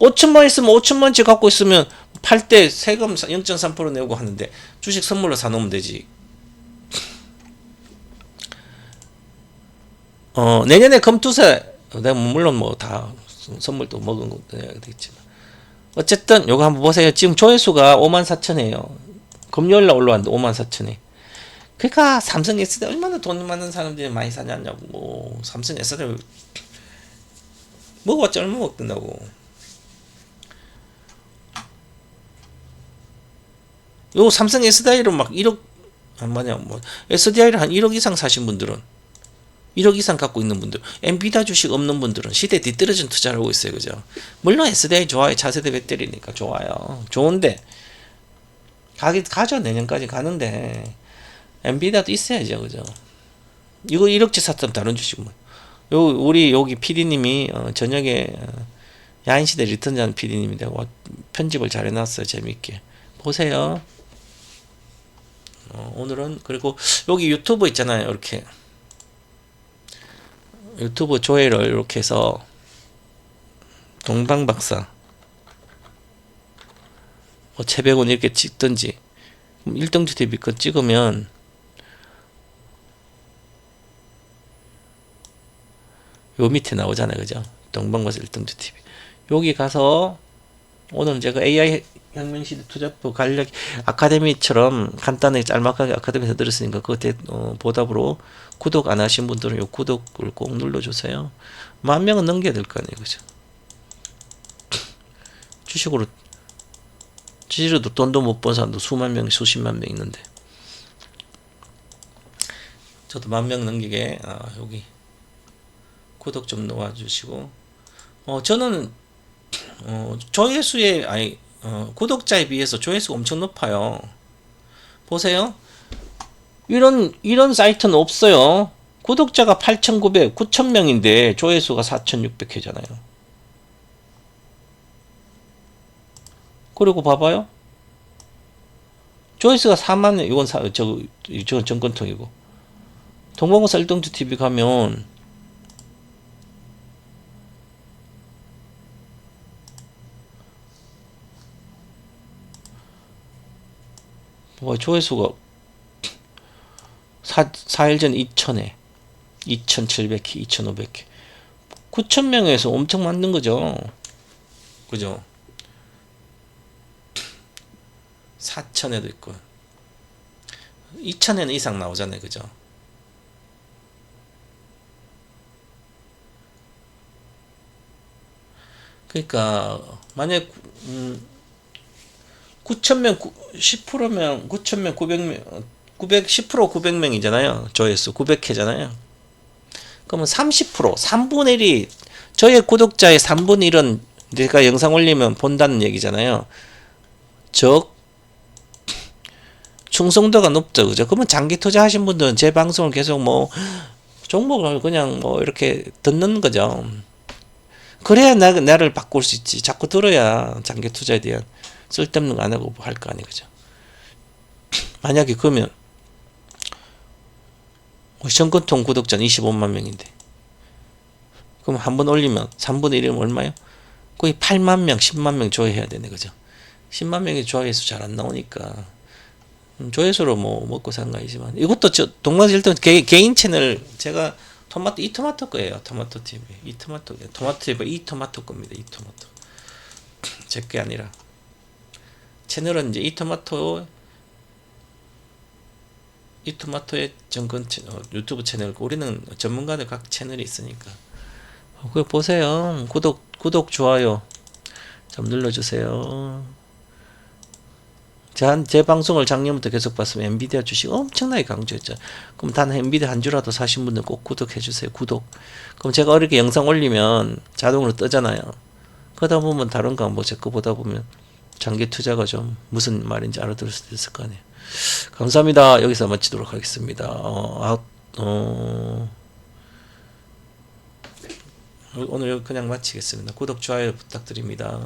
5천만 있으면 5천만치 갖고 있으면 팔 때 세금 0.3% 내고 하는데 주식 선물로 사놓으면 되지. 내년에 금투세 내가 물론 뭐 다 선물도 먹은 것도 해야 되겠지만 어쨌든 요거 한번 보세요. 지금 조회수가 54,000이에요. 금요일날 올라왔는데 54,000이. 그러니까 삼성 SDI 얼마나 돈 많은 사람들이 많이 사냐고. 삼성 SDI 먹어봤자 얼마 먹는다고. 요 삼성 SDI로 막 1억, 뭐냐, 뭐, SDI를 한 1억 이상 사신 분들은, 1억 이상 갖고 있는 분들, 엔비디아 주식 없는 분들은 시대 뒤떨어진 투자를 하고 있어요. 그죠? 물론 SDI 좋아요. 차세대 배터리니까 좋아요. 좋은데, 가죠. 내년까지 가는데, 엔비디아도 있어야죠. 그죠? 이거 1억치 샀던 다른 주식 뭐. 우리 여기 PD님이, 저녁에, 야인시대 리턴자는 PD님인데, 편집을 잘 해놨어요. 재밌게. 보세요. 오늘은, 그리고 여기 유튜브 있잖아요. 이렇게. 유튜브 조회를 이렇게 해서, 동방박사. 뭐, 채백은 이렇게 찍든지, 1등주 TV 거 찍으면, 요 밑에 나오잖아요. 그죠? 동방박사 1등주 TV. 여기 가서, 오늘 제가 AI 혁명시대 투자법 관련 아카데미처럼 간단하게 짤막하게 아카데미에서 들었으니까 그때 보답으로 구독 안 하신 분들은 요 구독을 꼭 눌러주세요. 10,000명은 넘겨야 될 거 아니에요. 그죠? 주식으로도 돈도 못 번 사람도 수만 명, 수십만 명 있는데. 저도 10,000명 넘기게, 여기 구독 좀 놓아주시고. 저는, 조회수에, 구독자에 비해서 조회수가 엄청 높아요. 보세요. 이런 사이트는 없어요. 구독자가 8,900, 9,000명인데 조회수가 4,600회잖아요. 그리고 봐봐요. 조회수가 4만 명, 이건 저건 정권통이고. 동방박사 1등주 TV 가면 조회수가 4일 전 2,000회, 2,700회, 2,500회. 9,000명에서 엄청 만든 거죠. 그죠? 4,000회도 있고. 2,000회는 이상 나오잖아요. 그죠? 그러니까, 만약, 9,000명, 10%면 9,000명, 900명, 10% 900명이잖아요. 조회수 900회잖아요. 그러면 30%, 3분의 1이, 저의 구독자의 3분의 1은 내가 영상 올리면 본다는 얘기잖아요. 즉, 충성도가 높죠. 그죠? 그러면 장기 투자하신 분들은 제 방송을 계속 종목을 그냥 이렇게 듣는 거죠. 그래야 나를 바꿀 수 있지. 자꾸 들어야 장기 투자에 대한 쓸데없는 거 안 하고 할 거 아니에요. 그죠? 만약에 그러면 정권통 구독자는 25만 명인데 그럼 한 번 올리면 3분의 1이면 얼마요? 거의 8만 명, 10만 명 조회해야 되네. 그죠? 10만 명이 조회수 잘 안 나오니까 조회수로 먹고 사는 거 아니지만 이것도 동방박사 1등 개인 채널 제가 이토마토 거예요. 토마토 TV. 토마토 TV 이토마토 겁니다. 이토마토. 제 게 아니라 채널은 이제 이토마토의 정권 유튜브 채널. 우리는 전문가들 각 채널이 있으니까 그거 보세요. 구독 좋아요 좀 눌러주세요. 제 방송을 작년부터 계속 봤으면 엔비디아 주식 엄청나게 강조했죠. 그럼 단 엔비디아 한 주라도 사신 분들 꼭 구독해주세요. 구독. 그럼 제가 이렇게 영상 올리면 자동으로 뜨잖아요. 그러다 보면 다른 거 제 거 보다 보면 장기 투자가 좀 무슨 말인지 알아들을 수도 있을 거 아니에요. 감사합니다. 여기서 마치도록 하겠습니다. 오늘 그냥 마치겠습니다. 구독, 좋아요 부탁드립니다.